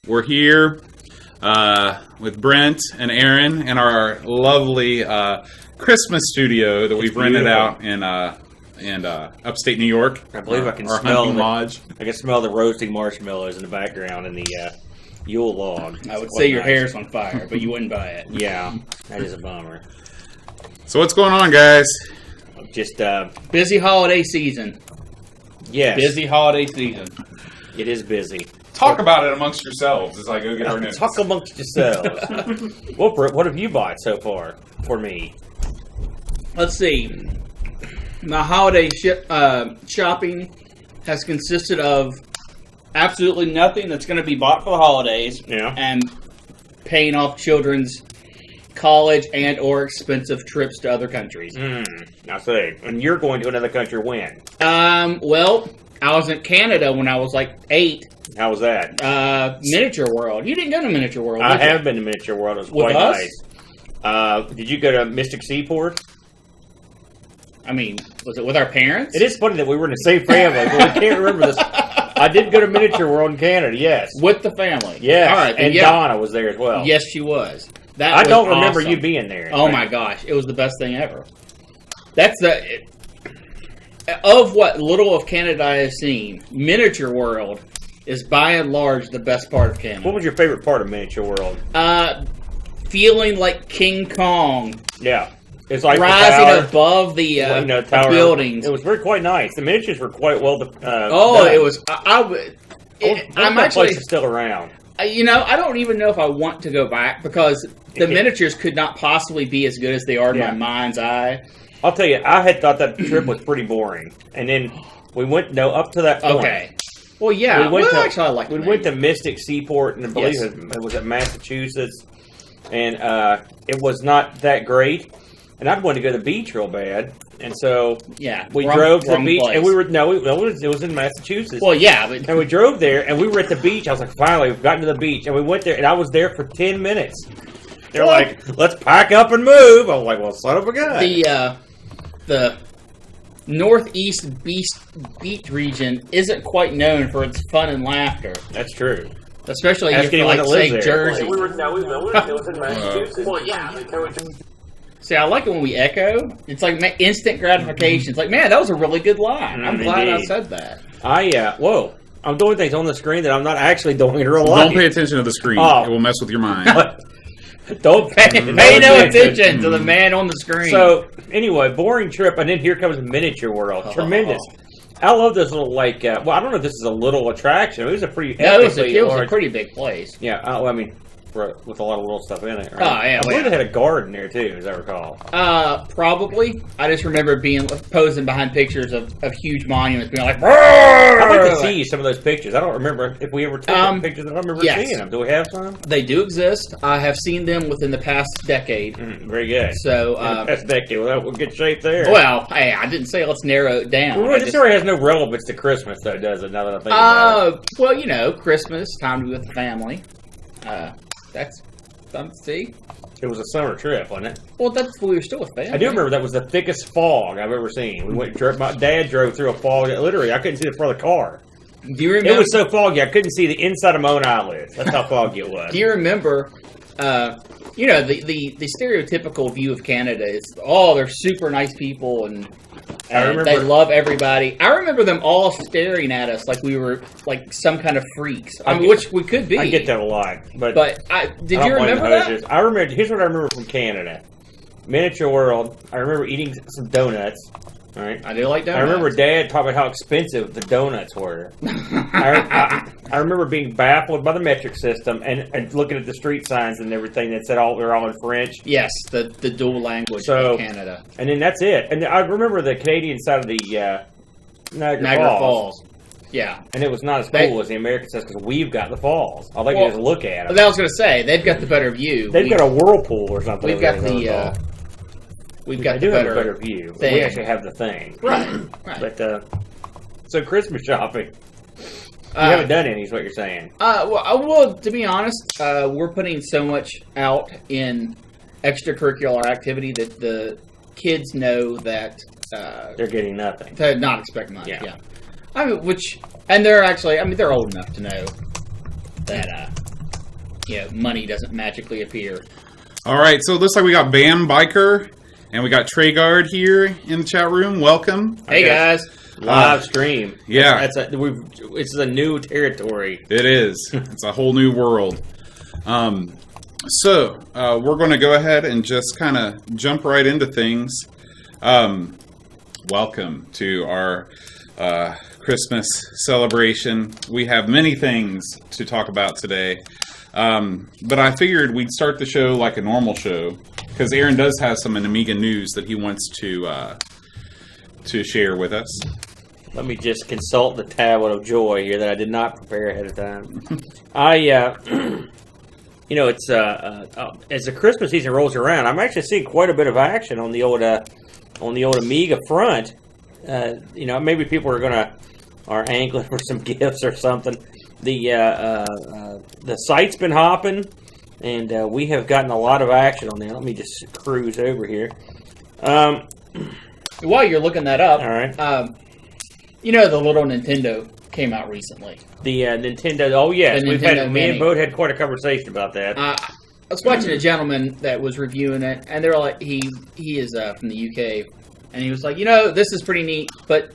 we're here with Brent and Aaron in our lovely Christmas studio that we've rented out in upstate New York. I believe I can our smell hunting lodge. I can smell the roasting marshmallows in the background and the Yule log. I would say your hair's on fire, but you wouldn't buy it. Yeah, that is a bummer. So what's going on, guys? Just busy holiday season. Yes, Busy holiday season. It is busy. Talk about it amongst yourselves as I go get our notes. Talk amongst yourselves. Well, Britt, what have you bought so far for me? Let's see. My holiday shopping has consisted of absolutely nothing that's going to be bought for the holidays. Yeah. And paying off children's college and or expensive trips to other countries. I see. And you're going to another country when? Well, I was in Canada when I was like 8. How was that? Miniature World. You didn't go to Miniature World, I did you? have been to Miniature World. It was With quite us? nice. Did you go to Mystic Seaport? I mean, was it with our parents? It is funny that we were in the same family, but we can't remember this. I did go to Miniature World in Canada, yes. With the family. Yes. All right. And yeah. Donna was there as well. Yes, she was. That I was don't remember awesome. you being there. Oh my gosh, it was the best thing ever. That's of what little of Canada I have seen, Miniature World is by and large the best part of Canada. What was your favorite part of Miniature World? Feeling like King Kong. Yeah. It's like rising above the tower buildings. It was quite nice. The miniatures were quite well done. It was. I'm actually place is still around. I don't even know if I want to go back because the miniatures could not possibly be as good as they are to my mind's eye. I'll tell you, I had thought that trip was pretty boring, and then we went up to that point. Okay. Well, yeah. Actually, I like. We went to Mystic Seaport, and I believe it was at Massachusetts, and it was not that great. And I'd want to go to the beach real bad, and so we drove to the beach, place. and it was in Massachusetts. Well, yeah, and we drove there, and we were at the beach. I was like, finally, we've gotten to the beach, and we went there, and I was there for 10 minutes. They're like, let's pack up and move. I was like, well, son of a gun. The northeast beach region isn't quite known for its fun and laughter. That's true. Especially if you like, say, Jersey. It was in Massachusetts. Well, yeah. See, I like it when we echo. It's like instant gratification. It's like, man, that was a really good line. I'm glad I said that. I'm doing things on the screen that I'm not actually doing in real life. Don't pay attention to the screen. It will mess with your mind. Don't pay no attention to the man on the screen. So, anyway, boring trip, and then here comes Miniature World. Tremendous. I love this little, I don't know if this is a little attraction. It was a pretty it was a pretty big place. Yeah, with a lot of little stuff in it, right? Oh, yeah. I believe it had a garden there, too, as I recall. Probably. I just remember posing behind pictures of huge monuments, being like, I'd like to see some of those pictures. I don't remember if we ever took pictures. I don't remember seeing them. Do we have some? They do exist. I have seen them within the past decade. Very good. So, past decade. Well, we're in good shape there. Well, hey, I didn't say let's narrow it down. Well, this story has no relevance to Christmas, though, does it, now that I think about it? Well, Christmas, time to be with the family. That's something to see. It was a summer trip, wasn't it? Well, we were still with family. I do remember that was the thickest fog I've ever seen. My dad drove through a fog that literally I couldn't see the front of the car. Do you remember? It was so foggy I couldn't see the inside of my own eyelids. That's how foggy it was. Do you remember? The stereotypical view of Canada is, they're super nice people and they love everybody. I remember them all staring at us like we were like some kind of freaks, which we could be. I get that a lot, but did you remember that? I remember. Here's what I remember from Canada: Miniature World. I remember eating some donuts. All right. I do like donuts. I remember Dad talking about how expensive the donuts were. I remember being baffled by the metric system and looking at the street signs and everything that said they're all in French. Yes, the dual language of Canada. And then that's it. And I remember the Canadian side of the Niagara Falls. Yeah. And it was not as cool as the American side because we've got the falls. I'd like to just look at them. I was going to say, they've got the better view. They've got a whirlpool or something. We've got the... We've got have a better view. Thing. We actually have the thing. Right. But, so Christmas shopping. You haven't done any, is what you're saying. Well, to be honest, we're putting so much out in extracurricular activity that the kids know that... they're getting nothing. To not expect much, yeah. I mean, they're actually, they're old enough to know that money doesn't magically appear. All right, so it looks like we got Bam Biker and we got Treyguard here in the chat room. Welcome. Hey, guys. Live stream. Yeah. It's a new territory. It is. It's a whole new world. So we're going to go ahead and just kind of jump right into things. Welcome to our Christmas celebration. We have many things to talk about today. But I figured we'd start the show like a normal show because Aaron does have some Amiga news that he wants to share with us. Let me just consult the tablet of joy here that I did not prepare ahead of time. It's as the Christmas season rolls around, I'm actually seeing quite a bit of action on the old Amiga front. Maybe people are angling for some gifts or something. The site's been hopping, and we have gotten a lot of action on there. Let me just cruise over here. While you're looking that up, all right. The little Nintendo came out recently. The Nintendo. Oh yes, me and Bo had quite a conversation about that. I was watching a gentleman that was reviewing it, and they were like, he is from the UK, and he was like, this is pretty neat, but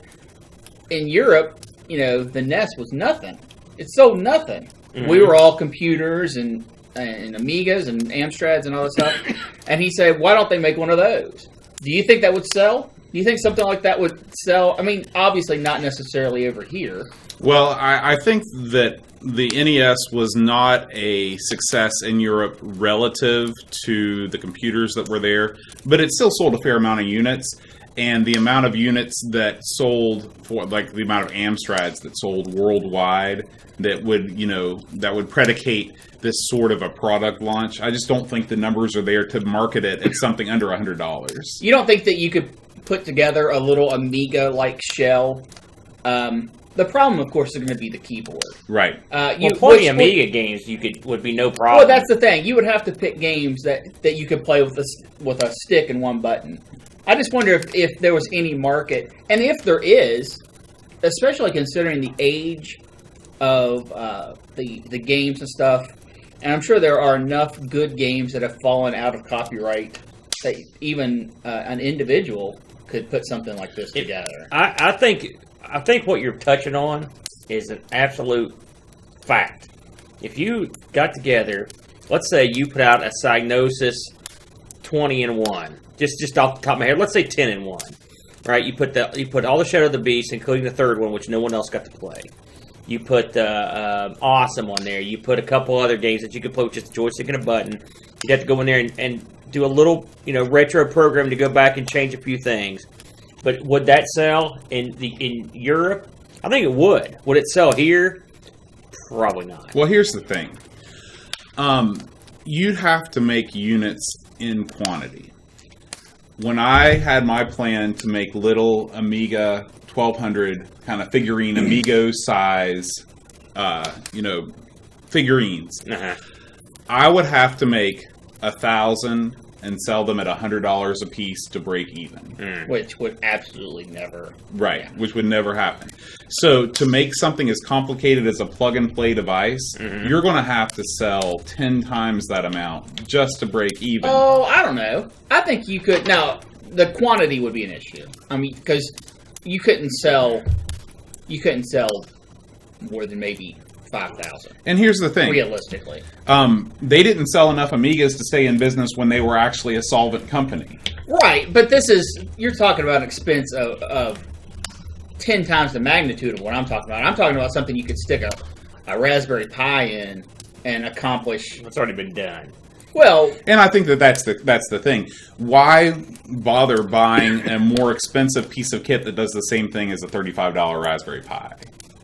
in Europe, the NES was nothing. It sold nothing. Mm-hmm. We were all computers and Amigas and Amstrads and all that stuff. And he said, why don't they make one of those? Do you think that would sell? Do you think something like that would sell? I mean, obviously not necessarily over here. Well, I think that the NES was not a success in Europe relative to the computers that were there, but it still sold a fair amount of units. And the amount of units that sold for, like the amount of Amstrads that sold worldwide, that would predicate this sort of a product launch. I just don't think the numbers are there to market it at something under $100. You don't think that you could put together a little Amiga-like shell? The problem, of course, is going to be the keyboard. Right. Plenty of Amiga games would be no problem. Well, that's the thing. You would have to pick games that you could play with a stick and one button. I just wonder if there was any market, and if there is, especially considering the age of the games and stuff, and I'm sure there are enough good games that have fallen out of copyright that even an individual could put something like this together. I think what you're touching on is an absolute fact. If you got together, let's say you put out a Psygnosis 20-in-1. Just off the top of my head, let's say 10-in-1, right? You put all the Shadow of the Beast, including the third one, which no one else got to play. You put Awesome on there. You put a couple other games that you could play with just a joystick and a button. You'd have to go in there and do a little, retro program to go back and change a few things. But would that sell in Europe? I think it would. Would it sell here? Probably not. Well, here's the thing. You'd have to make units in quantity. When I had my plan to make little Amiga 1200 kind of figurine, Amigo size, figurines, I would have to make 1,000 and sell them at $100 a piece to break even. Which would absolutely never... Right, which would never happen. So to make something as complicated as a plug-and-play device, you're going to have to sell 10 times that amount just to break even. Oh, I don't know. I think you could... Now, the quantity would be an issue. I mean, because you couldn't sell more than maybe 5,000. And here's the thing. Realistically. They didn't sell enough Amigas to stay in business when they were actually a solvent company. Right, but you're talking about an expense of 10 times the magnitude of what I'm talking about. I'm talking about something you could stick a Raspberry Pi in and accomplish. It's already been done. Well, and I think that's the thing. Why bother buying a more expensive piece of kit that does the same thing as a $35 Raspberry Pi?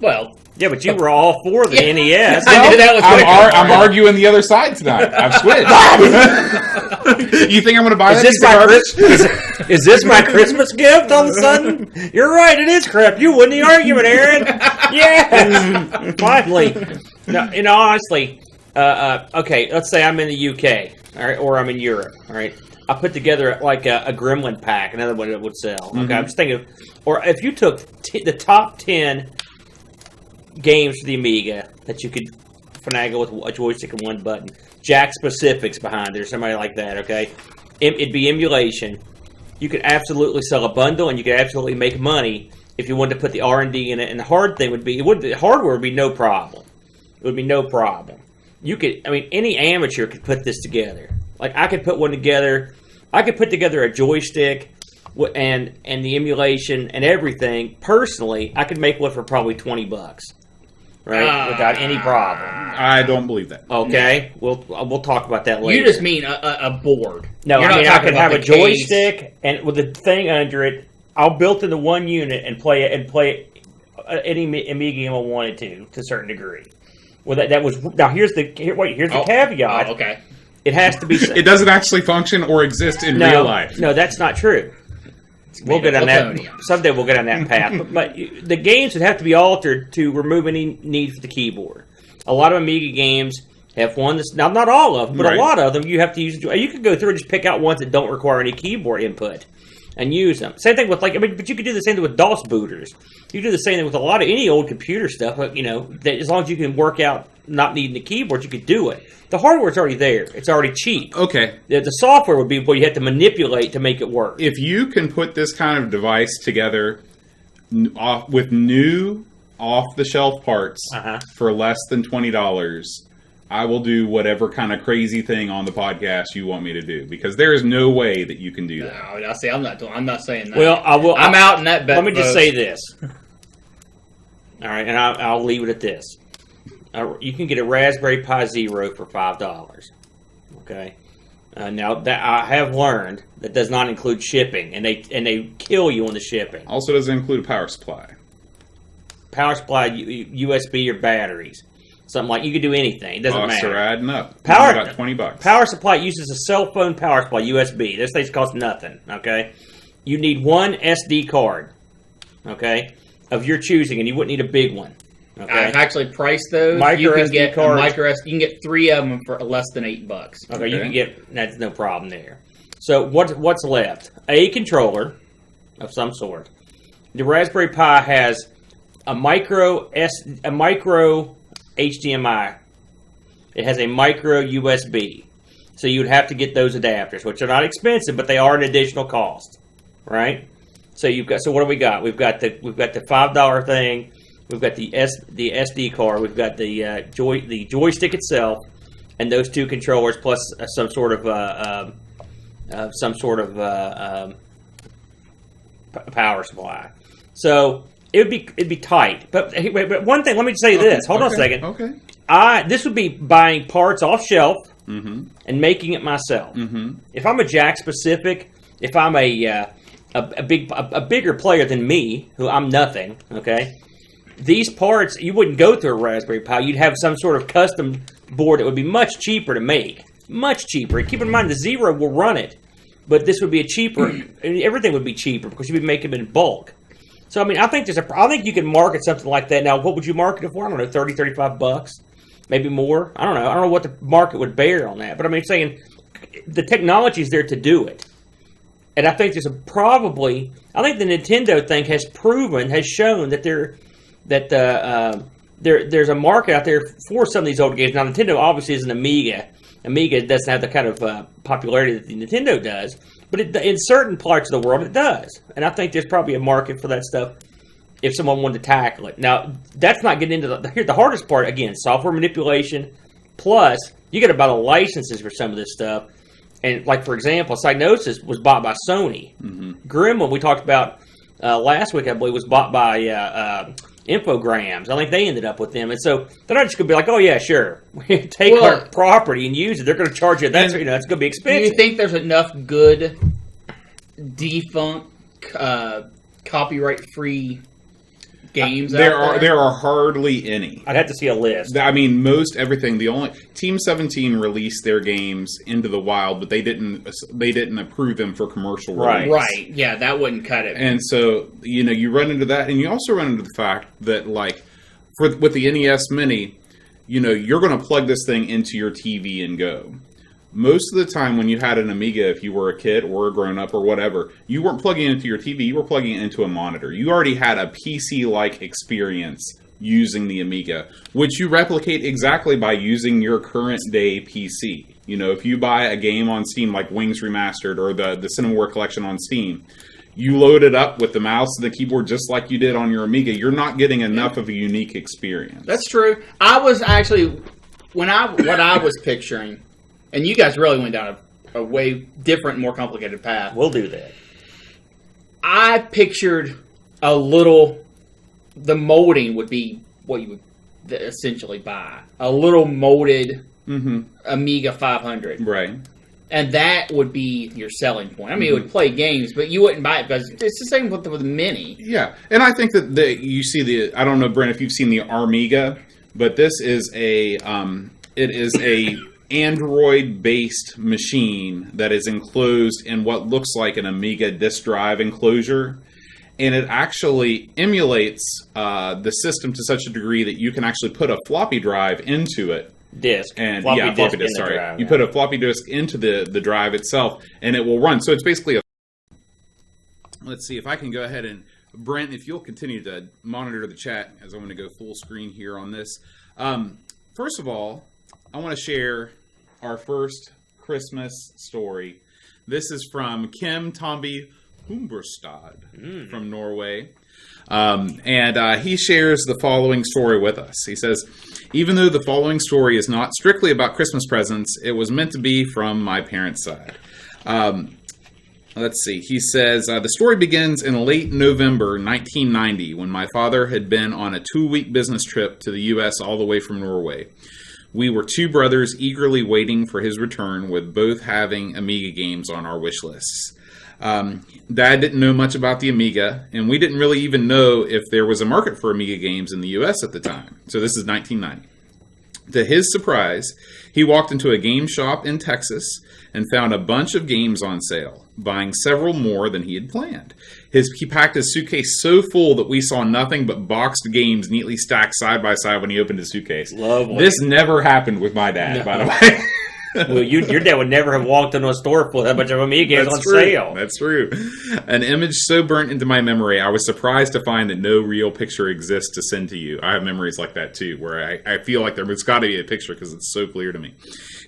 Well, yeah, but you were all for the NES. I knew that was I'm arguing the other side tonight. I've switched. You think I'm going to buy that? Is this my Christmas gift all of a sudden? You're right, it is crap. You won the argument, Aaron. Yeah, finally. No, honestly, okay, let's say I'm in the UK, all right, or I'm in Europe, all right. I put together like a Gremlin pack, another one that would sell. Okay, I'm just thinking, or if you took the top 10 games for the Amiga that you could finagle with a joystick and one button. Jack Specifics behind it or somebody like that, okay? It'd be emulation. You could absolutely sell a bundle, and you could absolutely make money if you wanted to put the R&D in it. And the hard thing would be, the hardware would be no problem. It would be no problem. You could, any amateur could put this together. Like, I could put one together. I could put together a joystick and the emulation and everything. Personally, I could make one for probably $20, right? Without any problem. I don't believe that. Okay, we'll talk about that later. You just mean a board. No, I could have a joystick and with a thing under it. I'll built into one unit and play any Amiga game I wanted to a certain degree. Well, that was now. Here's the caveat. Oh, okay. It has to be. It doesn't actually function or exist in real life. No, that's not true. We'll get on that someday. We'll get on that path. But the games would have to be altered to remove any need for the keyboard. A lot of Amiga games have one that's now not all of them, but a lot of them you have to use. You could go through and just pick out ones that don't require any keyboard input and use them. Same thing with but you could do the same thing with DOS booters. You do the same thing with a lot of any old computer stuff. That as long as you can work out not needing the keyboard, you could do it. The hardware's already there. It's already cheap. Okay. The software would be what you have to manipulate to make it work. If you can put this kind of device together with new off-the-shelf parts for less than $20, I will do whatever kind of crazy thing on the podcast you want me to do, because there is no way that you can do that. No, see, I'm not saying that. Well, I will. I'm out in that bet. Let me just say this. All right, and I'll leave it at this. You can get a Raspberry Pi Zero for $5. Okay. Now that I have learned that does not include shipping, and they kill you on the shipping. Also, doesn't include a power supply. Power supply, USB, or batteries. Something like you could do anything. It doesn't matter. Costs are adding up. About $20. Power supply uses a cell phone power supply, USB. This thing costs nothing. Okay. You need one SD card. Okay, of your choosing, and you wouldn't need a big one. Okay. I've actually priced those. You can get You can get 3 of them for less than $8. Okay, you can get that's no problem there. So what's left? A controller of some sort. The Raspberry Pi has a micro HDMI. It has a micro USB. So you would have to get those adapters, which are not expensive, but they are an additional cost, right? So so what do we got? We've got the $5 thing. We've got the SD card. We've got the joystick itself, and those two controllers plus some sort of power supply. So it'd be tight. But one thing, let me say this. Hold on a second. Okay. This would be buying parts off shelf and making it myself. If I'm a Jack Specific, if I'm a bigger player than me, who I'm nothing, okay. These parts, you wouldn't go through a Raspberry Pi. You'd have some sort of custom board that would be much cheaper to make. Much cheaper. Keep in mind, the Zero will run it. But this would be everything would be cheaper because you'd be making them in bulk. So, I think you can market something like that. Now, what would you market it for? I don't know, $30, $35? Maybe more? I don't know. I don't know what the market would bear on that. But I'm saying the technology is there to do it. And I think the Nintendo thing has shown that there's a market out there for some of these old games. Now, Nintendo obviously is an Amiga. Amiga doesn't have the kind of popularity that the Nintendo does, but in certain parts of the world it does. And I think there's probably a market for that stuff if someone wanted to tackle it. Now, that's not getting into the hardest part, again, software manipulation, plus you got to buy the licenses for some of this stuff. And, like, for example, Psygnosis was bought by Sony. Gremlin, we talked about last week, I believe, was bought by Infogrames. I think they ended up with them. And so they're not just going to be like, oh, yeah, sure. Take our property and use it. They're going to charge you. That's going to be expensive. Do you think there's enough good, defunct, copyright-free games there are hardly any. I'd have to see a list. Most everything. The only Team 17 released their games into the wild, but they didn't approve them for commercial release. Right. Yeah, that wouldn't cut it. And so you run into that, and you also run into the fact that with the NES Mini, you're going to plug this thing into your TV and go. Most of the time when you had an Amiga, if you were a kid or a grown-up or whatever, you weren't plugging it into your TV, you were plugging it into a monitor. You already had a PC-like experience using the Amiga, which you replicate exactly by using your current day PC. You know, if you buy a game on Steam like Wings Remastered or the Cinema War Collection on Steam, you load it up with the mouse and the keyboard just like you did on your Amiga. You're not getting enough of a unique experience. That's true. I was actually, what I was picturing, and you guys really went down a way different, more complicated path. We'll do that. I pictured a little, the molding would be what you would essentially buy. A little molded Amiga 500. Right. And that would be your selling point. I mean, it would play games, but you wouldn't buy it because it's the same with the Mini. Yeah. And I think that you see I don't know, Brent, if you've seen the Amiga, but this is it is a Android-based machine that is enclosed in what looks like an Amiga disk drive enclosure. And it actually emulates the system to such a degree that you can actually put a floppy drive into it. Floppy disk. Sorry, drive, you put a floppy disk into the drive itself, and it will run. So it's basically a. Let's see if I can go ahead and Brent, if you'll continue to monitor the chat as I want to go full screen here on this. First of all, I want to share our first Christmas story. This is from Kim Tomby Humberstad from Norway. And he shares the following story with us. He says, even though the following story is not strictly about Christmas presents, it was meant to be from my parents' side. Let's see. He says, the story begins in late November 1990 when my father had been on a 2-week business trip to the U.S. all the way from Norway. We were 2 brothers eagerly waiting for his return, with both having Amiga games on our wish lists. Dad didn't know much about the Amiga, and we didn't really even know if there was a market for Amiga games in the U.S. at the time. So this is 1990. To his surprise, he walked into a game shop in Texas and found a bunch of games on sale, buying several more than he had planned. He packed his suitcase so full that we saw nothing but boxed games neatly stacked side by side when he opened his suitcase. Lovely. This never happened with my dad, by the way. Well, your dad would never have walked into a store full of a bunch of Amiga games on sale. That's true. An image so burnt into my memory, I was surprised to find that no real picture exists to send to you. I have memories like that, too, where I feel like there's got to be a picture because it's so clear to me.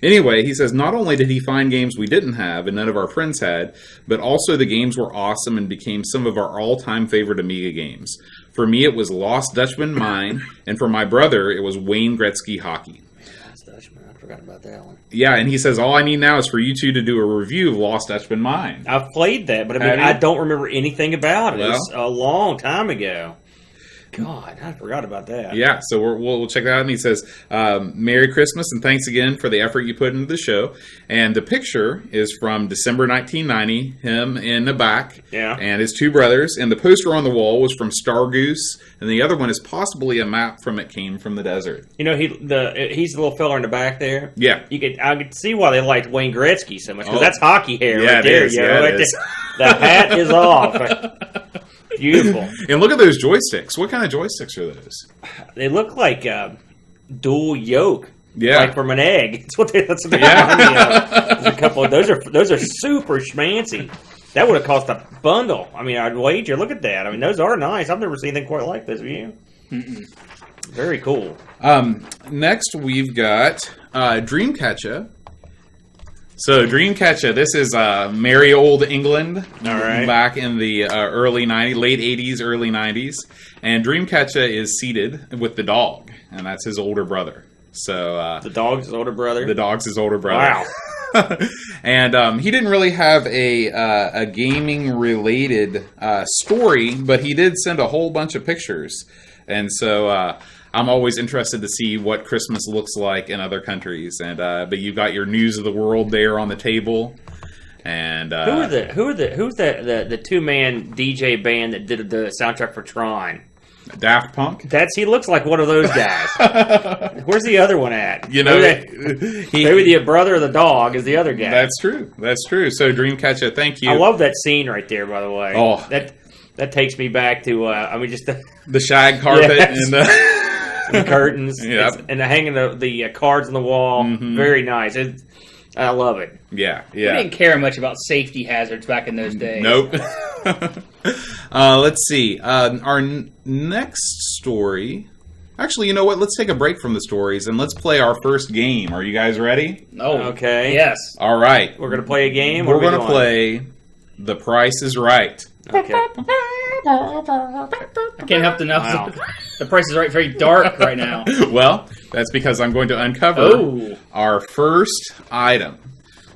Anyway, he says, not only did he find games we didn't have and none of our friends had, but also the games were awesome and became some of our all-time favorite Amiga games. For me, it was Lost Dutchman Mine, and for my brother, it was Wayne Gretzky Hockey. Lost Dutchman, I forgot about that one. Yeah, and he says, all I need now is for you two to do a review of Lost Dutchman Mine. I've played that, but I don't remember anything about it. Well, it's a long time ago. God, I forgot about that. Yeah, so we'll check that out. And he says, Merry Christmas and thanks again for the effort you put into the show. And the picture is from December 1990, him in the back and his 2 brothers. And the poster on the wall was from Star Goose, and the other one is possibly a map from It Came from the Desert. You know, he's the little fella in the back there. Yeah. I could see why they liked Wayne Gretzky so much, because that's hockey hair right there. It is. The hat is off. Beautiful. And look at those joysticks. What kind of joysticks are those? They look like dual yoke. Yeah. Like from an egg. That's what they remind me of. There's a couple of those are super schmancy. That would have cost a bundle. I mean, I'd wager. Look at that. I mean, those are nice. I've never seen anything quite like this. Have you? Very cool. Next, we've got Dreamcatcher. So Dreamcatcher, this is merry old England, all right, back in the early 90s, late 80s, early 90s. And Dreamcatcher is seated with the dog, and that's his older brother. So the dog's his older brother? The dog's his older brother. Wow. And he didn't really have a gaming-related story, but he did send a whole bunch of pictures. And so I'm always interested to see what Christmas looks like in other countries. And but you've got your news of the world there on the table. And who's the 2-man DJ band that did the soundtrack for Tron? Daft Punk? He looks like one of those guys. Where's the other one at? You know, maybe the brother of the dog is the other guy. That's true. So Dreamcatcher, thank you. I love that scene right there, by the way. Oh, that takes me back to just the shag carpet and the curtains, and hanging the cards on the wall. Mm-hmm. Very nice. I love it. Yeah. We didn't care much about safety hazards back in those days. Nope. Let's see. Our next story Actually, you know what? Let's take a break from the stories and let's play our first game. Are you guys ready? No. Okay. Yes. All right. We're going to play a game? We're going to play The Price is Right. Okay. I can't help to know. Wow. The price is right, very dark right now. Well, that's because I'm going to uncover our first item.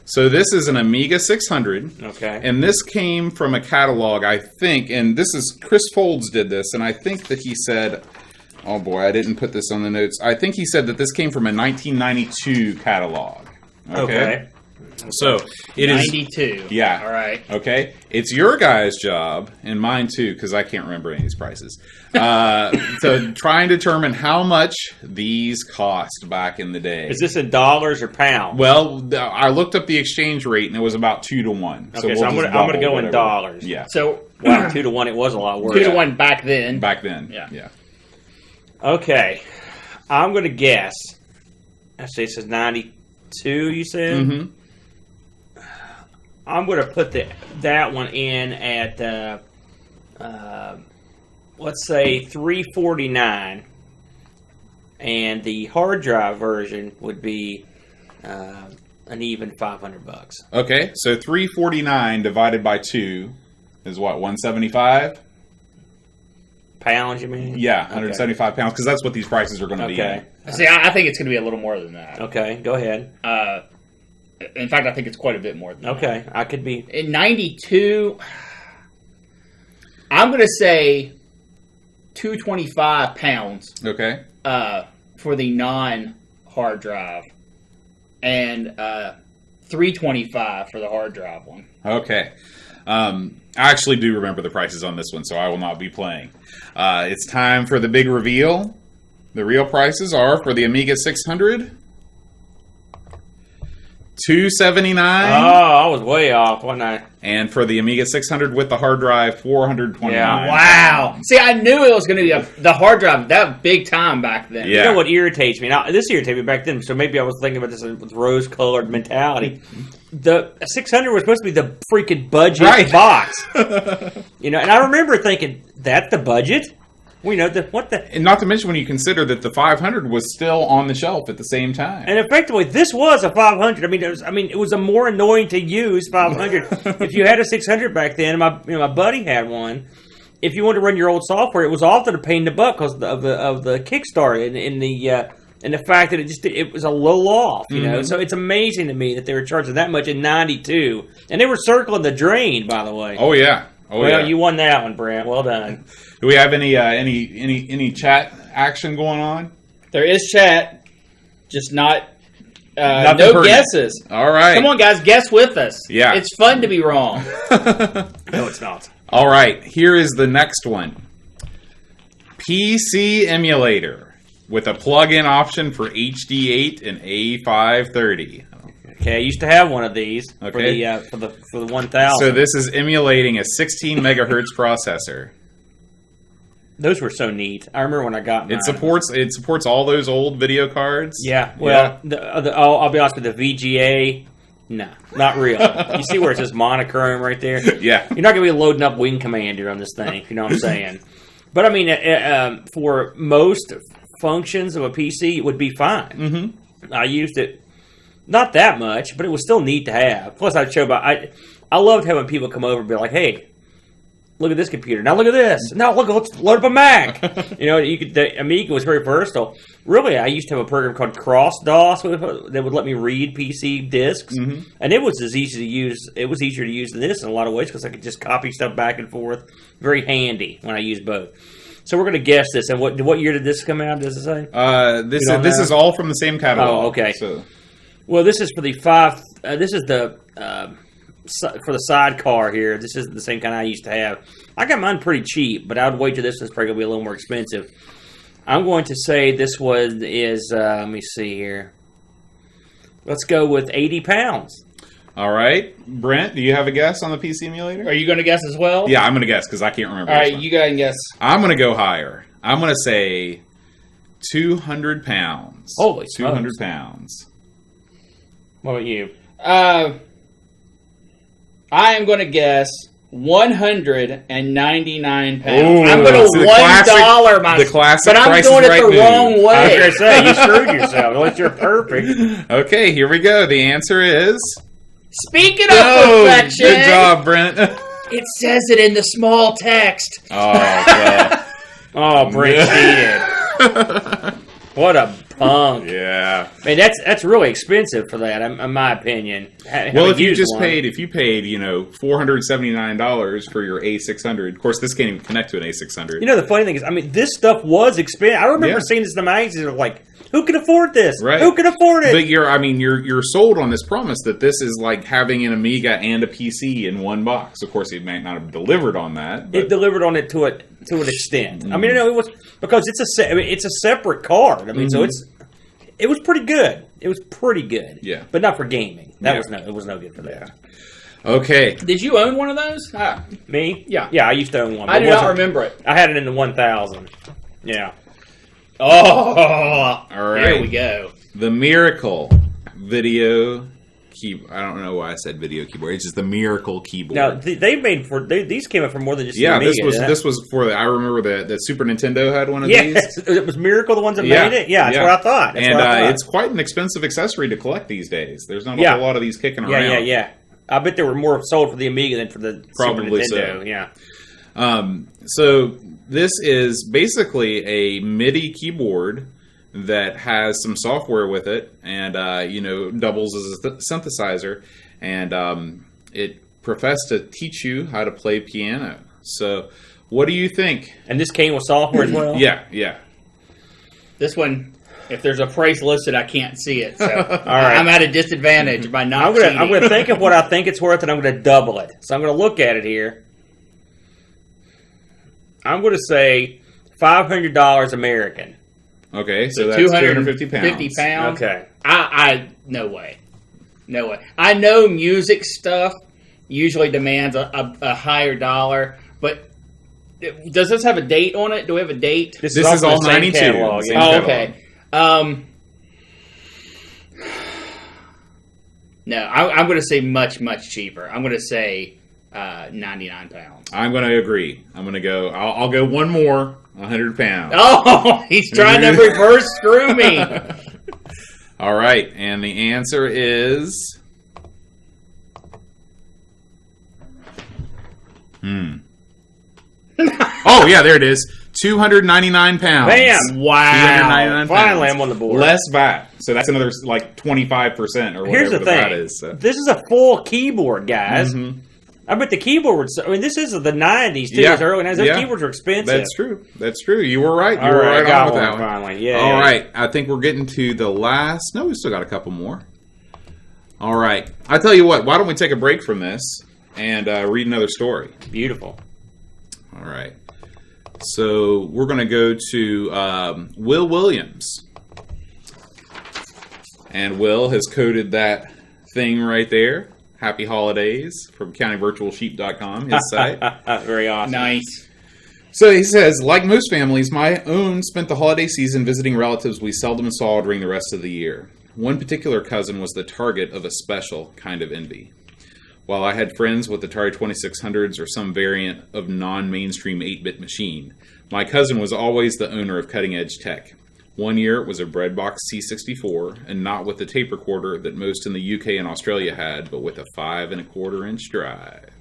So this is an Amiga 600. Okay. And this came from a catalog, I think, and this is, Chris Folds did this, and I think that he said, oh boy, I didn't put this on the notes. I think he said that this came from a 1992 catalog. Okay. So it is 92. Yeah. All right. Okay. It's your guys' job, and mine too, because I can't remember any of these prices, to try and determine how much these cost back in the day. Is this in dollars or pounds? Well, I looked up the exchange rate, and it was about 2 to 1. Okay, so I'm gonna go in dollars. Yeah. So wow, 2 to 1. It was a lot worse. 2 to 1 back then. Back then. Yeah. Okay, I'm gonna guess. Actually, it says 92. You said. Mm-hmm. I'm going to put that one in at, let's say, $349, and the hard drive version would be an even $500. Okay, so $349 divided by 2 is what, 175? Pounds, you mean? Yeah, 175 pounds, because that's what these prices are going to be. Okay. See, I think it's going to be a little more than that. Okay, go ahead. In fact, I think it's quite a bit more than that. Okay, I could be... In 92, I'm going to say 225 pounds. Okay. For the non-hard drive. And 325 for the hard drive one. Okay. I actually do remember the prices on this one, so I will not be playing. It's time for the big reveal. The real prices are for the Amiga 600... $279. Oh, I was way off, wasn't I? And for the Amiga 600 with the hard drive, $429. Yeah. Wow. See, I knew it was going to be the hard drive. That was big time back then. Yeah. You know what irritates me? Now, this irritated me back then, so maybe I was thinking about this with rose-colored mentality. The 600 was supposed to be the freaking budget box. And I remember thinking, that's the budget? Well, what the... And not to mention when you consider that the 500 was still on the shelf at the same time. And effectively, this was a 500. It was a more annoying to use 500. If you had a 600 back then, my buddy had one. If you wanted to run your old software, it was often a pain in the butt because of the Kickstarter and the fact that it was a little off. So it's amazing to me that they were charging that much in '92, and they were circling the drain. By the way. Oh yeah. Well, you won that one, Brent. Well done. Do we have any chat action going on? There is chat, just not Nothing no pertinent. guesses. All right. Come on, guys, guess with us. Yeah. It's fun to be wrong. No, it's not. All right. Here is the next one. PC emulator with a plug-in option for HD8 and A530. Okay, I used to have one of these for Okay. the 1000. So this is emulating a 16 megahertz processor. Those were so neat. I remember when I got mine. It supports all those old video cards. Yeah, well, I'll be honest with the VGA. No, not real. You see where it says monochrome right there? Yeah. You're not going to be loading up Wing Commander on this thing, if you know what I'm saying. But I mean, for most functions of a PC, it would be fine. Mm-hmm. I used it not that much, but it was still neat to have. Plus, I'd show I loved having people come over and be like, "Hey, look at this computer. Now look at this. Now let's load up a Mac." The Amiga was very versatile. Really, I used to have a program called Cross-DOS that would let me read PC disks, and it was as easy to use. It was easier to use than this in a lot of ways because I could just copy stuff back and forth. Very handy when I used both. So we're going to guess this. And what year did this come out? Does it say? This is all from the same catalog. Oh, okay. So. Well, this is for the 5. This is the for the sidecar here. This isn't the same kind I used to have. I got mine pretty cheap, but I would wait till this was probably going to be a little more expensive. I'm going to say this is. Let me see here. Let's go with 80 pounds. All right, Brent, do you have a guess on the PC emulator? Are you going to guess as well? Yeah, I'm going to guess because I can't remember. All right, you go ahead and guess. I'm going to go higher. I'm going to say 200 pounds. Holy 200 smokes. pounds. What about you? I am going to guess $199. Ooh, I'm going to $1 my, the classic, but I'm Price is doing it Right the move. wrong I was way. going to say, you screwed yourself unless you're perfect. Okay, here we go. The answer is... Speaking of perfection, good job, Brent. it says it in the small text. Oh, well. Oh, Brent cheated. What a punk. Yeah. I mean, that's really expensive for that, in my opinion. Well, if you paid $479 for your A600, of course, this can't even connect to an A600. You know, the funny thing is, I mean, this stuff was expensive. I remember seeing this in the magazines. Like, who can afford this? Right. Who can afford it? But you're sold on this promise that this is like having an Amiga and a PC in one box. Of course, it might not have delivered on that. But... It delivered on it to an extent. I mean, it was because it's a separate card. I mean, so it was pretty good. It was pretty good. Yeah, but not for gaming. It was no good for that. Okay. Did you own one of those? Me? Yeah. Yeah, I used to own one. I do not remember it. I had it in the 1000. Yeah. Oh, all right. There we go. The Miracle video keyboard. I don't know why I said video keyboard. It's just the Miracle keyboard. Now these came up for more than just yeah. the Amiga, this was for I remember the Super Nintendo had one of these. It was Miracle the ones that made it. Yeah, that's what I thought. It's quite an expensive accessory to collect these days. There's not a whole lot of these kicking around. Yeah. I bet there were more sold for the Amiga than for the Probably Super Nintendo. So. Yeah. So this is basically a MIDI keyboard that has some software with it, and doubles as a synthesizer, and it professed to teach you how to play piano. So, what do you think? And this came with software as well. Yeah. This one, if there's a price listed, I can't see it. So All right. I'm at a disadvantage by not. I'm gonna think of what I think it's worth, and I'm gonna double it. So I'm gonna look at it here. I'm gonna say $500 American. Okay, so that's 250 pounds. 50 pounds. Okay. I no way. I know music stuff usually demands a higher dollar, but does this have a date on it? Do we have a date? This is all 92. Catalog, yeah. Oh, okay. No, I'm going to say much, much cheaper. I'm going to say 99 pounds. I'm going to agree. I'm going to go. I'll go one more. 100 pounds. Oh, he's trying to reverse screw me. All right, and the answer is... Oh, yeah, there it is. 299 pounds. Bam! Wow. 299 Finally, pounds. I'm on the board. Less VAT. So that's another, 25% or whatever Here's the thing. VAT is. So. This is a full keyboard, guys. Mm-hmm. I bet the keyboard would... I mean, this is the 90s, too. Yeah. It's early 90s. Those keyboards were expensive. That's true. You were right. You All were right, right I got on with that one one. finally. Yeah. All right. I think we're getting to the last... No, we still got a couple more. All right. I tell you what. Why don't we take a break from this and read another story? Beautiful. All right. So we're going to go to Will Williams. And Will has coded that thing right there. Happy Holidays from countyvirtualsheep.com, his site. Very awesome. Nice. So he says, like most families, my own spent the holiday season visiting relatives we seldom saw during the rest of the year. One particular cousin was the target of a special kind of envy. While I had friends with Atari 2600s or some variant of non-mainstream 8-bit machine, my cousin was always the owner of cutting-edge tech. One year it was a Breadbox C64, and not with the tape recorder that most in the UK and Australia had, but with a 5 1/4-inch drive.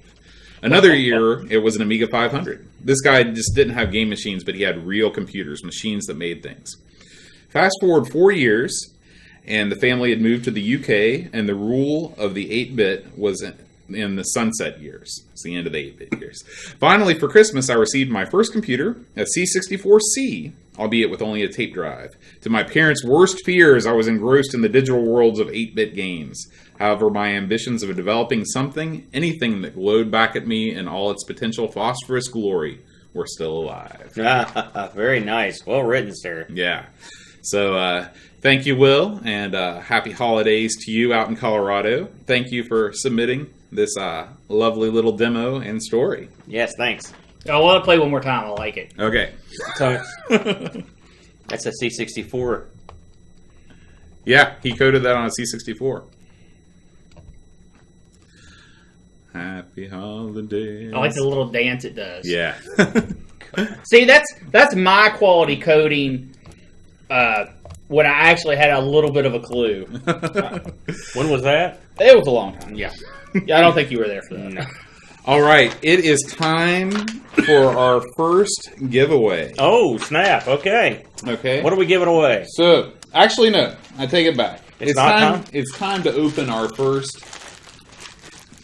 Another year, it was an Amiga 500. This guy just didn't have game machines, but he had real computers, machines that made things. Fast forward 4 years, and the family had moved to the UK, and the rule of the 8-bit was in the sunset years. It's the end of the 8-bit years. Finally, for Christmas, I received my first computer, a C64C, albeit with only a tape drive. To my parents' worst fears, I was engrossed in the digital worlds of 8-bit games. However, my ambitions of developing anything that glowed back at me in all its potential phosphorus glory, were still alive. Very nice. Well written, sir. Yeah. So, thank you, Will, and happy holidays to you out in Colorado. Thank you for submitting this lovely little demo and story. Yes, thanks. I want to play one more time. I like it. Okay. So, that's a C64. Yeah, he coded that on a C64. Happy holidays. I like the little dance it does. Yeah. See, that's my quality coding. When I actually had a little bit of a clue. When was that? It was a long time. Yeah. I don't think you were there for that. No. All right, it is time for our first giveaway. Oh, snap. Okay. Okay. What are we giving away? So, actually, no. I take it back. It's not time? It's time to open our first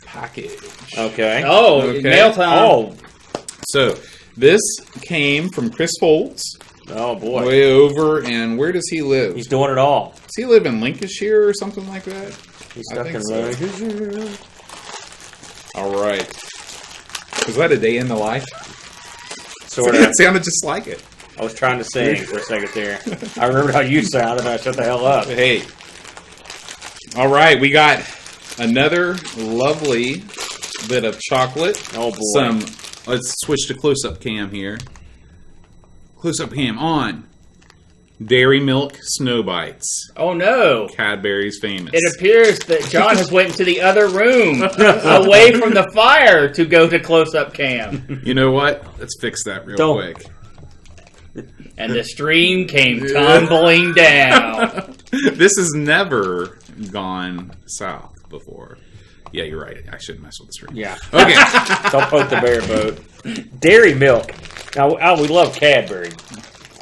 package. Okay. Oh, Okay. mail time. Oh. So, this came from Chris Foltz, Oh, boy. way over, and where does he live? He's doing it all. Does he live in Lincolnshire or something like that? He's I stuck think in so. Lincolnshire. All right. Was that a day in the life? Sort of. It sounded just like it. I was trying to sing for a second there. I remembered how you sounded, and I shut the hell up. Hey. All right, we got another lovely bit of chocolate. Oh, boy. Let's switch to close-up cam here. Close-up cam on. Dairy Milk Snow Bites. Oh, no. Cadbury's famous. It appears that John has went into the other room, away from the fire, to go to close-up cam. You know what? Let's fix that real Don't. quick. And the stream came tumbling down. This has never gone south before. Yeah, you're right. I shouldn't mess with the stream. Yeah. Okay. Don't poke the bear boat. Dairy milk. Now, we love Cadbury.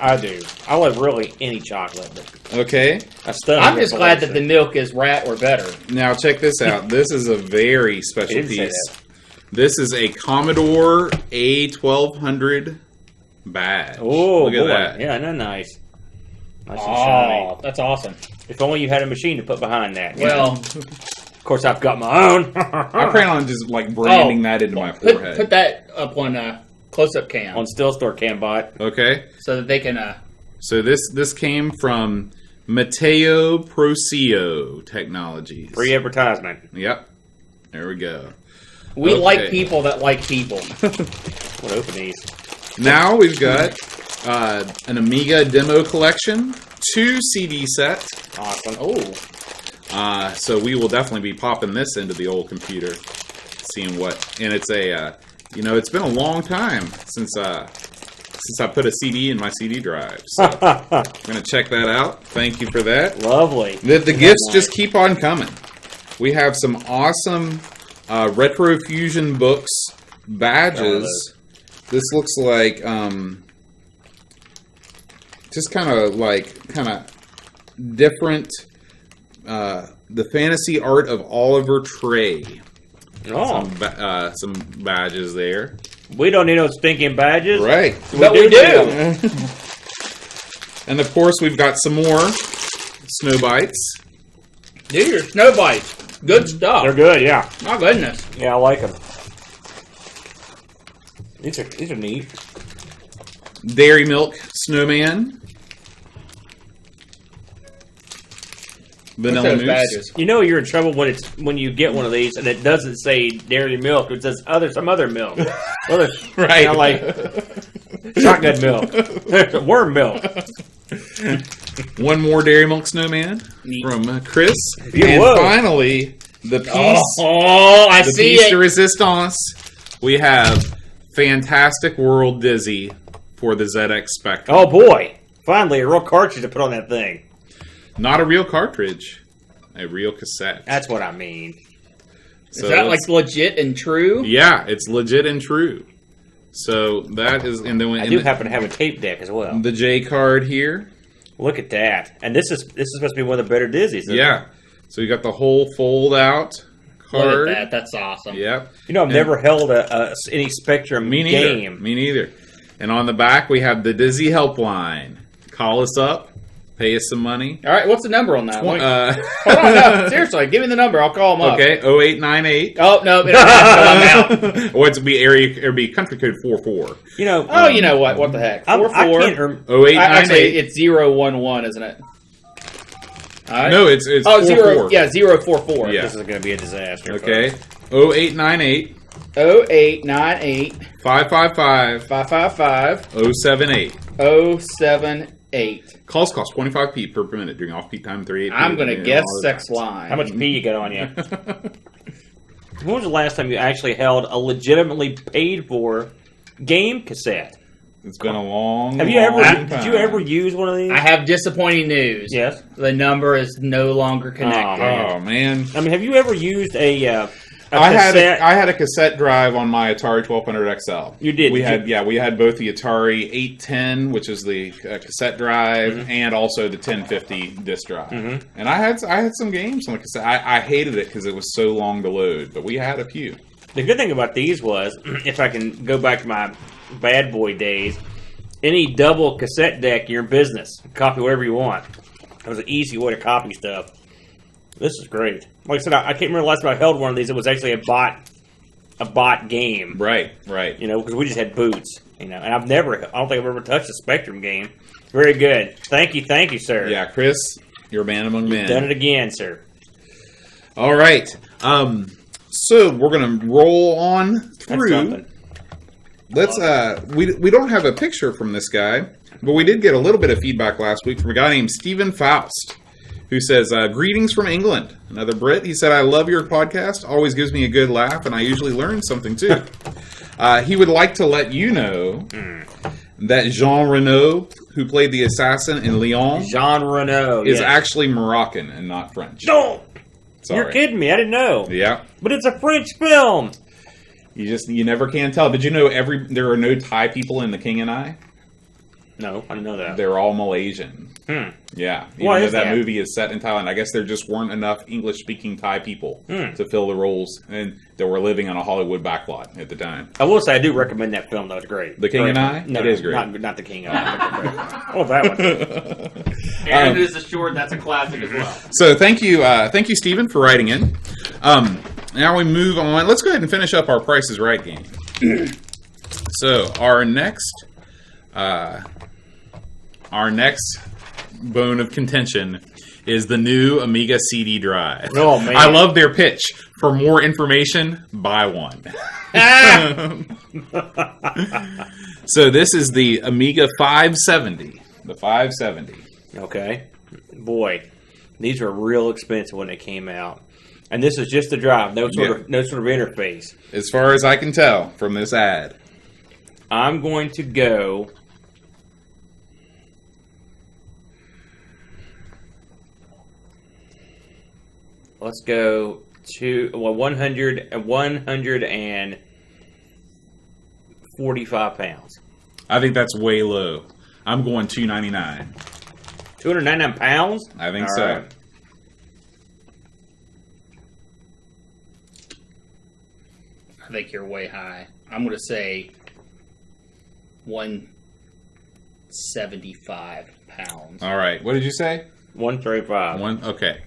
I do. I love really any chocolate, but Okay. I'm just glad that the milk is rat or better. Now check this out. This is a very special It didn't say piece. that. This is a Commodore A1200 badge. Oh, look at boy. that. Yeah, isn't that nice? Nice and shiny. Oh, that's awesome. If only you had a machine to put behind that. Well, Of course, I've got my own. I plan on just like branding that into my forehead. put that up on close-up cam On Still Store Cambot. Okay. so that they can. So this came from Matteo Procio Technologies. Free advertisement. Yep. There we go. We Okay. like people that like people. We'll open these. Now we've got an Amiga demo collection, 2 CD sets. Awesome. Oh, So we will definitely be popping this into the old computer, seeing what. And it's a, it's been a long time since I put a CD in my CD drive. So I'm gonna check that out. Thank you for that. Lovely. The gifts just keep on coming. We have some awesome Retro Fusion Books badges. This looks like just kind of different. The Fantasy Art of Oliver Trey. Oh, Some badges there. we don't need no stinking badges. Right. but we do. And of course, we've got some more Snow Bites. Dude, your snow bites, good stuff. They're good, yeah. My goodness. Yeah, I like them. These are neat. Dairy Milk Snowman. Vanilla What's those Mousse. badges? You know you're in trouble when you get one of these and it doesn't say dairy milk. It says some other milk. Right. You know, like shotgun milk, worm milk. One more Dairy Milk Snowman Neat. from Chris. Yeah, And whoa. finally, the piece, Oh, I the see piece de it. resistance. We have Fantastic World Dizzy for the ZX Spectrum. Oh boy! Finally, a real cartridge to put on that thing. Not a real cartridge, a real cassette. That's what I mean. So Is that like it's- legit and true? Yeah, it's legit and true. So that is, and then I do happen to have a tape deck as well. the J card here. Look at that! And this is supposed to be one of the better Dizzies. isn't Yeah. So you got the whole fold out Look card. at that. That's awesome. Yep. it? You know, I've never held any Spectrum Me neither. game. Me neither. And on the back we have the Dizzy Helpline. Call us up. Pay us some money. All right, what's the number on that? Hold on, no, seriously, give me the number. I'll call them up. Okay, 0898. Oh no, it don't have to, I'm out. Or it'd be country code 44. You know. Oh, you know what? What the heck? I 44. can't remember. 0898. Actually, it's 011, isn't it? All right. No, it's Oh, 44. 044. Yeah. This is going to be a disaster. Okay. 0898 0898 555 555 078. 078. Calls cost 25p per minute during off-peak time, 38p. I'm going to and guess all of sex that. line. How much pee you got on you? When was the last time you actually held a legitimately paid for game cassette? It's been a long. Have you ever? Did you ever use one of these? I have disappointing news. Yes. The number is no longer connected. Oh man. I mean, have you ever used a I cassette? had a cassette drive on my Atari 1200 XL. You did. We had both the Atari 810, which is the cassette drive, and also the 1050 disc drive. And I had some games on the cassette. I hated it because it was so long to load, but we had a few. The good thing about these was, if I can go back to my bad boy days, any double cassette deck, you're in business. Copy whatever you want. It was an easy way to copy stuff. This is great. Like I said, I can't remember the last time I held one of these. It was actually a bot game. Right. You know, because we just had boots. You know, and I don't think I've ever touched a Spectrum game. Very good. Thank you, sir. Yeah, Chris, you're a man among men. You've done it again, sir. All right. So we're gonna roll on through. Let's. We don't have a picture from this guy, but we did get a little bit of feedback last week from a guy named Stephen Faust, who says, greetings from England. Another Brit. He said, I love your podcast. Always gives me a good laugh, and I usually learn something, too. He would like to let you know that Jean Reno, who played the assassin in Lyon, Jean Reno, is actually Moroccan and not French. No! Sorry. You're kidding me. I didn't know. Yeah. But it's a French film. You never can tell. Did you know there are no Thai people in The King and I? No, I didn't know that. They're all Malaysian. Yeah. Why Even is though that that? movie is set in Thailand, I guess there just weren't enough English-speaking Thai people to fill the roles, and they were living on a Hollywood backlot at the time. I will say I do recommend that film, though. It's great. The King and I? No, it is great. Not The King and I. Oh, that one. And is assured that's a classic as well. So thank you, Stephen, for writing in. Now we move on. Let's go ahead and finish up our Price is Right game. So our next bone of contention is the new Amiga CD drive. Oh, man. I love their pitch. For more information, buy one. So this is the Amiga 570. The 570. Okay. Boy, these were real expensive when they came out. And this is just the drive, no sort of interface. As far as I can tell from this ad. I'm going to go. Let's go to 145 pounds. I think that's way low. I'm going 299. 299 pounds? I think All so. right. I think you're way high. I'm going to say 175 pounds. All right. What did you say? 135. Okay.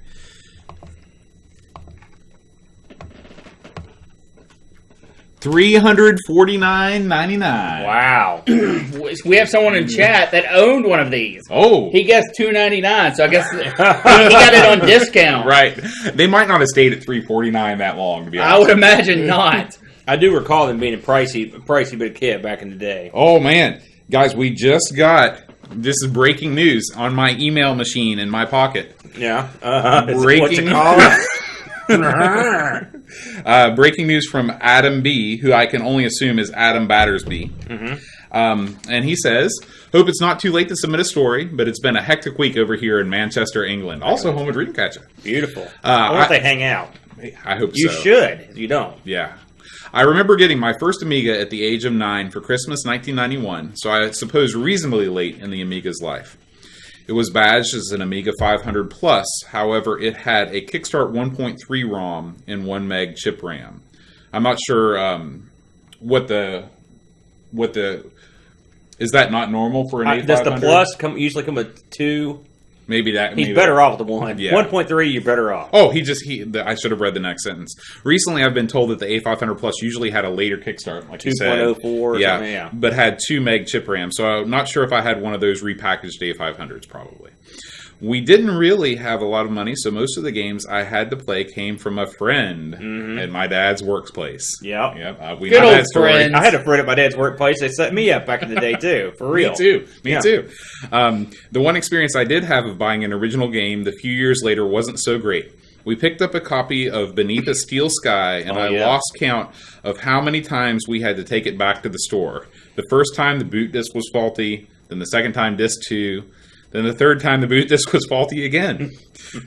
$349.99. Wow. We have someone in chat that owned one of these. Oh. He guessed $2.99, so I guess he got it on discount. Right. They might not have stayed at $349 that long, to be honest. I would imagine not. I do recall them being a pricey bit of kit back in the day. Oh, man. Guys, we just got... This is breaking news on my email machine in my pocket. Yeah. Breaking... What you call it? Breaking news from Adam B., who I can only assume is Adam Battersby. And he says, hope it's not too late to submit a story, but it's been a hectic week over here in Manchester, England. Also home of Dreamcatcher. Beautiful. I wonder if they hang out. I hope You so. should. If you don't. Yeah. I remember getting my first Amiga at the age of 9 for Christmas 1991, so I suppose reasonably late in the Amiga's life. It was badged as an Amiga 500 Plus, however, it had a Kickstart 1.3 ROM and 1 meg chip RAM. I'm not sure what the is that not normal for an A500? Does the Plus usually come with 2? Maybe that. He's better off with the 1. Yeah. 1.3, you're better off. Oh, I should have read the next sentence. Recently, I've been told that the A500 Plus usually had a later Kickstart, like you said. 2.04 yeah, but had 2 meg chip RAM. So I'm not sure if I had one of those repackaged A500s, probably. We didn't really have a lot of money, so most of the games I had to play came from a friend at my dad's workplace. Yep. We Good know old that story. friends. I had a friend at my dad's workplace. They set me up back in the day, too. For real. Me too. Yeah. The one experience I did have of buying an original game the few years later wasn't so great. We picked up a copy of Beneath a Steel Sky, and I lost count of how many times we had to take it back to the store. The first time, the boot disc was faulty. Then the second time, disc 2. Then the third time, the boot disc was faulty again.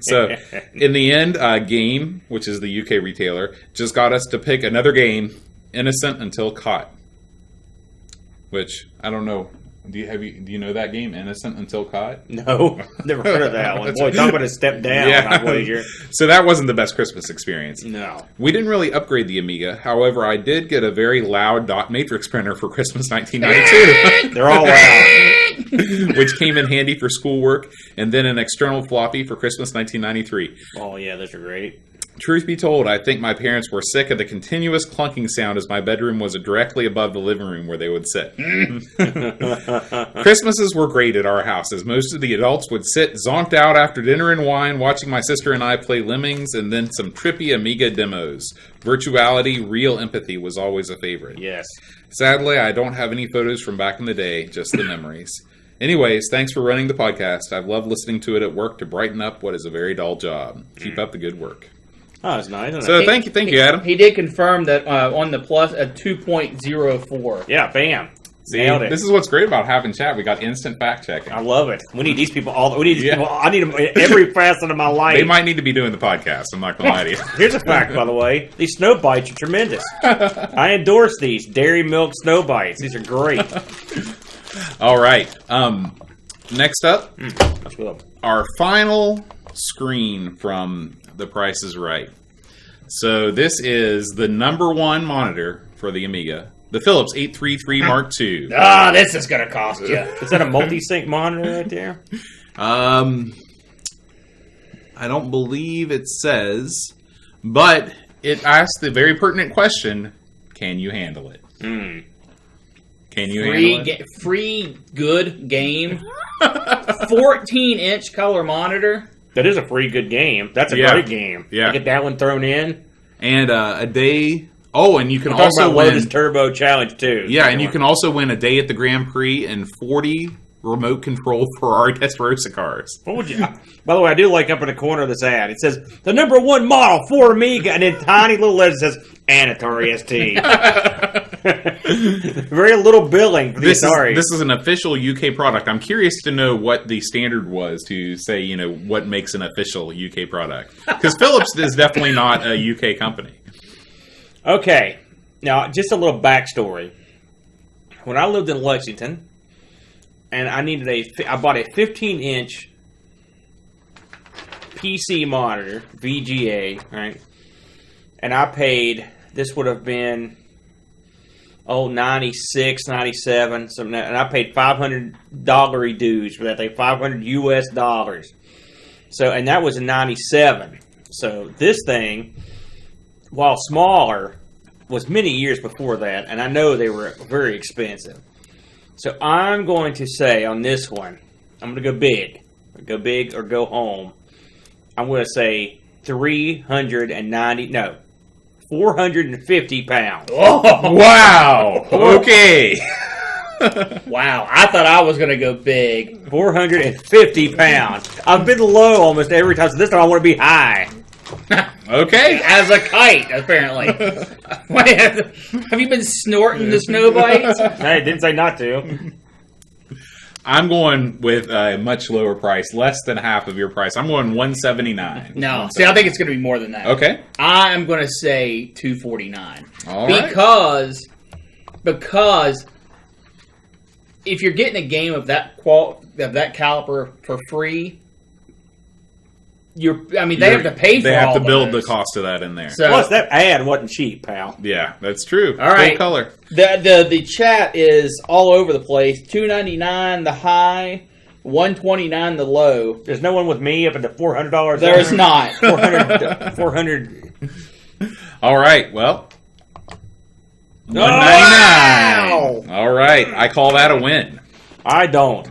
So, in the end, Game, which is the UK retailer, just got us to pick another game, Innocent Until Caught. Which, I don't know. Do you know that game, Innocent Until Caught? No, never heard of that one. Boy, talk about a step down. Yeah. So that wasn't the best Christmas experience. No. We didn't really upgrade the Amiga. However, I did get a very loud dot matrix printer for Christmas 1992. They're all loud. Which came in handy for schoolwork, and then an external floppy for Christmas 1993. Oh, yeah, those are great. Truth be told, I think my parents were sick of the continuous clunking sound as my bedroom was directly above the living room where they would sit. Christmases were great at our house, as most of the adults would sit zonked out after dinner and wine, watching my sister and I play Lemmings and then some trippy Amiga demos. Virtuality, real empathy was always a favorite. Yes. Sadly, I don't have any photos from back in the day, just the memories. Anyways, thanks for running the podcast. I've loved listening to it at work to brighten up what is a very dull job. Keep up the good work. Oh, that's nice. So thank you, Adam. He did confirm that on the plus a 2.04. Yeah, bam. See, this is what's great about having chat. We got instant fact checking. I love it. We need these people people. I need them every facet of my life. They might need to be doing the podcast. I'm not gonna lie to you. Here's a fact, by the way. These snow bites are tremendous. I endorse these Dairy Milk snow bites. These are great. All right. Next up, let's go. Our final screen from The Price is Right. So this is the #1 monitor for the Amiga, the Philips 833 Mark II. This is going to cost you. Is that a multi-sync monitor right there? I don't believe it says, but it asks the very pertinent question, can you handle it? Can you handle it? Free good game. 14-inch color monitor. That is a free good game. That's a great game. Yeah. Get that one thrown in. And a day... Oh, and you can also also win... Lotus Turbo Challenge, too. Yeah, and you can also win a day at the Grand Prix and 40 remote control Ferrari Testarossa cars. What would you... By the way, I do like up in the corner of this ad. It says, the #1 model for Amiga, and in tiny little letters it says, and Atari ST. Very little billing for the Atari. This is an official UK product. I'm curious to know what the standard was to say, what makes an official UK product. Because Philips is definitely not a UK company. Okay. Now, just a little backstory. When I lived in Lexington, and I bought a 15-inch PC monitor, VGA, right? And I paid, this would have been, 96, 97, something, and I paid $500 dues for that thing, $500 US. So, and that was in 97. So this thing, while smaller, was many years before that, and I know they were very expensive. So I'm going to say on this one, I'm going to go big. Go big or go home. I'm going to say 450 pounds. Oh, wow. Okay. Wow. I thought I was going to go big. 450 pounds. I've been low almost every time, so this time I want to be high. Okay. As a kite, apparently. Wait, have you been snorting the snow bites? Hey, didn't say not to. I'm going with a much lower price, less than half of your price. I'm going $179. No, see, I think it's going to be more than that. Okay. I am going to say $249. All right. Because if you're getting a game of that caliber for free, they have to pay for They have all to build of the those. cost of that in there. So, plus, that ad wasn't cheap, pal. Yeah, that's true. All right. Full color. The chat is all over the place. $299 the high, $129 the low. There's no one with me up at the $400. There's not. 400. All right. Well, $199. Wow! All right. I call that a win. I don't.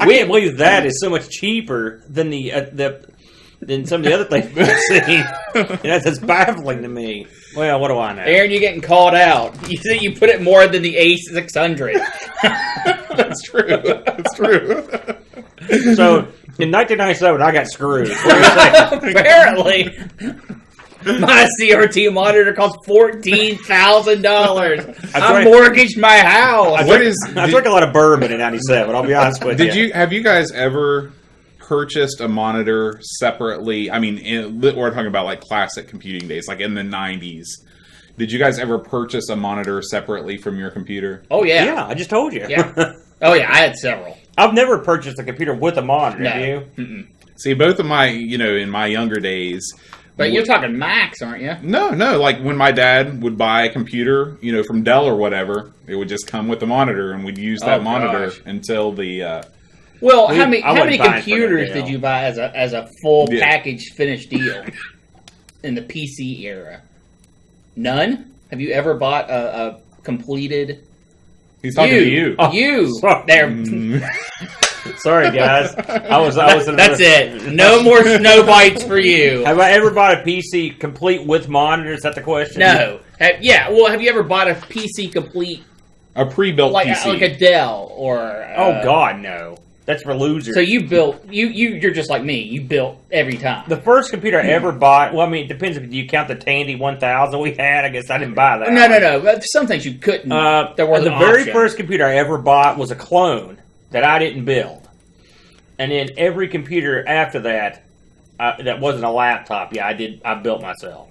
I can't believe that is so much cheaper than than some of the other things we've seen. That's baffling to me. Well, what do I know? Aaron, you're getting called out. You think you put it more than the A600. That's true. That's true. So In 1997, I got screwed. Apparently. My CRT monitor cost $14,000. I mortgaged my house. I drank a lot of bourbon in '97. I'll be honest with you. Have you guys ever purchased a monitor separately? I mean, we're talking about like classic computing days, like in the '90s. Did you guys ever purchase a monitor separately from your computer? Oh yeah, yeah. I just told you. Yeah. Oh yeah, I had several. I've never purchased a computer with a monitor. No. Have you? Mm-mm. See, both of my, in my younger days. But you're talking Macs, aren't you? No. Like when my dad would buy a computer, from Dell or whatever, it would just come with the monitor, and we'd use that monitor until the. Well, how many computers did you buy as a full package finished deal in the PC era? None. Have you ever bought a completed? He's talking to you. You there. Sorry, guys. I was. That's it. No more snow bites for you. Have I ever bought a PC complete with monitor? Is that the question? No. Have you ever bought a PC complete? A pre-built PC, like a Dell or? Oh God, no. That's for losers. So you built. You're just like me. You built every time. The first computer I ever bought. Well, I mean, it depends if you count the Tandy 1000 we had. I guess I didn't buy that. No. Some things you couldn't. There was the very first computer I ever bought was a clone that I didn't build. And then every computer after that, that wasn't a laptop, I built myself.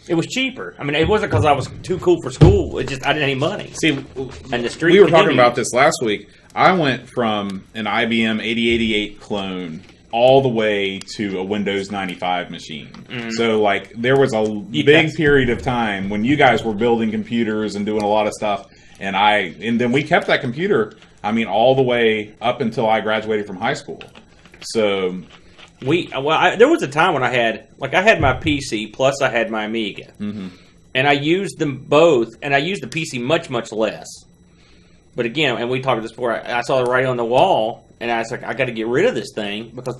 It was cheaper. I mean, it wasn't because I was too cool for school. It just, I didn't have any money. See, and the street we were talking about this last week. I went from an IBM 8088 clone all the way to a Windows 95 machine. Mm. So, like, there was a big period of time when you guys were building computers and doing a lot of stuff. And then we kept that computer, all the way up until I graduated from high school. So there was a time when I had my PC plus I had my Amiga, and I used them both, and I used the PC much less. But again, and we talked about this before. I saw the writing on the wall, and I was like, I got to get rid of this thing because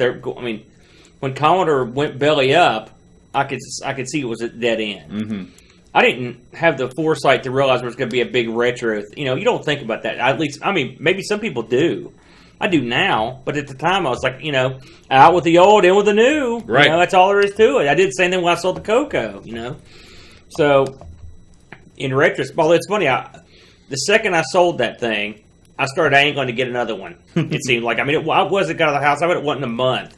when Commodore went belly up, I could see it was a dead end. Mm-hmm. I didn't have the foresight to realize there was going to be a big retro. You don't think about that. At least, maybe some people do. I do now, but at the time I was like, out with the old, in with the new. Right. That's all there is to it. I did the same thing when I sold the Coco, So, in retrospect, well, it's funny. The second I sold that thing, I started angling to get another one. It seemed like, I wasn't got out of the house. I bet it wasn't a month.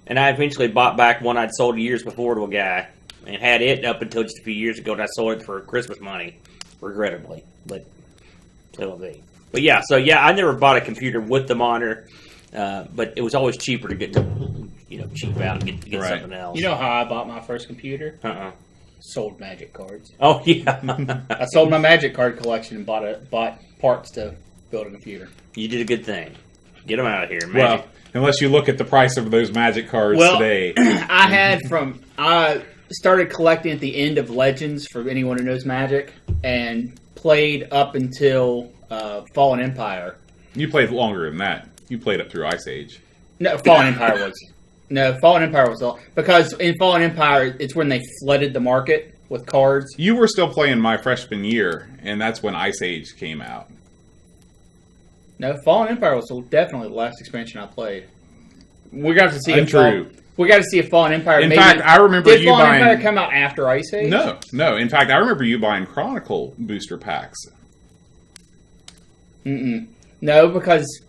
And I eventually bought back one I'd sold years before to a guy. And had it up until just a few years ago, and I sold it for Christmas money, regrettably. But it'll be. But I never bought a computer with the monitor, but it was always cheaper to get cheap out and get something else. You know how I bought my first computer? Sold magic cards. Oh yeah, I sold my magic card collection and bought parts to build a computer. You did a good thing. Get them out of here, Well, unless you look at the price of those magic cards today. I started collecting at the end of Legends, for anyone who knows Magic, and played up until Fallen Empire. You played longer than that. You played up through Ice Age. No, Fallen Empire was. No, Fallen Empire was all. Because in Fallen Empire, it's when they flooded the market with cards. You were still playing my freshman year, and that's when Ice Age came out. No, Fallen Empire was definitely the last expansion I played. We're going to have to see Untrue. We got to see if Fallen Empire. In fact, I remember did you Fallen buying. Empire come out after Ice Age? No. In fact, I remember you buying Chronicle booster packs. No, because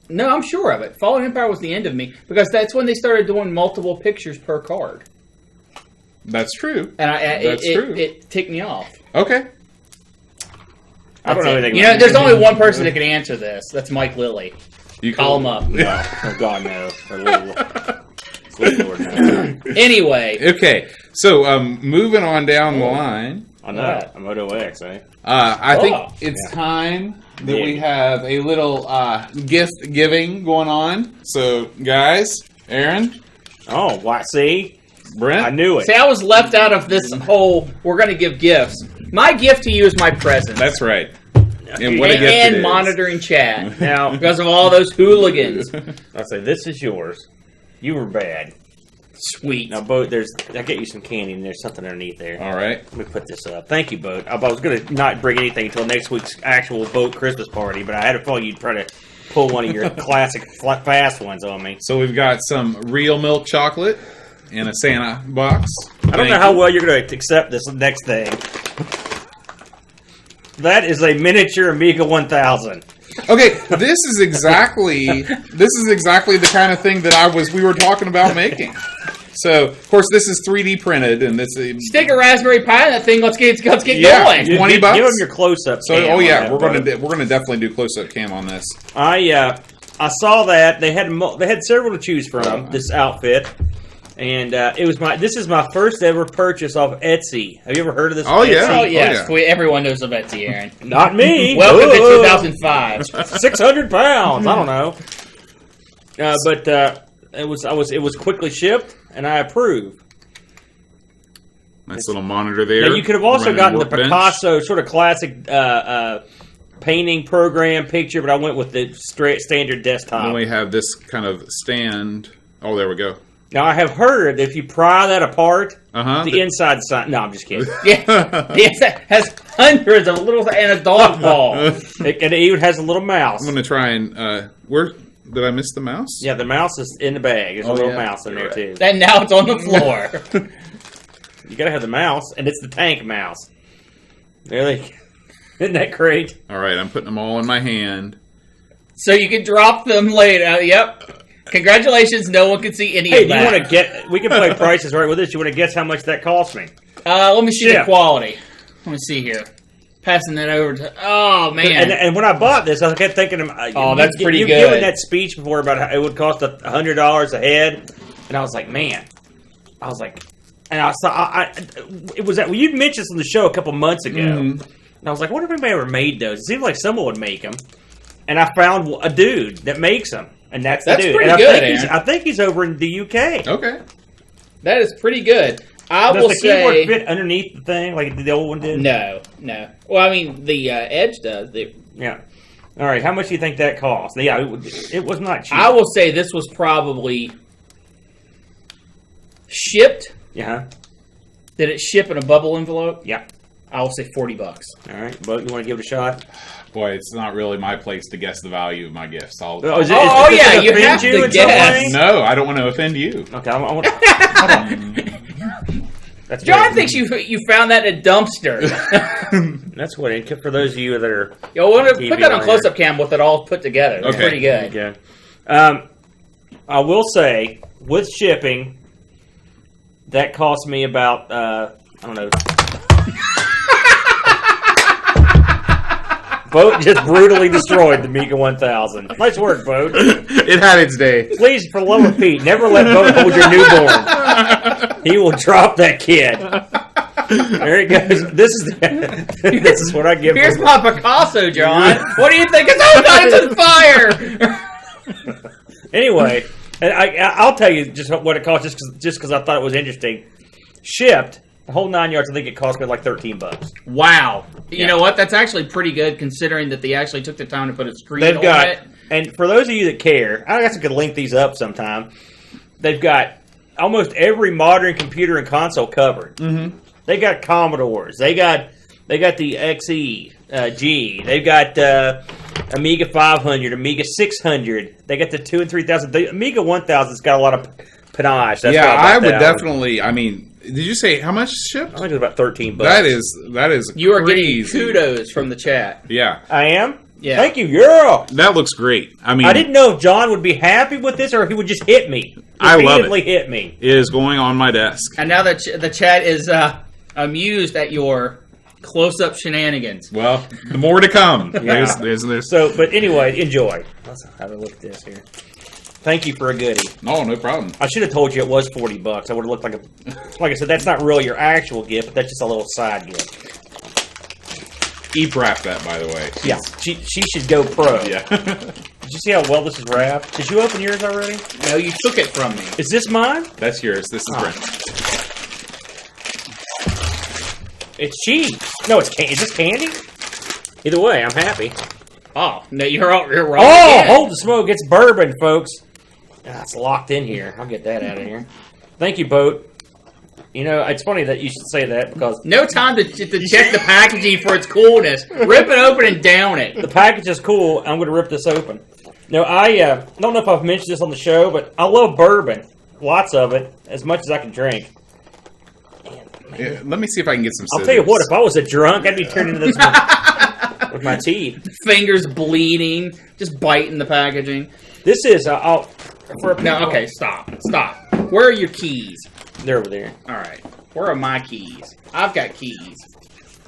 I'm sure of it. Fallen Empire was the end of me because that's when they started doing multiple pictures per card. That's true. And That's true. It ticked me off. Okay. I don't know anything. There's only one person that can answer this. That's Mike Lilly. You call him up. No. Oh God, no. Lord, no. Anyway. Okay. So, moving on down the line. I know. I'm Moto X, eh? I think it's time that we have a little gift giving going on. So, guys, Aaron. Oh, why? See? Brent. I knew it. See, I was left out of this whole, we're going to give gifts. My gift to you is my present. That's right. And what a gift it is. Monitoring chat. Now, because of all those hooligans. I say, this is yours. You were bad. Sweet. Now, Boat, I get you some candy, and there's something underneath there. All right. Let me put this up. Thank you, Boat. I was going to not bring anything until next week's actual Boat Christmas party, but I had a feeling you'd try to pull one of your classic fast ones on me. So we've got some real milk chocolate in a Santa box. I don't know how well you're going to accept this next thing. That is a miniature Amiga 1000. Okay, this is exactly the kind of thing that we were talking about making. So, of course, this is 3D printed, and this stick a Raspberry Pi in that thing. Let's get going. $20. Give them your close-up. So, we're gonna definitely do close-up cam on this. I saw that they had several to choose from this outfit, and this is my first ever purchase off Etsy. Have you ever heard of this? Oh yeah, oh yes, everyone knows of Etsy, Aaron. Not me. Welcome to 2005. 600 pounds. I don't know, but it was quickly shipped. And I approve. Nice little monitor there. Now you could have also gotten the Picasso sort of classic painting program picture, but I went with the standard desktop. Then we have this kind of stand. Oh, there we go. Now I have heard that if you pry that apart, the inside side. No, I'm just kidding. Yes, it has hundreds of little and a dog ball. And it even has a little mouse. I'm going to try and where. Did I miss the mouse? Yeah, the mouse is in the bag. There's a little mouse in there, too. And now it's on the floor. You gotta have the mouse, and it's the tank mouse. Really? Isn't that great? All right, I'm putting them all in my hand. So you can drop them later. Yep. Congratulations, no one can see any of that. Hey, do you want to get... We can play prices right with this. You want to guess how much that cost me? Let me see the quality. Let me see here. Passing that over to... Oh, man. And when I bought this, I kept thinking... that's pretty good. You've given that speech before about how it would cost $100 a head. And I was like, man. I was like... And I saw... it was that... Well, you'd mentioned this on the show a couple months ago. And I was like, what if anybody ever made those? It seems like someone would make them. And I found a dude that makes them. And that's the dude. Pretty good, I think he's over in the UK. Okay. That is pretty good. Does the keyboard fit underneath the thing like the old one did? No. Well, I mean, the Edge does. Yeah. All right. How much do you think that cost? Yeah, it was not cheap. I will say this was probably shipped. Yeah. Did it ship in a bubble envelope? Yeah. I will say $40. All right, Bo, you want to give it a shot? Boy, it's not really my place to guess the value of my gifts. You have to guess. No, I don't want to offend you. Okay, I want. That's John thinks you found that in a dumpster. That's what it. For those of you that are, yo, want to put that on close-up cam with it all put together. It's pretty good. Okay. I will say with shipping, that cost me about I don't know. Boat just brutally destroyed the Amiga 1000. Nice work, Boat. It had its day. Please, for the love of Pete, never let Boat hold your newborn. He will drop that kid. There he goes. This is what I give. Here's my Picasso, John. What do you think? It's on fire. Anyway, I'll tell you just what it cost, just because I thought it was interesting. Shipped. The whole 9 yards, I think it cost me like $13. Wow. You know what? That's actually pretty good considering that they actually took the time to put a screen on it. And for those of you that care, I guess I could link these up sometime. They've got almost every modern computer and console covered. Mm-hmm. They got Commodores. They got the XE G. They've got Amiga 500, Amiga 600. They got the 2 and 3000. The Amiga 1000's got a lot of panache. That's I would definitely. I mean, did you say how much shipped? I think it was about $13. That is. You are getting kudos from the chat. Yeah, I am. Yeah. Thank you, girl. That looks great. I mean, I didn't know if John would be happy with this or if he would just hit me. I love it. Hit me. It is going on my desk. And now the chat is amused at your close-up shenanigans. Well, the more to come. Yeah. There's. So, but anyway, enjoy. Let's have a look at this here. Thank you for a goodie. No problem. I should have told you it was $40. I would have looked like I said, that's not really your actual gift, but that's just a little side gift. E-wrap that, by the way. Yeah, she should go pro. Yeah. Did you see how well this is wrapped? Did you open yours already? No, you took it from me. Is this mine? That's yours. This is Brent. It's cheese. No, is this candy? Either way, I'm happy. Oh, no, you're wrong. Oh, again. Hold the smoke. It's bourbon, folks. It's locked in here. I'll get that out of here. Thank you, Boat. You know, it's funny that you should say that because... No time to check the packaging for its coolness. Rip it open and down it. The package is cool. I'm going to rip this open. No, I don't know if I've mentioned this on the show, but I love bourbon. Lots of it, as much as I can drink. Yeah, let me see if I can get some. I'll tell you what, if I was a drunk, I'd be turning into this with my teeth. Fingers bleeding, just biting the packaging. This is, no, okay, stop. Where are your keys? They're over there. All right. Where are my keys? I've got keys.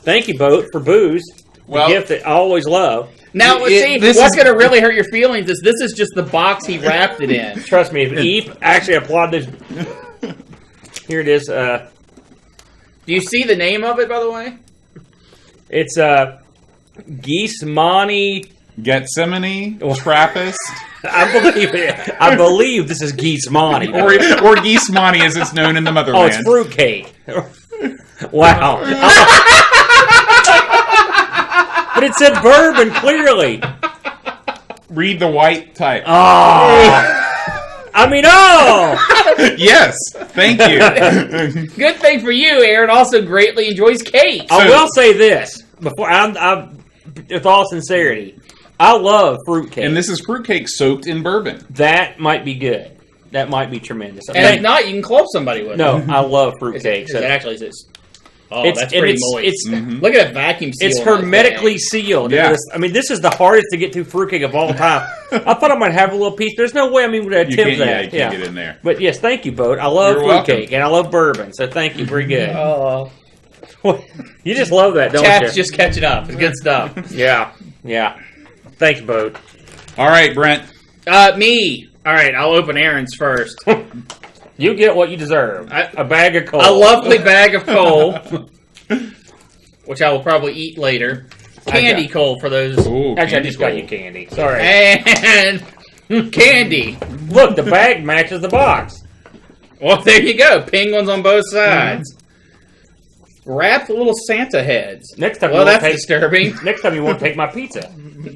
Thank you, Boat, for booze. The gift that I always love. Now, what's going to really hurt your feelings is this is just the box he wrapped it in. Trust me, if Eve actually applaud this. Here it is. Do you see the name of it, by the way? It's Gethsemane. Gethsemane, Trappist. I believe this is Gethsemane. or Gethsemane as it's known in the motherland. Oh, it's fruitcake. Wow. But it said bourbon, clearly. Read the white type. Yes, thank you. Good thing for you, Aaron also greatly enjoys cake. I will say this, before I'm with all sincerity, I love fruitcake. And this is fruitcake soaked in bourbon. That might be good. That might be tremendous. And if not, you can club somebody with it. No, I love fruitcake. It actually is. Oh, that's pretty moist. Look at that vacuum seal. It's hermetically sealed. Yeah. This is the hardest to get to fruitcake of all time. I thought I might have a little piece. There's no way I'm even going to attempt that. Yeah, you can't get in there. But yes, thank you, Boat. I love fruitcake, and I love bourbon, so thank you. Very good. Oh. You just love that, don't you? Chat's just catching up. It's good stuff. Yeah. Thanks, Boat. All right, Brent. Me. All right, I'll open Aaron's first. You get what you deserve. A bag of coal. A lovely bag of coal, which I will probably eat later. Candy coal for those. Ooh, actually, I just got you candy. Sorry. And candy. Look, the bag matches the box. Well, there you go. Penguins on both sides. Wrapped little Santa heads. Next time, that's disturbing. Next time you won't take my pizza.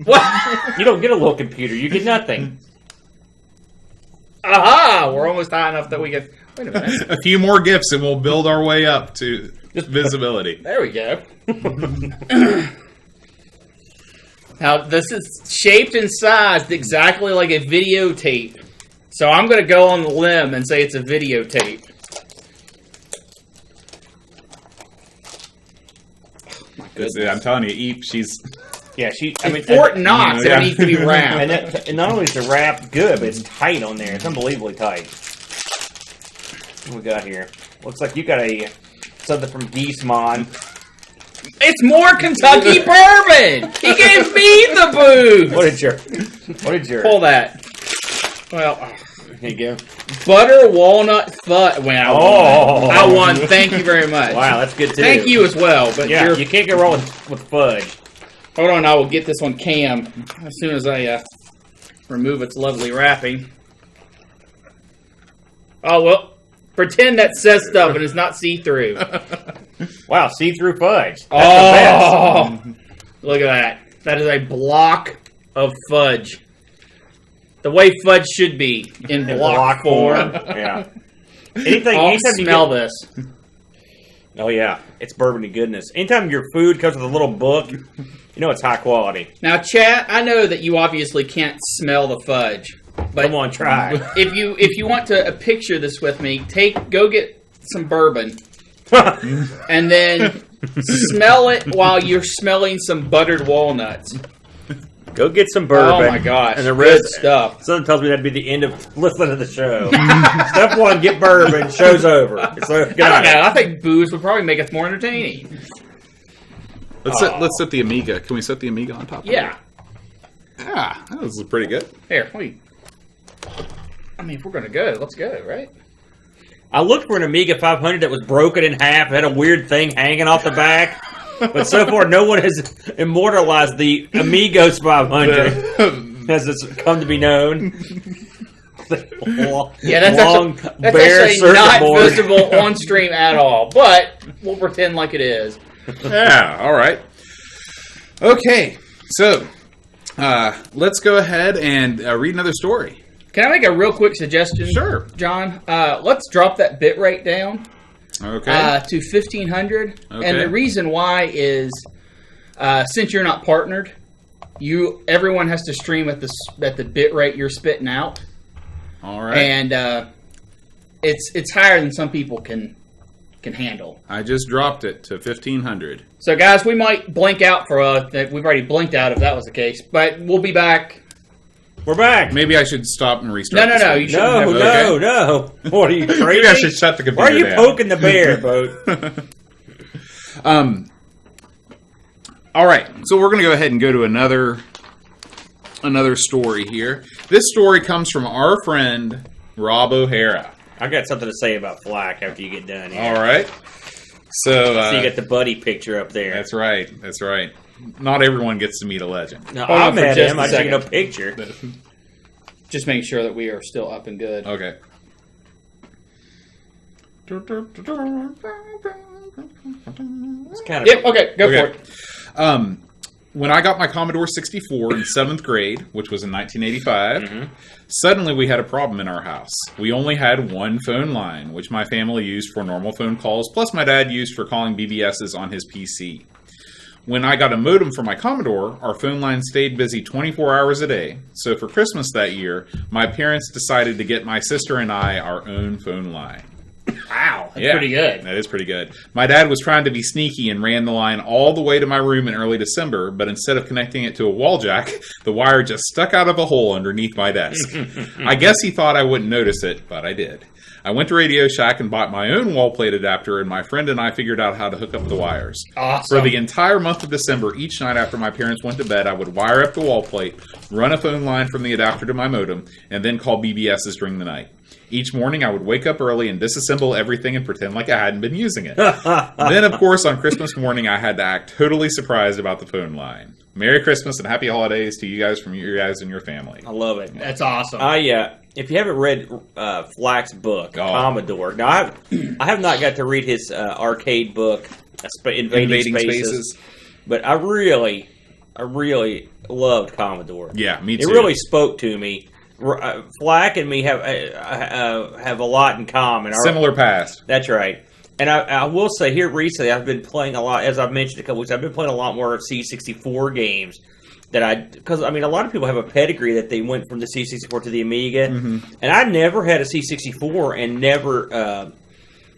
What? You don't get a little computer. You get nothing. Aha! We're almost high enough that we can... Wait a minute. A few more gifts and we'll build our way up to visibility. There we go. Now, this is shaped and sized exactly like a videotape. So I'm going to go on the limb and say it's a videotape. Oh, my goodness. I'm telling you, Eve, she's... Yeah, Fort Knox, it needs to be wrapped. And not only is the wrap good, but it's tight on there. It's unbelievably tight. What we got here? Looks like you got something from Gethsemane. It's more Kentucky bourbon. He gave me the booze. What did your pull that? Well, here you go. Butter walnut fudge. Well, I won. Thank you very much. Wow, that's good too. Thank you as well. But yeah, you can't go wrong with fudge. Hold on, I will get this on cam as soon as I remove its lovely wrapping. Oh, well, pretend that says stuff and it's not see-through. Wow, see-through fudge. That's the best. Look at that. That is a block of fudge. The way fudge should be, in block form. Yeah. Anytime smell this. Oh, yeah. It's bourbony goodness. Anytime your food comes with a little book... You know it's high quality. Now, chat, I know that you obviously can't smell the fudge. But come on, try. If you want to picture this with me, go get some bourbon. And then smell it while you're smelling some buttered walnuts. Go get some bourbon. Oh my gosh. And the rest stuff. Something tells me that'd be the end of listening to the show. Step one, get bourbon. Show's over. So, I don't know. I think booze would probably make us more entertaining. Let's set the Amiga. Can we set the Amiga on top of it? Yeah. Yeah, that was pretty good. Here, wait. I mean, if we're going to go, let's go, right? I looked for an Amiga 500 that was broken in half, had a weird thing hanging off the back. But so far, no one has immortalized the Amigos 500, as it's come to be known. Yeah, that's actually not visible on stream at all. But we'll pretend like it is. Yeah, all right. Okay, so let's go ahead and read another story. Can I make a real quick suggestion? Sure. John, let's drop that bit rate down to 1,500. Okay. And the reason why is since you're not partnered, everyone has to stream at the bit rate you're spitting out. All right. And it's higher than some people can handle. I just dropped it to 1500. So, guys, we might blink out we've already blinked out if that was the case, but we'll be back. We're back. Maybe I should stop and restart. No. You shouldn't No. What are you crazy? Maybe I should shut the computer Why are you down. poking the bear, Boat? All right, so we're going to go ahead and go to another story here. This story comes from our friend Rob O'Hara. I got something to say about Flack after you get done here. All right. So you get the buddy picture up there. That's right. Not everyone gets to meet a legend. No, Hold I on for met just him. a I took a second. picture. Just make sure that we are still up and good. Okay. It's kind of Yep, okay, go for it. When I got my Commodore 64 in 7th grade, which was in 1985, suddenly we had a problem in our house. We only had one phone line, which my family used for normal phone calls, plus my dad used for calling BBSs on his PC. When I got a modem for my Commodore, our phone line stayed busy 24 hours a day. So for Christmas that year, my parents decided to get my sister and I our own phone line. Wow, that's pretty good. That is pretty good. My dad was trying to be sneaky and ran the line all the way to my room in early December, but instead of connecting it to a wall jack, the wire just stuck out of a hole underneath my desk. I guess he thought I wouldn't notice it, but I did. I went to Radio Shack and bought my own wall plate adapter, and my friend and I figured out how to hook up the wires. Awesome. For the entire month of December, each night after my parents went to bed, I would wire up the wall plate, run a phone line from the adapter to my modem, and then call BBSs during the night. Each morning, I would wake up early and disassemble everything and pretend like I hadn't been using it. Then, of course, on Christmas morning, I had to act totally surprised about the phone line. Merry Christmas and Happy Holidays to you guys from you guys and your family. I love it. That's awesome. If you haven't read Flack's book, Commodore, now I have not got to read his arcade book, Invading Spaces, but I really loved Commodore. Yeah, me too. It really spoke to me. Flack and me have a lot in common. Similar past. That's right. And I will say here recently, I've been playing a lot, as I've mentioned a couple weeks, I've been playing a lot more of C64 games. Because a lot of people have a pedigree that they went from the C64 to the Amiga. Mm-hmm. And I never had a C64 and never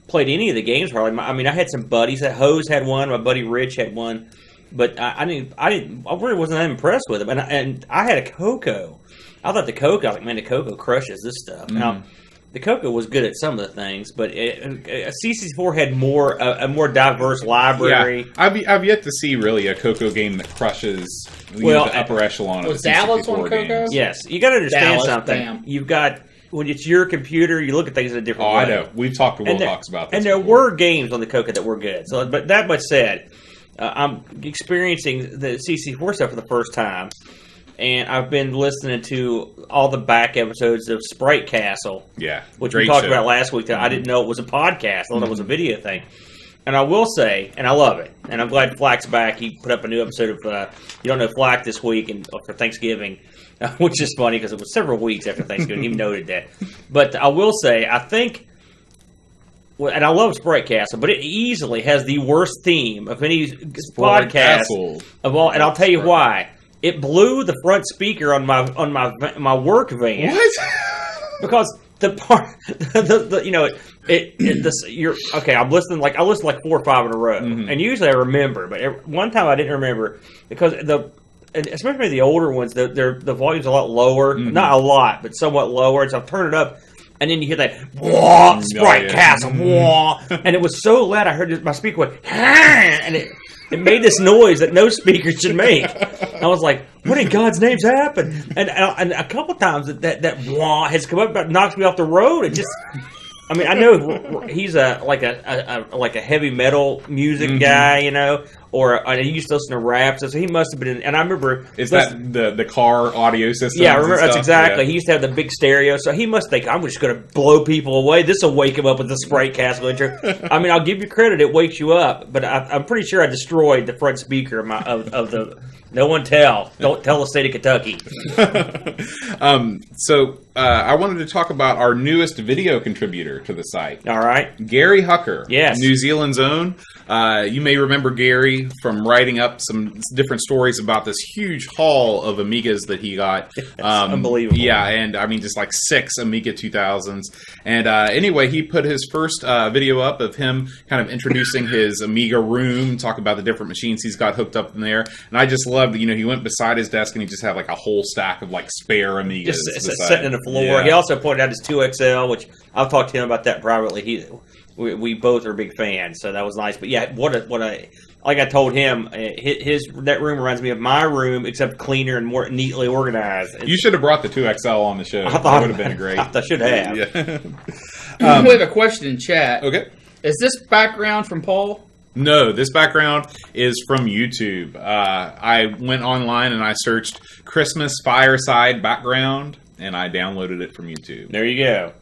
played any of the games hardly. I had some buddies. That Hose had one, my buddy Rich had one. But I really wasn't that impressed with them. And I had a Coco. I thought the Coco crushes this stuff. Mm. Now, the Coco was good at some of the things, but C64 had a more diverse library. Yeah, I've yet to see really a Coco game that crushes the upper echelon of the Dallas C64 on Coco? games. Yes, you got to understand Dallas, something. damn. You've got when it's your computer, you look at things in a different way. I know. We've talked to Wilcox about this. And there were games on the Coco that were good. So, but that much said, I'm experiencing the C64 stuff for the first time. And I've been listening to all the back episodes of Sprite Castle. Yeah. Which we talked about last week. I didn't know it was a podcast. I thought it was a video thing. And I will say, and I love it, and I'm glad Flack's back. He put up a new episode of You Don't Know Flack this week and for Thanksgiving, which is funny because it was several weeks after Thanksgiving. He noted that. But I will say, I think, and I love Sprite Castle, but it easily has the worst theme of any podcast of all. And I'll tell you why. It blew the front speaker on my work van. What? Because the part, I'm listening I listen like 4 or 5 in a row, and usually I remember, but one time I didn't remember because especially the older ones, the volume's a lot lower, not a lot, but somewhat lower. So I turn it up. And then you hear that, wah, Sprite Castle, wah. And it was so loud, I heard my speaker went, and it made this noise that no speaker should make. And I was like, what in God's name's happened? And a couple times that wah has come up, knocks me off the road. It just, I know he's like a heavy metal music guy, or he used to listen to rap, so he must have been. And I remember that the car audio system. Yeah, I remember that's exactly. Yeah. He used to have the big stereo, so he must think I'm just going to blow people away. This will wake him up with the Sprite Castle intro. I'll give you credit; it wakes you up. But I'm pretty sure I destroyed the front speaker of No one tell. Don't tell the state of Kentucky. So I wanted to talk about our newest video contributor to the site. All right. Gary Hucker. Yes. New Zealand's own. You may remember Gary from writing up some different stories about this huge haul of Amigas that he got. Unbelievable. Yeah, and I mean just like 6 Amiga 2000s. And anyway, he put his first video up of him kind of introducing his Amiga room, talk about the different machines he's got hooked up in there. And I just loved, he went beside his desk and he just had like a whole stack of like spare Amigas. Just sitting on the floor. Yeah. He also pointed out his 2XL, which I've talked to him about that privately. We both are big fans, so that was nice. But yeah, like I told him, that room reminds me of my room, except cleaner and more neatly organized. You should have brought the 2XL on the show. That would have been great. I should have. Yeah. We have a question in chat. Okay. Is this background from Paul? No, this background is from YouTube. I went online and I searched Christmas fireside background, and I downloaded it from YouTube. There you go.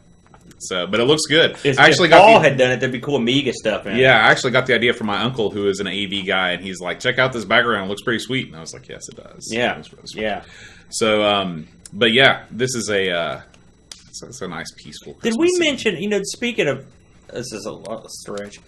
So, but it looks good. If Paul had done it, there'd be cool Amiga stuff in it. Yeah, I actually got the idea from my uncle, who is an AV guy, and he's like, "Check out this background; it looks pretty sweet." And I was like, "Yes, it does." Yeah, really sweet. yeah. So, but yeah, this is it's a nice, peaceful Christmas Did we scene. mention? Speaking of, this is a stretch.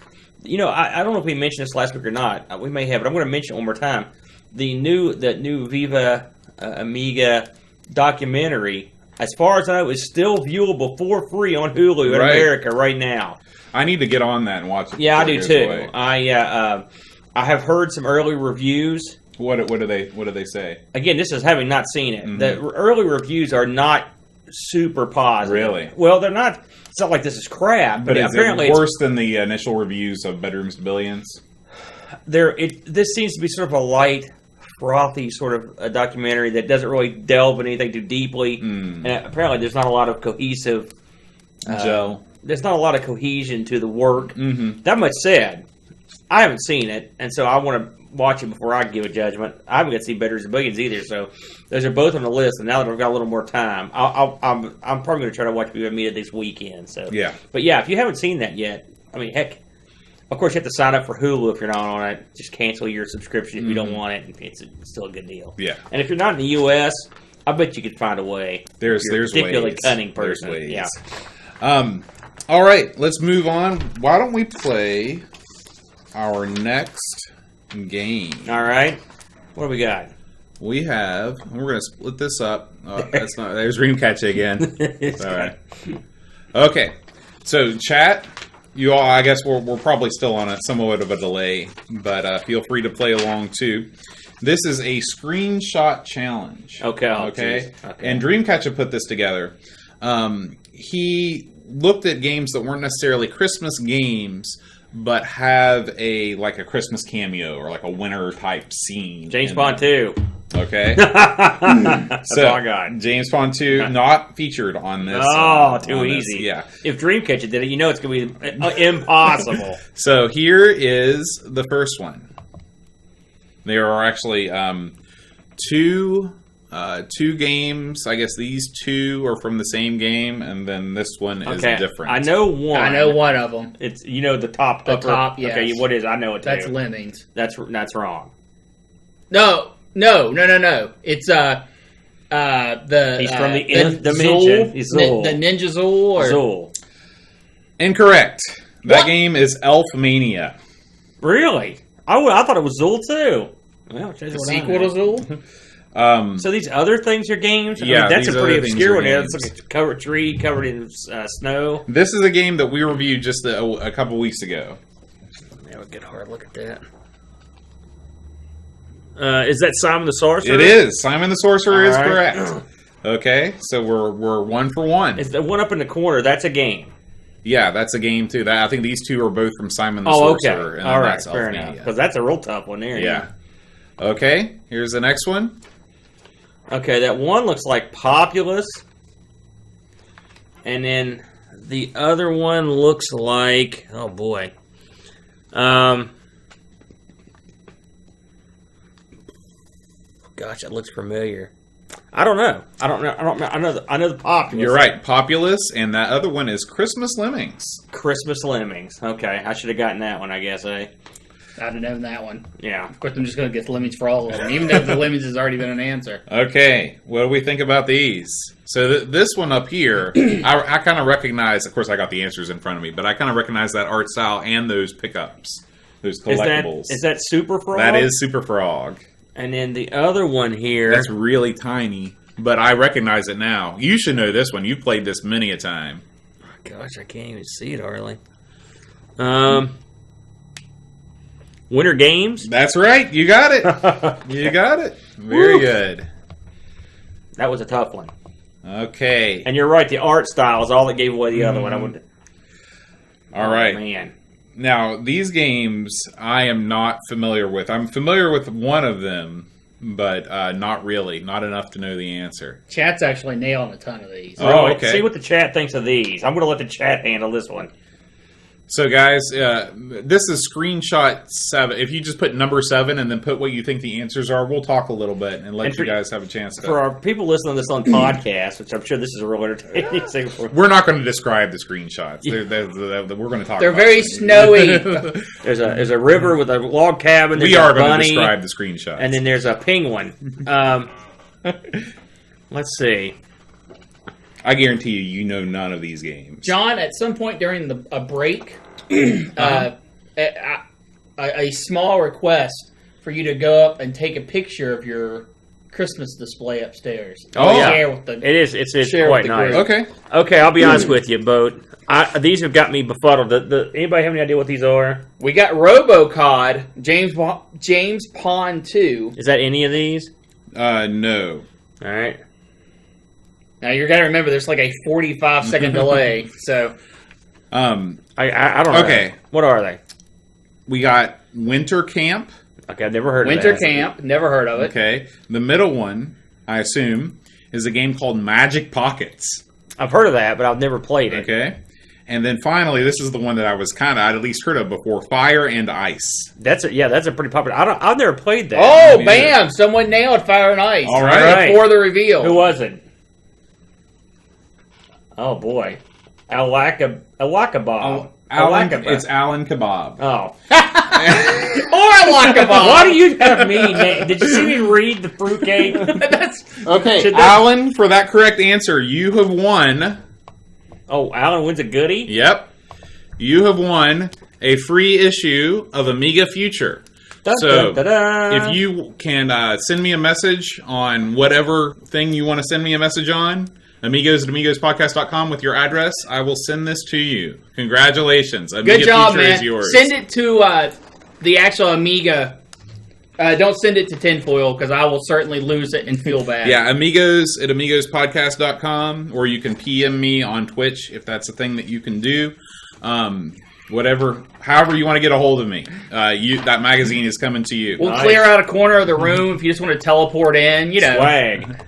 I don't know if we mentioned this last week or not. We may have, but I'm going to mention it one more time. The new Viva Amiga documentary. As far as I know, is still viewable for free on Hulu in America right now. I need to get on that and watch it. Yeah, I do too. I have heard some early reviews. What do they say? Again, this is having not seen it. Mm-hmm. The early reviews are not super positive. Really? Well, they're not. It's not like this is crap. But apparently it's worse than the initial reviews of Bedrooms to Billions. This seems to be sort of a light, frothy sort of a documentary that doesn't really delve in anything too deeply. And apparently there's not a lot of cohesive gel. There's not a lot of cohesion to the work. Mm-hmm. That much said, I haven't seen it, and so I want to watch it before I give a judgment. I haven't got to see Bedrooms to Billions either, so those are both on the list. And now that I've got a little more time, I'm probably going to try to watch Viva Amiga this weekend. So yeah, but yeah, if you haven't seen that yet, I mean, heck. Of course, you have to sign up for Hulu if you're not on it. Just cancel your subscription if you don't want it. It's still a good deal. Yeah. And if you're not in the U.S., I bet you could find a way. There's a particularly ways. cunning person. There's ways. Yeah. All right, let's move on. Why don't we play our next game? All right. What do we got? We're going to split this up. That's not. There's Dreamcatcher again. All right. Okay. So, chat. You all, I guess we're probably still on somewhat of a delay, but feel free to play along too. This is a screenshot challenge. Okay. And Dreamcatcher put this together. He looked at games that weren't necessarily Christmas games, but have a Christmas cameo or like a winter type scene. James Bond 2. Okay. That's all I got. James Bond 2, not featured on this. Too easy. Yeah. If Dreamcatcher did it, you know it's going to be impossible. So here is the first one. There are actually two games. I guess these two are from the same game, and then this one is different. I know one. I know one of them. It's the top. The top. Yes. Okay, what is? I know it. That's Lemmings. That's wrong. No. It's the he's from the nth dimension. He's Zool. The Ninja Zool or Zool. Incorrect. That game is Elfmania. Really? I thought it was Zool too. Well, the sequel to Zool. So these other things are games? Yeah, that's a pretty obscure one. It's like a covered tree covered in snow. This is a game that we reviewed just a couple weeks ago. Yeah, we'll get a hard look at that. Is that Simon the Sorcerer? It is. Simon the Sorcerer is right. correct. Okay, so we're 1 for 1. Is the one up in the corner? That's a game. Yeah, that's a game too. I think these two are both from Simon the Sorcerer. Okay. And All right, that's fair enough. Because that's a real tough one there. Yeah. Okay, here's the next one. Okay, that one looks like Populous. And then the other one looks like... Oh, boy. Gosh, that looks familiar. I don't know. I know the Populous. You're right, Populous, and that other one is Christmas Lemmings. Christmas Lemmings. Okay, I should have gotten that one, I guess, eh? I'd have known that one. Yeah. Of course, I'm just going to guess Lemmings for all of them, even though the Lemmings has already been an answer. Okay, what do we think about these? So this one up here, I kind of recognize, of course I got the answers in front of me, but I kind of recognize that art style and those pickups, those collectibles. Is that Super Frog? That is Super Frog. And then the other one here. That's really tiny, but I recognize it now. You should know this one. You've played this many a time. Gosh, I can't even see it hardly. Winter Games? That's right. You got it. You got it. Very good. That was a tough one. Okay. And you're right, the art style is all that gave away the other one. All right. Man. Now, these games I am not familiar with. I'm familiar with one of them, but not really. Not enough to know the answer. Chat's actually nailing a ton of these. Oh, okay. See what the chat thinks of these. I'm going to let the chat handle this one. So, guys, this is screenshot 7. If you just put number 7 and then put what you think the answers are, we'll talk a little bit and let you guys have a chance to. For our people listening to this on podcast, which I'm sure this is a real entertaining thing for. We're not going to describe the screenshots. We're going to talk. They're about very snowy. There's a river with a log cabin. We are going to describe the screenshots, and then there's a penguin. Let's see. I guarantee you know none of these games. John, at some point during a break, a small request for you to go up and take a picture of your Christmas display upstairs. Oh, yeah. Share with the, It's quite nice. Okay, I'll be honest with you, Boat. These have got me befuddled. Anybody have any idea what these are? We got RoboCod, James Pond 2. Is that any of these? No. All right. Now, you're going to remember there's like a 45-second delay, so... I don't know. Okay. What are they? We got Winter Camp. Okay, I've never heard of that. Winter Camp, never heard of it. Okay. The middle one, I assume, is a game called Magic Pockets. I've heard of that, but I've never played it. Okay. And then finally, this is the one that I'd at least heard of before, Fire and Ice. That's a pretty popular. I've never played that. Oh, bam! Someone nailed Fire and Ice. All right. Before the reveal. Who was it? Oh boy, Alakabob. It's Alan Kebab. Oh. Or Alakabob. Why do you have me? Did you see me read the fruitcake? Okay, Alan, for that correct answer, you have won. Oh, Alan wins a goodie? Yep. You have won a free issue of Amiga Future. If you can send me a message on whatever thing you want to send me a message on, Amigos at AmigosPodcast.com with your address, I will send this to you. Congratulations. Amiga Good job, Future man. is yours. Send it to the actual Amiga. Don't send it to Tinfoil, because I will certainly lose it and feel bad. Yeah, Amigos at AmigosPodcast.com, or you can PM me on Twitch if that's a thing that you can do. However you want to get a hold of me. That magazine is coming to you. We'll clear out a corner of the room if you just want to teleport in, Swag.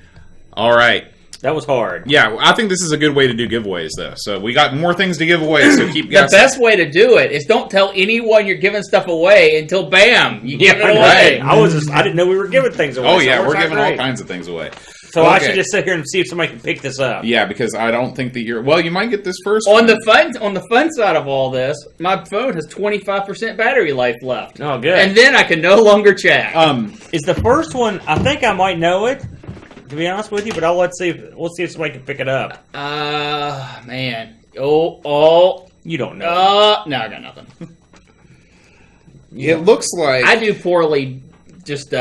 All right. That was hard. Yeah, I think this is a good way to do giveaways, though. So we got more things to give away, so keep guessing. The best way to do it is don't tell anyone you're giving stuff away until, bam, you give it away. Right. I didn't know we were giving things away. Oh, yeah, we're giving all kinds of things away. So I should just sit here and see if somebody can pick this up. Yeah, because I don't think that you might get this first on the fun side of all this, my phone has 25% battery life left. Oh, good. And then I can no longer chat. Is the first one, I think I might know it, to be honest with you, but we'll see if somebody can pick it up. Man. Oh. You don't know. No, I got nothing. It looks like... I do poorly just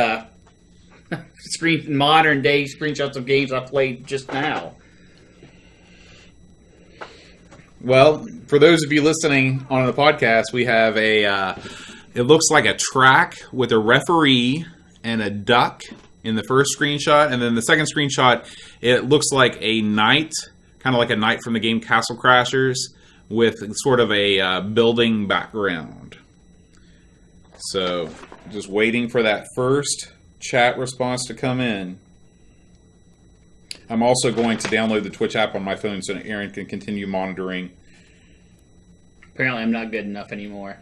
modern day screenshots of games I played just now. Well, for those of you listening on the podcast, we have it looks like a track with a referee and a duck in the first screenshot, and then the second screenshot, it looks like a knight, kind of like a knight from the game Castle Crashers, with sort of a building background. So, just waiting for that first chat response to come in. I'm also going to download the Twitch app on my phone so that Aaron can continue monitoring. Apparently I'm not good enough anymore.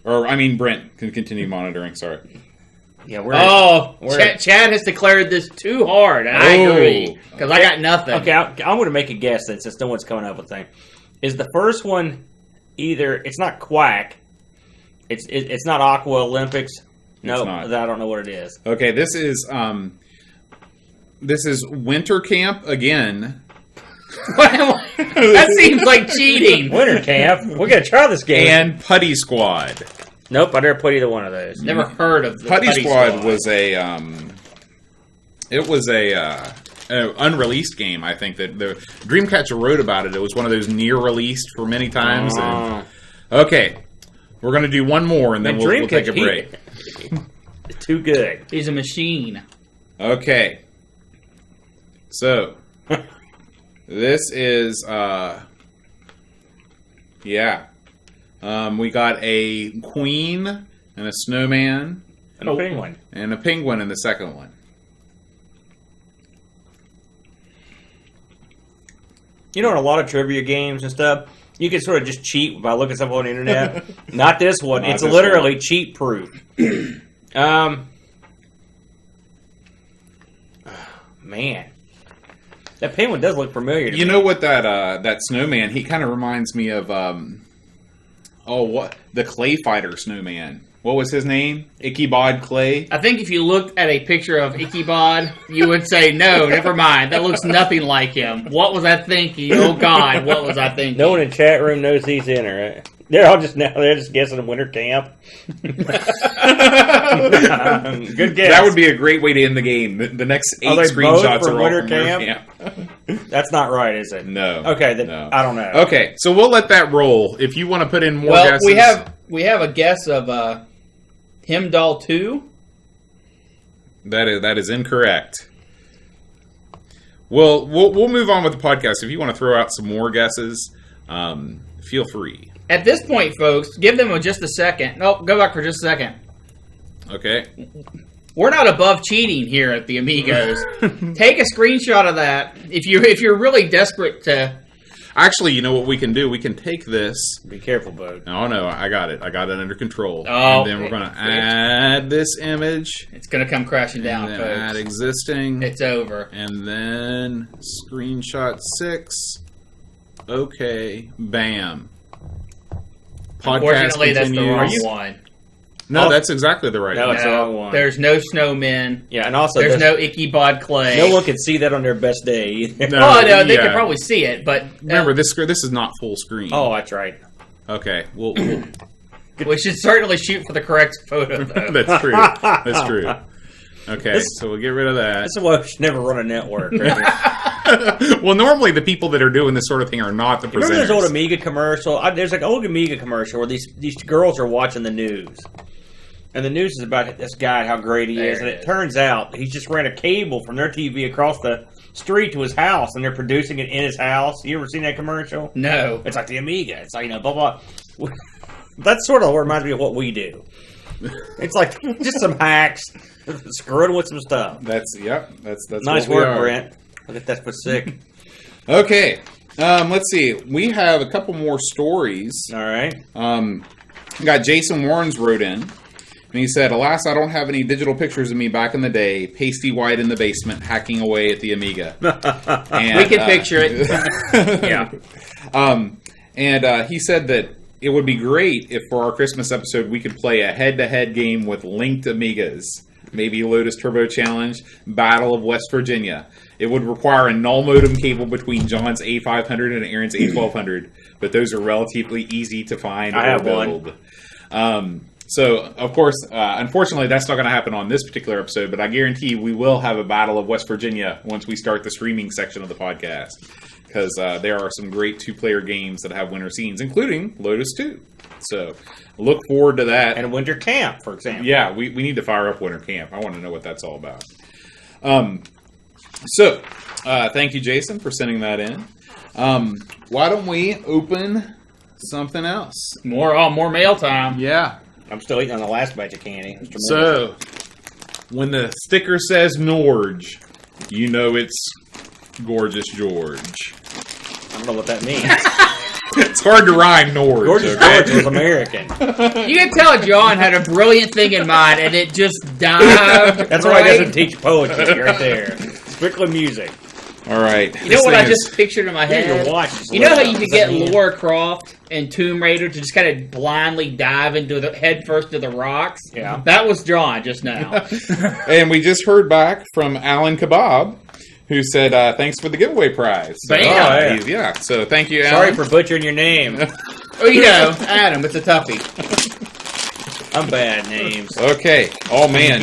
Brent can continue monitoring, sorry. Yeah, Chad has declared this too hard, and I agree, because I got nothing. Okay, I'm going to make a guess then, since no one's coming up with things. Is the first one either, it's not Quack, It's not Aqua Olympics. No, not. I don't know what it is. Okay, this is Winter Camp again. That seems like cheating. Winter Camp. We're gonna try this game. And Putty Squad. Nope, I never played either one of those. Never heard of the Putty Squad was a unreleased game. I think that the Dreamcatcher wrote about it. It was one of those near released for many times. And, okay, we're gonna do one more and then we'll take a break. Too good. He's a machine. Okay, so this is we got a queen and a snowman And a penguin. and a penguin in the second one. You know, in a lot of trivia games and stuff, you can sort of just cheat by looking stuff on the internet. Not this one. Not It's this literally cheat proof. Man. That penguin does look familiar to me. You know what that snowman? He kind of reminds me of the Clay Fighter snowman. What was his name? Ichabod Clay. I think if you looked at a picture of Ichabod, you would say, no, never mind. That looks nothing like him. What was I thinking? Oh, God, what was I thinking? No one in chat room knows he's in her. Right? They're just guessing winter camp. Good guess. That would be a great way to end the game. The next 8 screenshots are all winter from camp. That's not right, is it? No. Okay, then no. I don't know. Okay, so we'll let that roll. If you want to put in more guesses. we have a guess of Him Doll 2. That is incorrect. Well, we'll move on with the podcast. If you want to throw out some more guesses, feel free. At this point, folks, give them just a second. No, go back for just a second. Okay. We're not above cheating here at the Amigos. Take a screenshot of that if you're really desperate to. Actually, you know what we can do? We can take this. Be careful, bud. Oh no, I got it. I got it under control. Oh, and then we're going to add this image. It's going to come crashing down, And then add folks. existing. It's over. And then screenshot 6. Okay. Bam. Unfortunately, that's the wrong continues. one. No, that's exactly the right No, one. it's the wrong one. There's no snowmen. Yeah, and also There's no Ichabod Clay. no one can see that on their best day either. Oh, no, they can probably see it, but... Remember, this is not full screen. Oh, that's right. Okay. We'll we should certainly shoot for the correct photo, though. that's true. That's true. Okay, so we'll get rid of that. This is why we should never run a network. Right? Well, normally the people that are doing this sort of thing are not the presenters. Remember this old Amiga commercial? There's like an old Amiga commercial where these girls are watching the news. And the news is about this guy, how great he is. And it turns out he just ran a cable from their TV across the street to his house, and they're producing it in his house. You ever seen that commercial? No. It's like the Amiga. It's like, blah, blah. That sort of reminds me of what we do. It's like just some hacks, screwing with some stuff. That's Nice what we work, are. Brent. Look at that for sick. Okay, let's see. We have a couple more stories. All right. Got Jason Warrens wrote in, and he said, "Alas, I don't have any digital pictures of me back in the day, pasty white in the basement, hacking away at the Amiga." And, We can picture it. Yeah. And he said that it would be great if for our Christmas episode we could play a head-to-head game with linked Amigas. Maybe Lotus Turbo Challenge, Battle of West Virginia. It would require a null modem cable between John's A500 and Aaron's A1200, but those are relatively easy to find or build. So, of course, unfortunately, that's not going to happen on this particular episode, but I guarantee we will have a Battle of West Virginia once we start the streaming section of the podcast, because there are some great two-player games that have winter scenes, including Lotus 2. So, look forward to that. And Winter Camp, for example. Yeah, we need to fire up Winter Camp. I want to know what that's all about. So, thank you, Jason, for sending that in. Why don't we open something else? More mail time. Yeah. I'm still eating on the last batch of candy. So, when the sticker says Norge, you know it's Gorgeous George. I don't know what that means. It's hard to rhyme Norge. Gorgeous okay? George was American. You can tell John had a brilliant thing in mind, and it just dived. That's why he doesn't teach poetry right there. Strictly music. All right. You know what I just pictured in my head? Your watch You know how you could get Lara Croft and Tomb Raider to just kind of blindly dive into the head first to the rocks? Yeah. That was drawn just now. And we just heard back from Alan Kebab, who said, thanks for the giveaway prize. So, Bam. yeah. So thank you, Alan. Sorry for butchering your name. Oh, you know, Adam, it's a toughie. I'm bad names. Okay. Oh, man.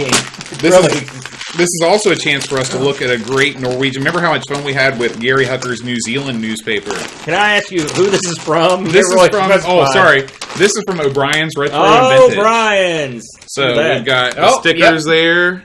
This is also a chance for us to look at a great Norwegian. Remember how much fun we had with Gary Hutter's New Zealand newspaper? Can I ask you who this is from? This is from... Oh, sorry. This is from O'Brien's Retro and Oh, Vintage. O'Brien's. So we've got the stickers there.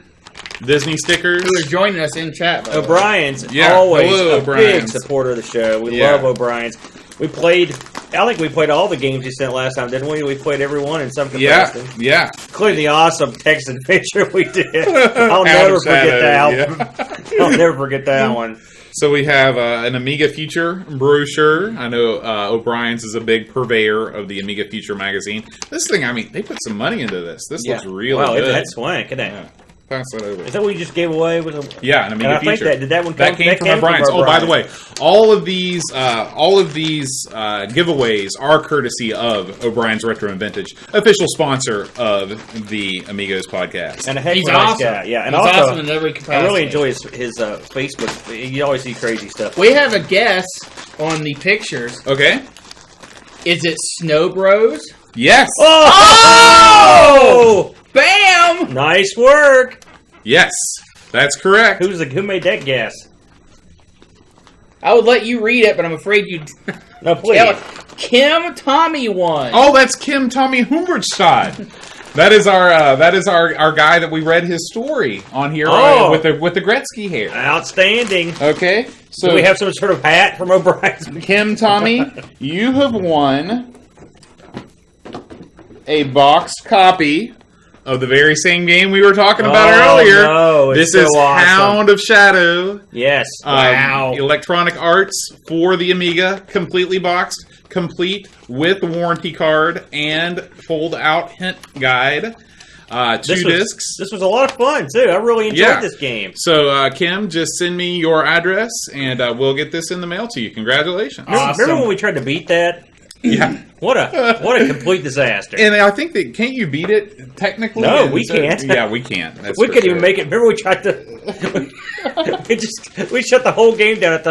Disney stickers. Who is joining us in chat. O'Brien's, Yeah. always Hello, a O'Brien's. big supporter of the show. We love O'Brien's. I think we played all the games you sent last time, didn't we? We played every one in some capacity. Yeah. Including the awesome text adventure we did. I'll never forget that. I'll never forget that one. So we have an Amiga Future brochure. I know O'Brien's is a big purveyor of the Amiga Future magazine. This thing, I mean, they put some money into this. This looks really good. That's swank, isn't it? Yeah. Pass that over. Is that what you just gave away? Yeah, an Amiga Future. Think that one came from O'Brien's. Oh, by the way, all of these giveaways are courtesy of O'Brien's Retro and Vintage, official sponsor of the Amigos podcast. And he's awesome. Guy. Yeah, and he's also, awesome in every capacity. I really enjoy his Facebook. You always see crazy stuff. We have a guess on the pictures. Okay. Is it Snow Bros? Yes. Oh! Bam! Nice work. Yes, that's correct. Who made that guess? I would let you read it, but I'm afraid you. No, please. Kim Tommy won. Oh, that's Kim Tommy Humbertstad. That is our guy that we read his story on here with the Gretzky hair. Outstanding. Okay, so do we have some sort of hat from O'Brien's? Kim Tommy, you have won a boxed copy of the very same game we were talking about earlier. No, this is awesome. Hound of Shadow. Yes. Wow. Electronic Arts for the Amiga, completely boxed, complete with warranty card and fold-out hint guide. Two discs. This was a lot of fun, too. I really enjoyed this game. So, Kim, just send me your address, and we'll get this in the mail to you. Congratulations. Awesome. Remember when we tried to beat that? Yeah. What a complete disaster. And I think that, can't you beat it technically? No, we can't. Yeah, we can't. We couldn't even make it. Remember we tried to... we shut the whole game down.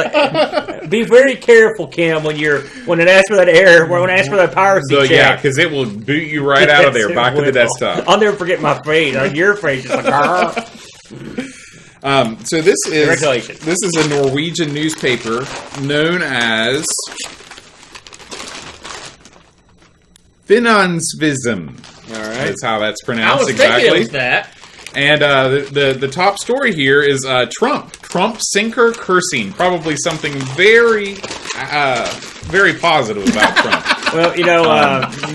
Be very careful, Kim, when it asks for that error, when it asks for that piracy check. Yeah, because it will boot you right out of there, back to the desktop. I'll never forget my face. Your face is like... So this is... Congratulations. This is a Norwegian newspaper known as... Finansvism. All right, that's how that's pronounced. I was exactly. thinking it was that. And the top story here is Trump sinker cursing. Probably something very very positive about Trump. Well,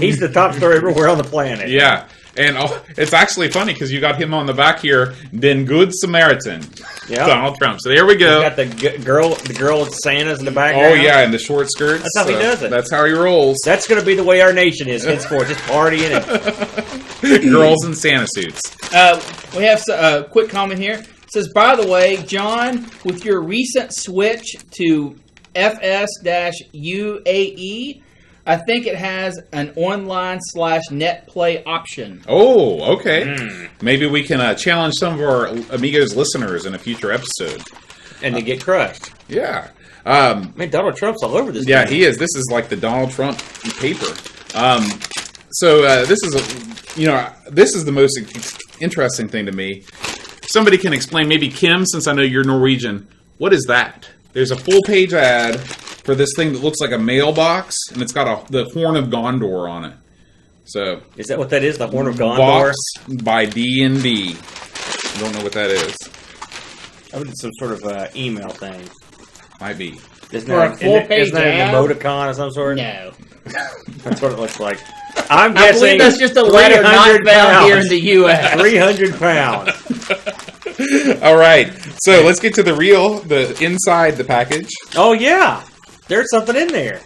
he's the top story everywhere on the planet. Yeah. And it's actually funny because you got him on the back here, Den Good Samaritan, Donald Trump. So there we go. He's got the girl with Santas in the background. Oh yeah, and the short skirts. That's how he does it. That's how he rolls. That's going to be the way our nation is henceforth, just partying and girls in Santa suits. We have a quick comment here. It says, by the way, John, with your recent switch to FS-UAE. I think it has an online/net play option. Oh, okay. Maybe we can challenge some of our Amigos listeners in a future episode. And they get crushed. Yeah. Man, Donald Trump's all over this. Yeah, game. he is. This is like the Donald Trump paper. This is this is the most interesting thing to me. Somebody can explain, maybe Kim, since I know you're Norwegian. What is that? There's a full-page ad for this thing that looks like a mailbox, and it's got the Horn of Gondor on it. So, is that what that is? The Horn of Gondor? Box by D&D. I don't know what that is. I think it's some sort of email thing. Might be. Isn't that an emoticon of some sort? No. That's what it looks like. I believe that's just a letter not found here in the U.S. 300 pounds. All right. So let's get to the inside the package. Oh, yeah. There's something in there.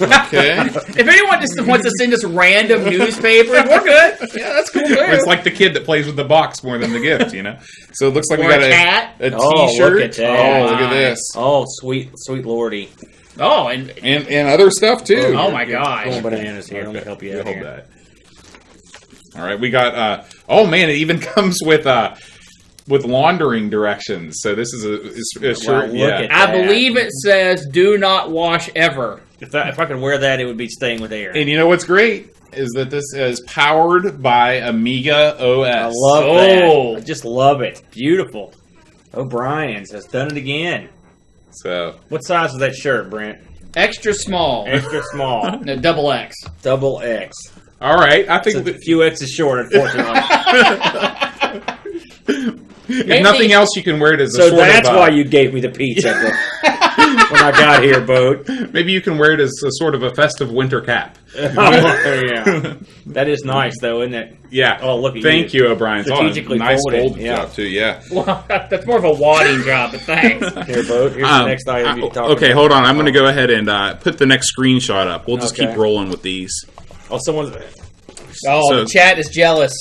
Okay. If anyone just wants to send us random newspapers, we're good. Yeah, that's cool. Too. It's like the kid that plays with the box more than the gift, So it looks like we got a cat. A Oh, T-shirt. look at that. Oh, look at this. Oh, sweet lordy. Oh, and other stuff too. Oh my gosh. Going bananas here. Let me help you out Hold here. that. All right, we got. Oh man, it even comes with laundering directions. So this is a shirt. look at I that. believe it says "Do not wash ever." If I could wear that, it would be staying with air. And you know what's great is that this is powered by Amiga OS. I love that. I just love it. Beautiful. O'Brien's has done it again. So What size is that shirt, Brent? Extra small. Extra small. No, double X. Double X. all right, I think It's a few X's short, unfortunately. if nothing else, you can wear it as a So sort that's of. why you gave me the pizza when I got here, Boat. Maybe you can wear it as a sort of a festive winter cap. Yeah. That is nice, though, isn't it? Yeah. Oh, look at Thank you, O'Brien. Strategically nice folded, fold yeah. job too. Yeah. Well, that's more of a wadding job, but thanks. Here, Boat. Here's the next item you talk Okay, about. hold on. I'm going to go ahead and put the next screenshot up. We'll just Okay. keep rolling with these. Oh, someone's... Oh, So- the chat is jealous.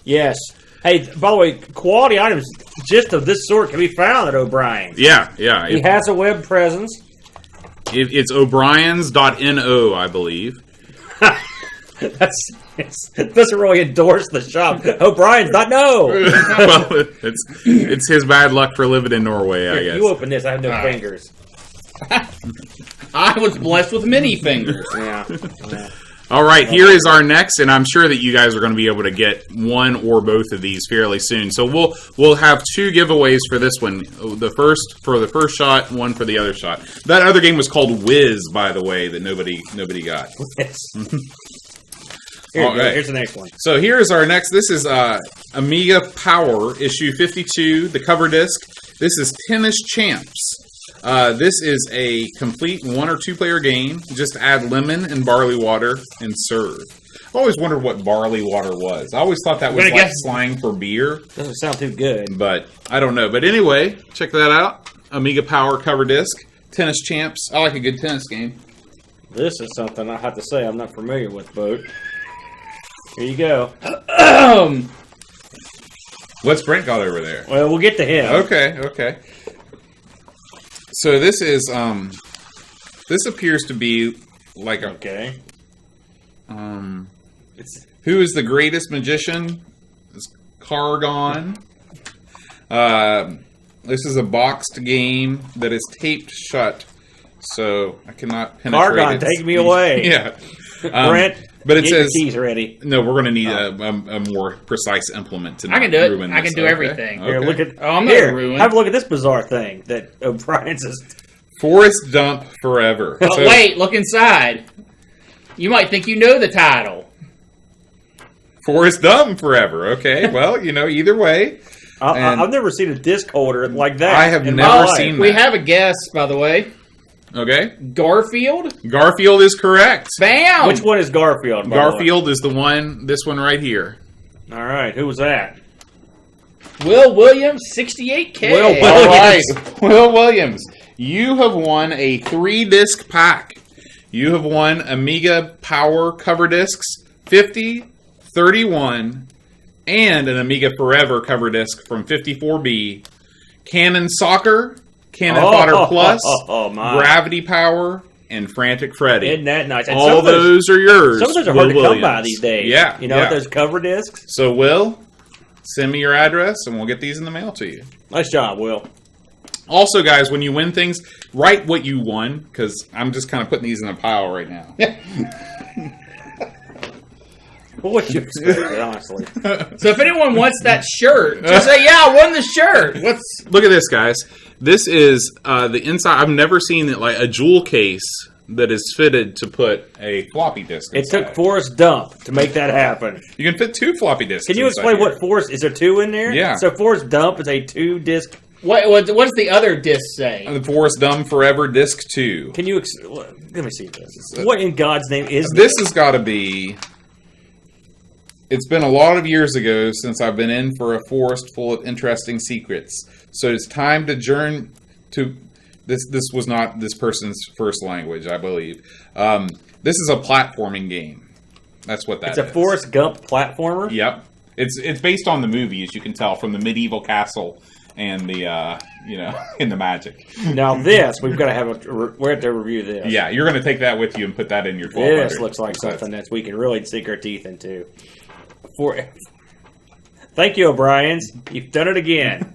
Yes. Hey, by the way, quality items just of this sort can be found at O'Brien's. Yeah. He has a web presence. It's O'Brien's.no, I believe. It doesn't really endorse the shop. O'Brien's not no. Well, it's his bad luck for living in Norway, I guess. You open this. I have no fingers. I was blessed with many fingers. Yeah. All right, here is our next, and I'm sure that you guys are going to be able to get one or both of these fairly soon. So we'll have two giveaways for this one. The first for the first shot, one for the other shot. That other game was called Whiz, by the way, that nobody got. Here, All right. here's the next one. So here is our next. This is Amiga Power issue 52, the cover disc. This is Tennis Champs. This is a complete 1 or 2 player game. Just add lemon and barley water and serve. I always wondered what barley water was. I always thought that was like slang for beer, Doesn't sound too good. but I don't know. But anyway, check that out. Amiga Power cover disc. Tennis Champs. I like a good tennis game. This is something I have to say I'm not familiar with, Boat. Here you go. What's Brent got over there? Well, we'll get to him. Okay. So this is this appears to be like a Okay. it's who is the greatest magician? It's Cargon. This is a boxed game that is taped shut, so I cannot penetrate Cargon, its- take me away. Yeah. Brent, but it get says your keys ready. no. We're going to need a more precise implement to. I can do it. ruin I this. can do everything. Here, look at. Oh, I'm not here, ruined. have a look at this bizarre thing that O'Brien's is. Forest Dump Forever. But So- wait, look inside. You might think you know the title. Forest Dump Forever. Okay, well, either way. And- I've never seen a disc holder like that. I have in never my life. seen We that. have a guess, by the way. Okay. Garfield? Garfield is correct. Bam! Which one is Garfield? by the way? Garfield is this one right here. All right, who was that? Will Williams, 68K. Will Williams. All right, Will Williams, you have won a 3-disc pack. You have won Amiga Power cover discs 50, 31, and an Amiga Forever cover disc from 54B, Cannon Soccer, Cannon Fodder Plus, my. Gravity Power, and Frantic Freddy. Isn't that nice? And All those are yours. Some of those are Will hard to come by Williams. these days. Yeah. yeah. those cover discs. So, Will, send me your address and we'll get these in the mail to you. Nice job, Will. Also, guys, when you win things, write what you won, because I'm just kind of putting these in a pile right now. Well, what you expected, honestly. So if anyone wants that shirt, just say, yeah, I won the shirt. Look at this, guys. This is the inside. I've never seen it like a jewel case that is fitted to put a floppy disk It inside. took Forrest Dump to make that happen. You can fit 2 floppy disks. Can you inside explain here. what Forrest... Is there 2 in there? Yeah. So Forrest Dump is a 2-disc... What does the other disc say? The Forest Dumb Forever Disc 2. Can you... Let me see this. What in God's name is This has got to be... It's been a lot of years ago since I've been in for a forest full of interesting secrets. So it's time to This was not this person's first language, I believe. This is a platforming game. That's what that is. It's a Forrest Gump platformer? Yep. It's based on the movie, as you can tell, from the medieval castle and the, and the magic. Now this, we have to review this. Yeah, you're going to take that with you and put that in your 1200. This looks like something that we can really sink our teeth into. Thank you, O'Brien's. You've done it again.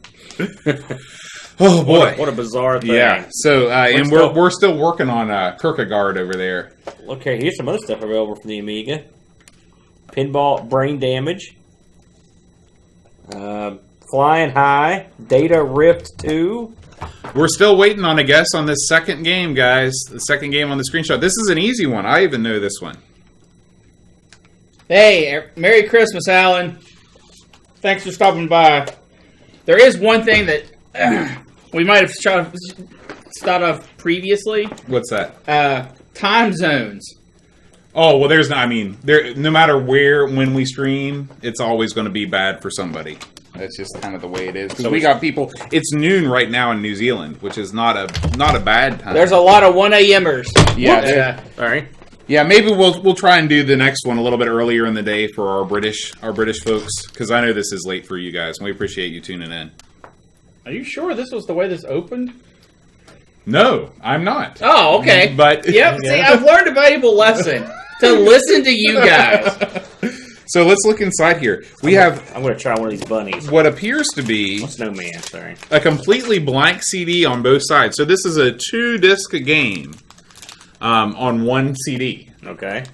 Oh boy, what a bizarre thing! Yeah. So, and we're still working on Kierkegaard over there. Okay, here's some other stuff available from the Amiga. Pinball Brain Damage. Flying High. Data Rift 2. We're still waiting on a guess on this second game, guys. The second game on the screenshot. This is an easy one. I even know this one. Hey, Merry Christmas, Alan. Thanks for stopping by. There is one thing that we might have thought of previously. What's that? Time zones. Oh, well, no matter when we stream, it's always going to be bad for somebody. That's just kind of the way it is. Because we got people, it's noon right now in New Zealand, which is not a bad time. There's a lot of 1 a.m.ers. Yeah. All right. Yeah, maybe we'll try and do the next one a little bit earlier in the day for our British folks, because I know this is late for you guys, and we appreciate you tuning in. Are you sure this was the way this opened? No, I'm not. Oh, okay. But yep. See, I've learned a valuable lesson to listen to you guys. So let's look inside here. I'm going to try one of these bunnies. What appears to be Snowman. Sorry. A completely blank CD on both sides. So this is a 2-disc game on one CD. Okay.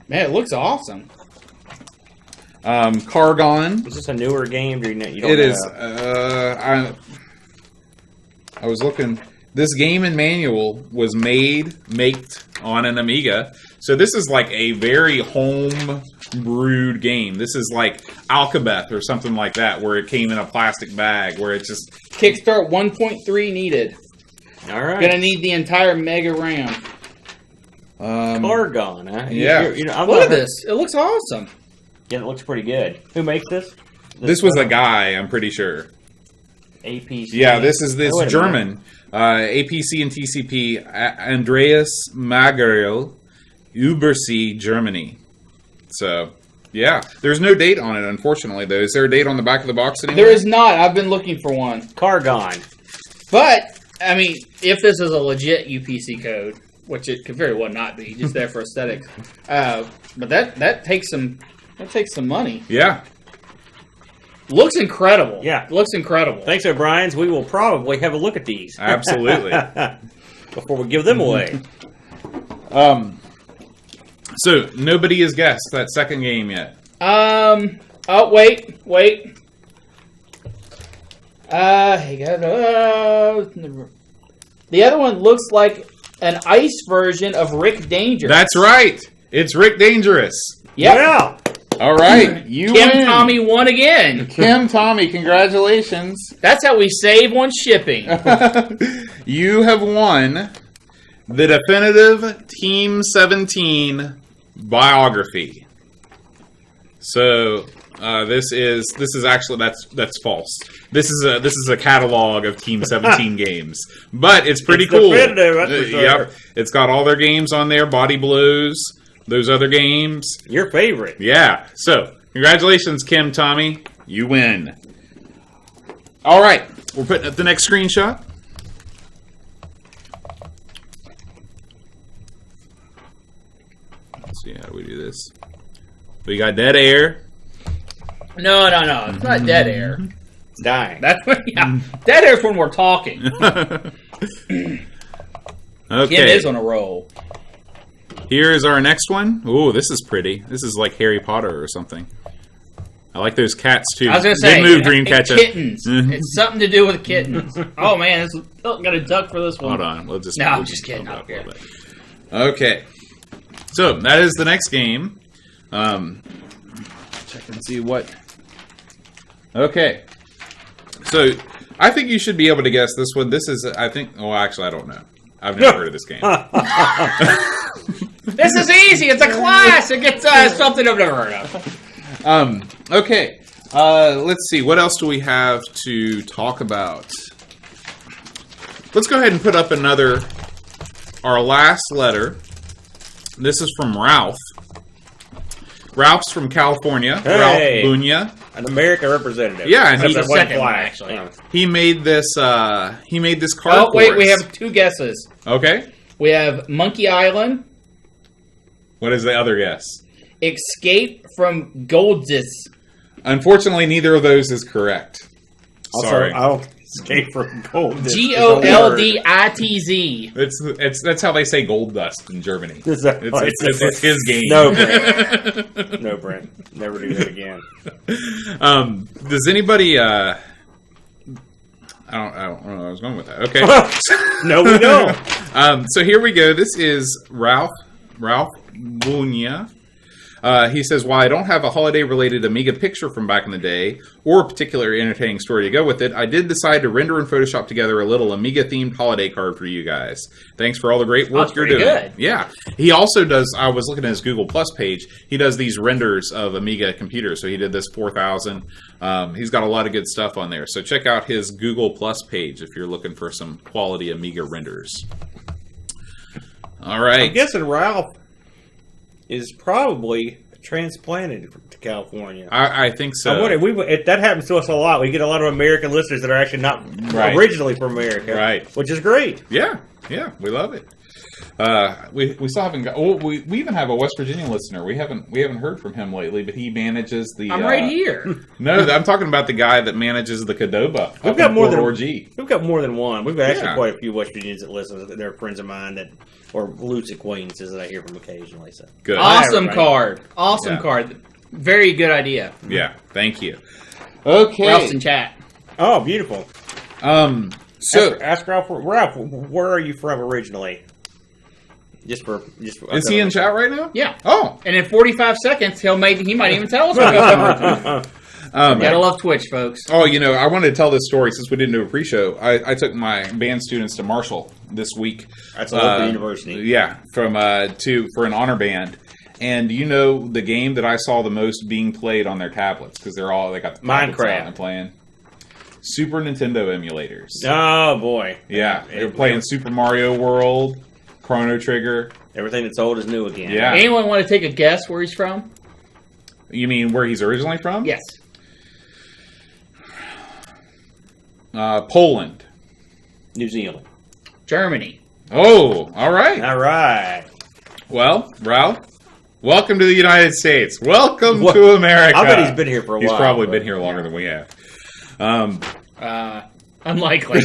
Man, it looks awesome. Cargon. Is this a newer game? You don't it is. I was looking. This game and manual was made on an Amiga. So this is like a very home-brewed game. This is like Alcabeth or something like that, where it came in a plastic bag, where it just... Kickstart 1.3 needed. All right. Gonna need the entire Mega RAM. Cargon, huh? Yeah. Look at this. It looks awesome. Yeah, it looks pretty good. Who makes this? This was a guy, I'm pretty sure. APC. Yeah, this German. APC and TCP, Andreas Magariel, Übersee, Germany. So, yeah. There's no date on it, unfortunately, though. Is there a date on the back of the box anymore? There is not. I've been looking for one. Cargon. But, I mean, if this is a legit UPC code, which it could very well not be, just there for aesthetics. But that takes some money. Yeah. Looks incredible. Yeah. Looks incredible. Thanks, O'Brien's. We will probably have a look at these. Absolutely. Before we give them away. So, nobody has guessed that second game yet. Oh, wait. The other one looks like an ice version of Rick Dangerous. That's right. It's Rick Dangerous. Yep. Yeah. All right. You Kim win. Tommy won again. Kim Tommy, congratulations. That's how we save on shipping. You have won the definitive Team 17 biography. So this is actually that's false. This is a catalog of Team 17 games, but it's pretty cool. Definitive, that's for sure. Yep, it's got all their games on there. Body Blows, those other games. Your favorite. Yeah. So congratulations, Kim Tommy. You win. All right, we're putting up the next screenshot. Let's see, how do we do this? We got dead air. No. It's not dead air. It's dying. That's when, dead air's when we're talking. Okay. Kim is on a roll. Here is our next one. Ooh, this is pretty. This is like Harry Potter or something. I like those cats too. I was going to say, good move, Dreamcatcher. Kittens. It's something to do with kittens. Oh man, got a duck for this one. Hold on, we'll just. No, we'll I'm just kidding. I don't care. Okay, so that is the next game. Check and see what. Okay, so I think you should be able to guess this one. This is, I think. Oh, actually, I don't know. I've never heard of this game. This is easy. It's a classic. It's something I've never heard of. Okay. Let's see. What else do we have to talk about? let's go ahead and put up our last letter. This is from Ralph. Ralph's from California. Hey. Ralph Bunya. An American representative. Yeah, and He's That's the a white second one, flag. actually. Yeah. he made this card. Oh, wait, for we us. have 2 guesses. Okay. We have Monkey Island, What is the other guess? Escape from Goldis. Unfortunately, neither of those is correct. Also, Sorry. I don't escape from gold. Golditz. That's how they say gold dust in Germany. Is that It's his game. No, Brent. No, Brent. Never do that again. Does anybody? I don't know where I was going with that. Okay. No, we don't. So here we go. This is Ralph Bunya. He says, while I don't have a holiday-related Amiga picture from back in the day, or a particular entertaining story to go with it, I did decide to render and Photoshop together a little Amiga-themed holiday card for you guys. Thanks for all the great work you're doing. Good. Yeah. He also does, I was looking at his Google Plus page, he does these renders of Amiga computers. So he did this 4000. He's got a lot of good stuff on there. So check out his Google Plus page if you're looking for some quality Amiga renders. All right. I'm guessing Ralph is probably transplanted to California. I think so. I wonder, that happens to us a lot. We get a lot of American listeners that are actually not originally from America, right? Which is great. Yeah, we love it. We still haven't got. Oh, we even have a West Virginia listener. We haven't heard from him lately, but he manages the. I'm right here. No, I'm talking about the guy that manages the Cadoba. We've got more than We've got more than one. We've got actually Yeah. quite a few West Virginians that listen. They're friends of mine that, or loose acquaintances that I hear from occasionally. So Good. Awesome Hi, card. Awesome Yeah. card. Very good idea. Yeah, thank you. Okay. Ralph's in chat. Oh, beautiful. So ask Ralph. Ralph, where are you from originally? Just for. is he in chat right now? Yeah. Oh. And in 45 seconds, he might even tell us where he's from. Gotta love Twitch, folks. Oh, I wanted to tell this story since we didn't do a pre-show. I took my band students to Marshall this week. That's a local university. Yeah, for an honor band. And the game that I saw the most being played on their tablets because they got the tablets out and playing Super Nintendo emulators. Oh boy! Yeah, they were playing Super Mario World, Chrono Trigger. Everything that's old is new again. Yeah. Anyone want to take a guess where he's from? You mean where he's originally from? Yes. Poland. New Zealand. Germany. Oh, all right. All right. Well, Ralph, welcome to the United States. Welcome to America. I bet he's been here for a while. He's probably been here longer than we have. Unlikely.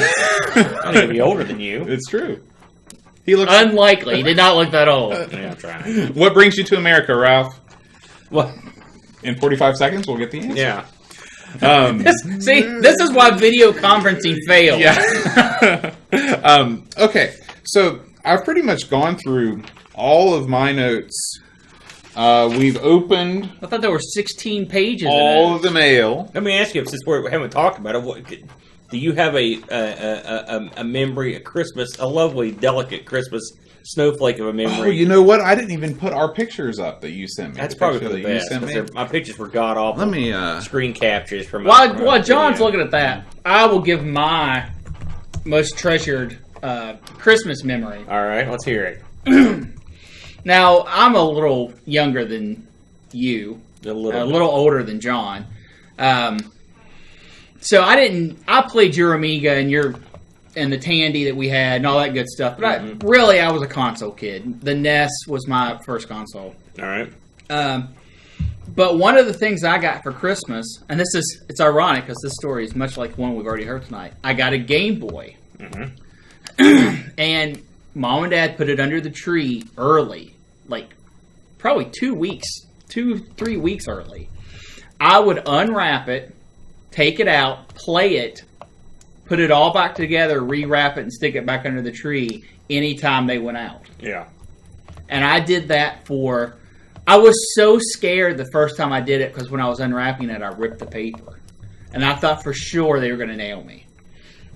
I'm going to be older than you. It's true. He looks Unlikely. He did not look that old. Yeah, I'm trying. What brings you to America, Ralph? What? In 45 seconds, we'll get the answer. Yeah. See, this is why video conferencing fails. Yeah. Okay, so I've pretty much gone through all of my notes. We've opened I thought there were 16 pages. all of the mail. Let me ask you, since we haven't talked about it, do you have a memory, a lovely, delicate Christmas snowflake of a memory? Oh, you know what? I didn't even put our pictures up that you sent me. That's The probably picture for the that you best. sent me. 'Cause my pictures were god awful. Let me. Screen captures from. While John's looking at that, I will give my most treasured Christmas memory. All right, let's hear it. Now, I'm a little younger than you, A a little. little older than John. So I played your Amiga and the Tandy that we had and all that good stuff. But I was a console kid. The NES was my first console. All right. But one of the things I got for Christmas, and it's ironic because this story is much like one we've already heard tonight. I got a Game Boy. And Mom and Dad put it under the tree early, like probably 3 weeks early. I would unwrap it, take it out, play it, put it all back together, rewrap it, and stick it back under the tree anytime they went out. Yeah. And I did that I was so scared the first time I did it because when I was unwrapping it, I ripped the paper. And I thought for sure they were going to nail me.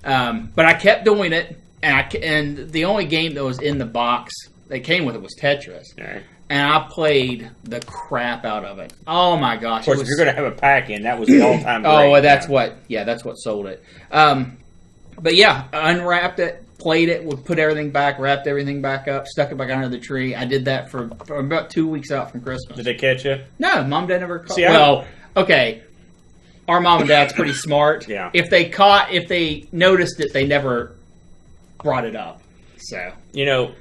But I kept doing it, and the only game that was in the box that came with it was Tetris. All right. And I played the crap out of it. Oh my gosh! Of course, if you're going to have a pack in, that was the all-time. Oh, well, that's what sold it. But yeah, I unwrapped it, played it, would put everything back, wrapped everything back up, stuck it back under the tree. I did that for about 2 weeks out from Christmas. Did they catch you? No, Mom and Dad never caught. See, well, okay. Our mom and dad's pretty smart. Yeah. If they noticed it, they never brought it up. So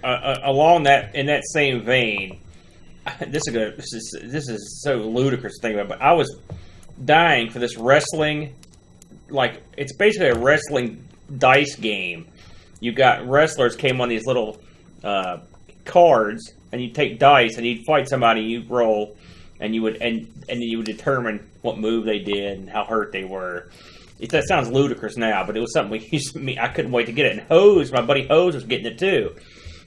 along in that same vein, this is so ludicrous to think about. But I was dying for this wrestling, like it's basically a wrestling dice game. You got wrestlers came on these little cards, and you take dice and you'd fight somebody. You'd roll, and you would and then you would determine what move they did and how hurt they were. That sounds ludicrous now, but it was something we used to. I couldn't wait to get it. And Hose, my buddy Hose, was getting it too.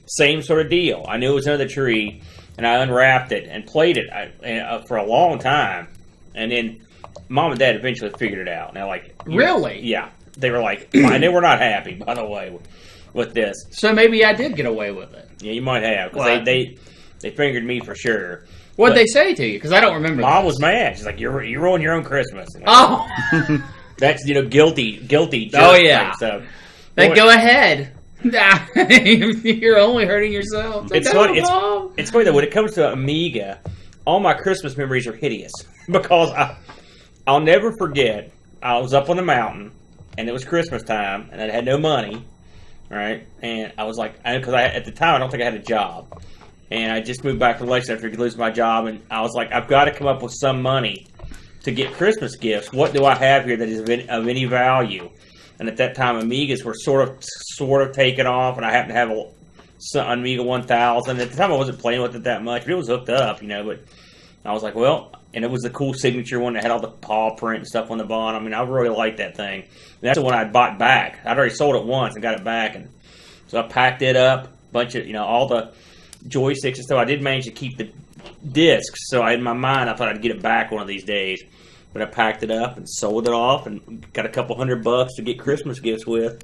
Same sort of deal. I knew it was under the tree, and I unwrapped it and played it for a long time. And then Mom and Dad eventually figured it out. Now, really, yeah, they were like, and they were not happy, by the way, with this. So maybe I did get away with it. Yeah, you might have, because they fingered me for sure. What'd they say to you? Because I don't remember. Mom was mad. She's like, "You ruined your own Christmas." Oh, that's guilty. Oh yeah. So, then go ahead. You're only hurting yourself. It's funny. It's funny though. When it comes to Amiga, all my Christmas memories are hideous because I'll never forget. I was up on the mountain and it was Christmas time and I had no money, right? And I was like, because at the time I don't think I had a job. And I just moved back from Lexington after I could lose my job, and I was like, I've got to come up with some money to get Christmas gifts. What do I have here that is of any value? And at that time, Amigas were sort of taken off, and I happened to have an Amiga 1000. At the time, I wasn't playing with it that much, but it was hooked up, But I was like, well, and it was the cool signature one that had all the paw print and stuff on the bottom. I mean, I really liked that thing. And that's the one I bought back. I'd already sold it once and got it back, and so I packed it up, bunch of all the joysticks and stuff. I did manage to keep the discs, so in my mind I thought I'd get it back one of these days. But I packed it up and sold it off and got a couple $100 to get Christmas gifts with,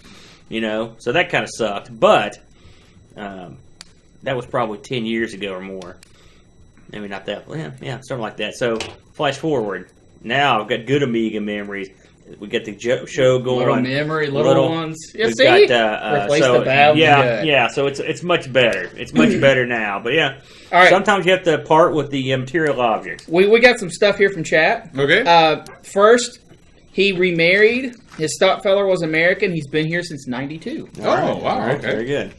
So that kind of sucked. But that was probably 10 years ago or more. Maybe not that. Yeah, something like that. So flash forward. Now I've got good Amiga memories. We got the show going. Little ones. Yeah, see? Replace the bad. Yeah. So it's much better. It's much better now. But yeah, all right. Sometimes you have to part with the material objects. We got some stuff here from chat. Okay. First, he remarried. His stepfellow was American. He's been here since '92. Wow. Okay. Very good.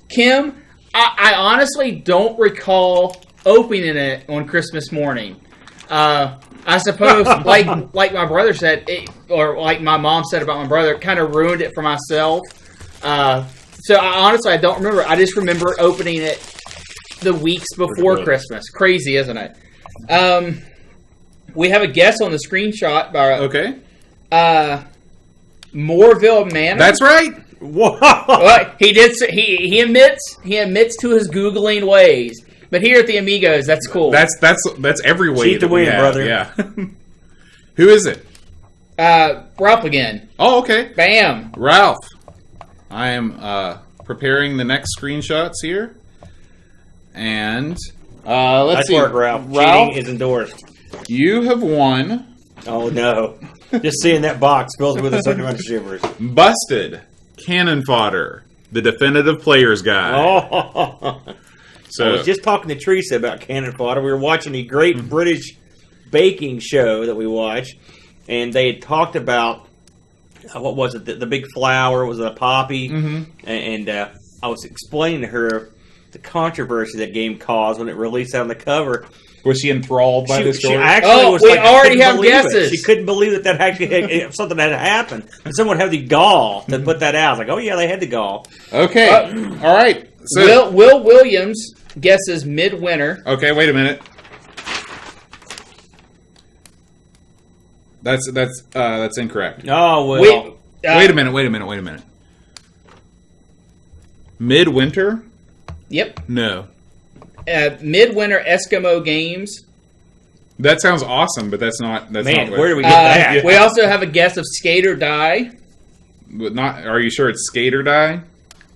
Kim, I honestly don't recall opening it on Christmas morning. I suppose, like my brother said, or like my mom said about my brother, it kind of ruined it for myself. So honestly, I don't remember. I just remember opening it the weeks before Christmas. Crazy, isn't it? We have a guest on the screenshot. Okay. Moorville Manor. That's right. Well, he did. He admits to his Googling ways. But here at the Amigos, that's cool. That's every way. Cheat to win, brother. Yeah. Who is it? Ralph again. Oh, okay. Bam. Ralph. I am preparing the next screenshots here. And let's see. Ralph. Cheating is endorsed. You have won. Oh, no. Just seeing that box fills me with a certain amount of shivers. Busted. Cannon Fodder. The Definitive Player's Guide. Oh. So, I was just talking to Teresa about cannon fodder. We were watching a great British baking show that we watch, and they had talked about what was it? The big flower was a poppy, and I was explaining to her the controversy that game caused when it released on the cover. Was she enthralled by the story? She actually was. We already have guesses. She couldn't believe that actually something had happened, and someone had the gall to put that out. I was like, oh yeah, they had the gall. Okay, all right. So, Will Williams guesses midwinter. Okay, wait a minute. That's incorrect. Oh well. Wait a minute. Midwinter? Yep. No. Midwinter Eskimo Games. That sounds awesome, but that's not. That's Man, not where do we get that? We also have a guess of Skate or Die. But not. Are you sure it's Skate or Die?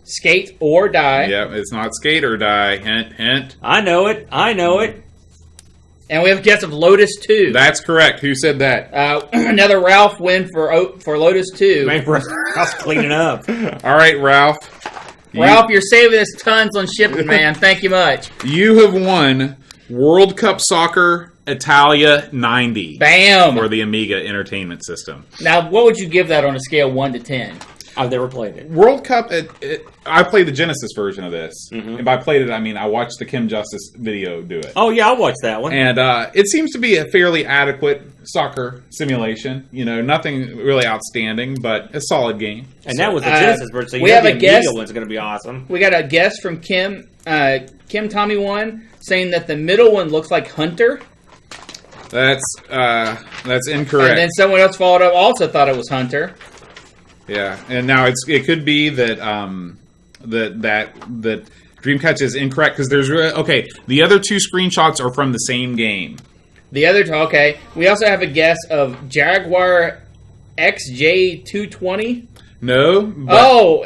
Skate or Die. Yeah, it's not Skate or Die. Hint, hint. I know it. And we have a guess of Lotus 2. That's correct. Who said that? Another Ralph win for Lotus 2. Man, Ralph's cleaning up. All right, Ralph. Ralph, you're saving us tons on shipping, man. Thank you much. You have won World Cup Soccer Italia 90. Bam! For the Amiga Entertainment System. Now, what would you give that on a scale 1 to 10? I've never played it. World Cup, I played the Genesis version of this. Mm-hmm. And by played it, I mean I watched the Kim Justice video do it. Oh, yeah, I watched that one. And it seems to be a fairly adequate soccer simulation. You know, nothing really outstanding, but a solid game. And that was the Genesis version, so we have the a guess. Amiga one's going to be awesome. We got a guess from Kim Tommy 1 saying that the middle one looks like Hunter. That's incorrect. And then someone else followed up, also thought it was Hunter. Yeah, and now it could be that that Dreamcatcher is incorrect because there's the other two screenshots are from the same game. The other we also have a guess of Jaguar XJ220. No.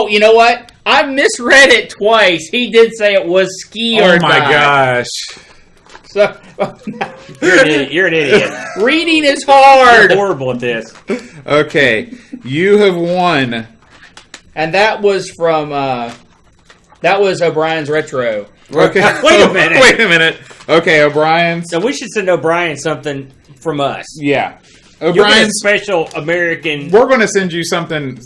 You know what? I misread it twice. He did say it was Ski or Die. Oh my gosh. So, you're an idiot. Reading is hard. You're horrible at this. Okay, you have won. And that was from O'Brien's Retro. Okay. Wait a minute. Okay, O'Brien's. So we should send O'Brien something from us. Yeah. O'Brien's special American. We're going to send you something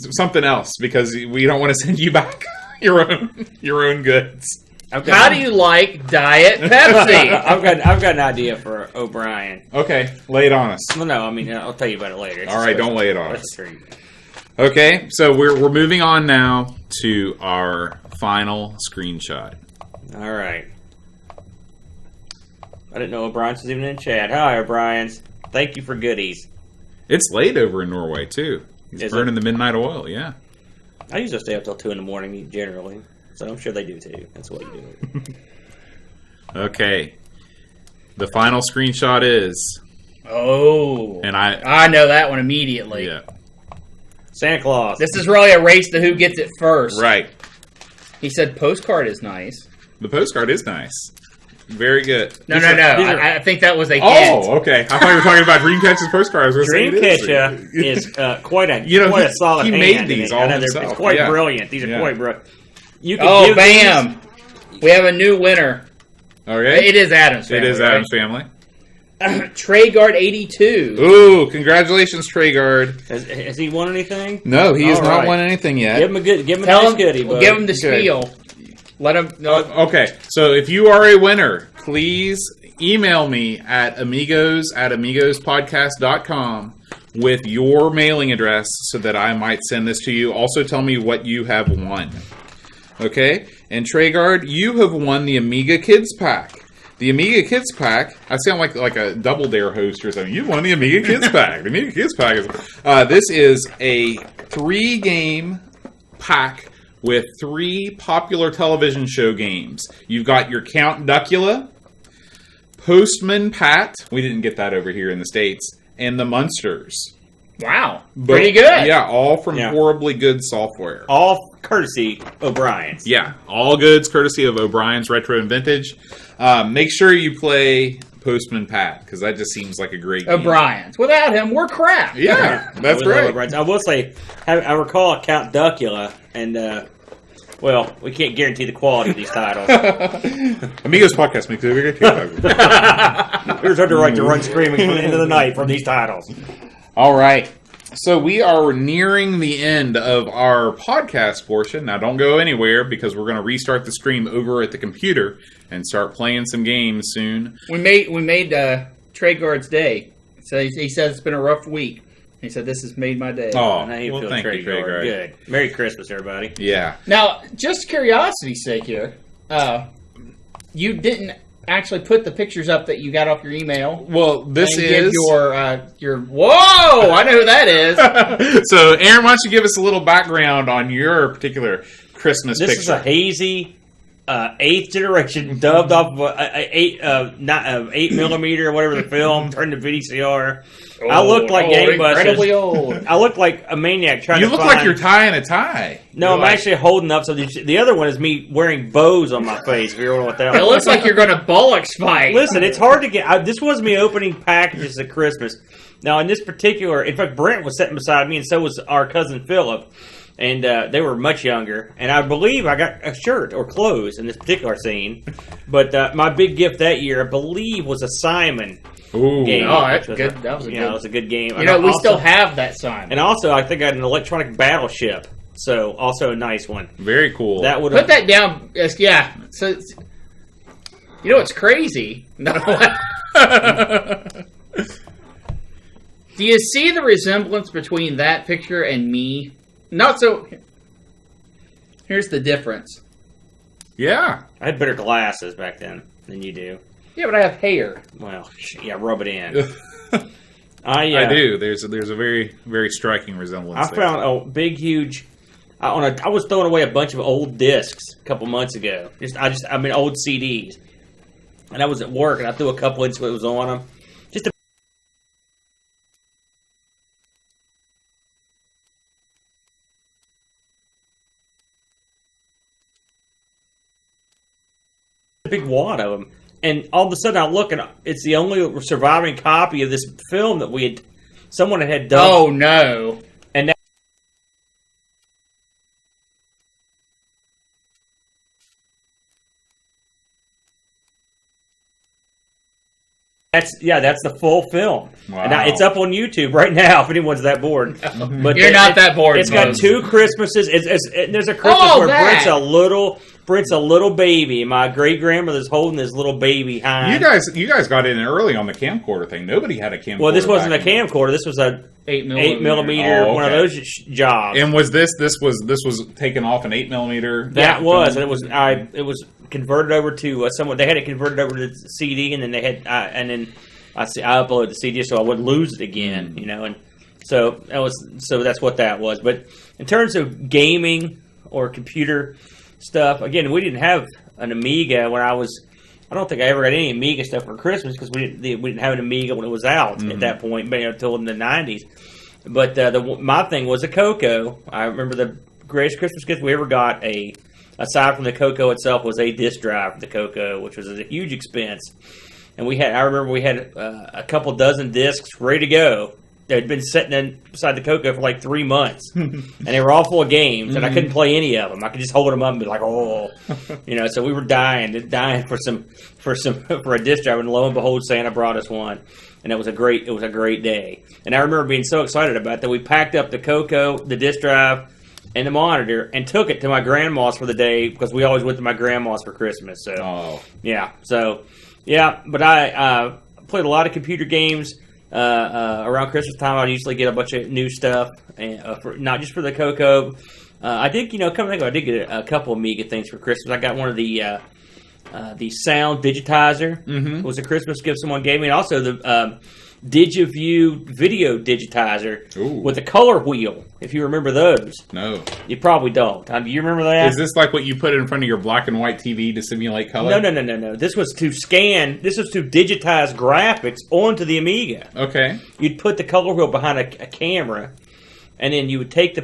else because we don't want to send you back your own goods. How do you like Diet Pepsi? I've got an idea for O'Brien. Okay, lay it on us. Well, no, I mean I'll tell you about it later. All right, don't lay it on us. Okay, so we're moving on now to our final screenshot. All right. I didn't know O'Brien's was even in chat. Hi, O'Brien's. Thank you for goodies. It's late over in Norway too. He's burning the midnight oil. Yeah. I usually stay up till 2 a.m. generally. So I'm sure they do too. That's what you do. Okay. The final screenshot is. Oh. And I know that one immediately. Yeah. Santa Claus. This is really a race to who gets it first. Right. He said postcard is nice. The postcard is nice. Very good. No. I think that was a hint. Oh, okay. I thought you were talking about Dreamcatcher's postcard. Dreamcatcher is quite a solid he hand. He made these all himself. It's quite brilliant. These are quite brilliant. Bam! We have a new winner. Okay. It is Adam's family. It is Adam's family. Treyguard 82. Ooh, congratulations, Treyguard. Has he won anything? No, he has not won anything yet. Give him a nice goodie, bud. Give him the spiel. Let him know. Okay, so if you are a winner, please email me at amigospodcast.com with your mailing address so that I might send this to you. Also tell me what you have won. Okay? And Treyguard, you have won the Amiga Kids Pack. The Amiga Kids Pack, I sound like a Double Dare host or something. You won the Amiga Kids Pack. The Amiga Kids Pack is... this is a 3-game pack with 3 popular television show games. You've got your Count Duckula, Postman Pat, we didn't get that over here in the States, and the Munsters. Wow. Pretty good. Yeah, all from horribly good software. All courtesy O'Brien's. Yeah, all goods courtesy of O'Brien's Retro and Vintage. Make sure you play Postman Pat, because that just seems like a great game. O'Brien's. Without him, we're crap. Yeah, that's right. I will say, I recall Count Duckula, and, well, we can't guarantee the quality of these titles. Amigos Podcast makes it a good Here's our right to run screaming into the night from these titles. All right. So we are nearing the end of our podcast portion. Now, don't go anywhere because we're going to restart the stream over at the computer and start playing some games soon. We made Treyguard's day. So he says it's been a rough week. He said, this has made my day. Oh, thank you, Treyguard. Good. Merry Christmas, everybody. Yeah. Now, just curiosity's sake here, you didn't actually put the pictures up that you got off your email. Well, this is your whoa! I know who that is. So, Aaron, why don't you give us a little background on your particular Christmas picture? This is a hazy 8th generation dubbed off of a 8 millimeter or whatever the film, turned to VCR. I looked like incredibly gangbusters. old. I look like a maniac trying to You look find... like you're tying a tie. No, I'm actually holding up. So the other one is me wearing bows on my face. If you don't know what that It looks like you're going to bollocks fight. Listen, it's hard to get... this was me opening packages at Christmas. Now, in this particular... In fact, Brent was sitting beside me, and so was our cousin Philip. And they were much younger. And I believe I got a shirt or clothes in this particular scene. But my big gift that year, I believe, was a Simon game. Oh, that's good. That was a good... it was a good game. You know, we still have that Simon. And also, I think I had an electronic battleship. So, also a nice one. Very cool. That would Put that down. Yeah. So, you know what's crazy? No. Do you see the resemblance between that picture and me? Not so. Here's the difference. Yeah. I had better glasses back then than you do. Yeah, but I have hair. Well, yeah, rub it in. I do. There's a very, very striking resemblance. I found a big, huge. I was throwing away a bunch of old discs a couple months ago. Old CDs, and I was at work and I threw a couple into what was on them. Big wad of them, and all of a sudden I look and it's the only surviving copy of this film that someone had done. Oh no! And that's the full film. Wow. And it's up on YouTube right now if anyone's that bored. But You're not that bored. It's got 2 Christmases. There's a Christmas where Brent's a little baby. My great grandmother's holding this little baby hand. You guys got in early on the camcorder thing. Nobody had a camcorder. Well, this wasn't a camcorder. This was a 8 millimeter Oh, one of okay. those jobs. And was this was taken off an 8 millimeter? That was, and it was converted over to someone. They had it converted over to CD, and then they had, I uploaded the CD so I wouldn't lose it again, you know. And so that's what that was. But in terms of gaming or computer stuff, again, we didn't have an Amiga when I don't think I ever got any Amiga stuff for Christmas because we didn't have an Amiga when it was out at that point, until in the 90s. But my thing was a Coco. I remember the greatest Christmas gift we ever got, aside from the Coco itself, was a disk drive for the Coco, which was a huge expense. And I remember we had a couple dozen discs ready to go. They'd been sitting beside the Coco for like 3 months, and they were all full of games, and I couldn't play any of them. I could just hold them up and be like, "Oh," you know. So we were dying for a disc drive, and lo and behold, Santa brought us one, and it was a great day. And I remember being so excited about it that we packed up the Coco, the disc drive, and the monitor, and took it to my grandma's for the day because we always went to my grandma's for Christmas. So but I played a lot of computer games. Around Christmas time, I'd usually get a bunch of new stuff, and not just for the Coco. I did, I did get a couple Amiga things for Christmas. I got one of the sound digitizer. It was a Christmas gift someone gave me, and also the DigiView video digitizer with a color wheel. If you remember those, no, you probably don't. Do you remember that? Is this like what you put in front of your black and white TV to simulate color? No. This was to digitize graphics onto the Amiga. Okay. You'd put the color wheel behind a camera, and then you would put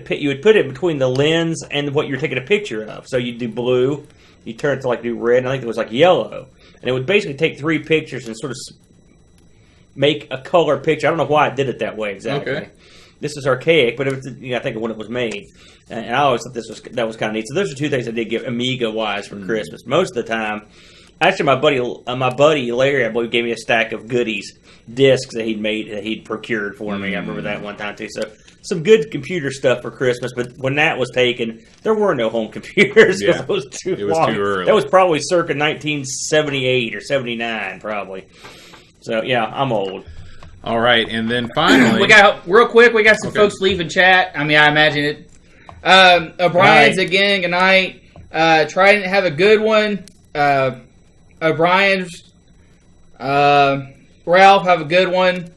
it between the lens and what you're taking a picture of. So you'd do blue, you turn it to do red, and I think it was yellow, and it would basically take 3 pictures and sort of make a color picture. I don't know why I did it that way exactly. Okay. This is archaic, but I think of when it was made, and I always thought that was kind of neat. So those are 2 things I did get Amiga wise for Christmas. Most of the time, actually, my buddy Larry, I believe, gave me a stack of goodies, discs that he'd procured for me. I remember that one time too. So some good computer stuff for Christmas. But when that was taken, there were no home computers. Yeah. It was too early. That was probably circa 1978 or 79, probably. So yeah, I'm old. All right, and then finally, we got some folks leaving chat. I mean, I imagine it. O'Brien's again. Good night. Try and have a good one. O'Brien's. Ralph, have a good one.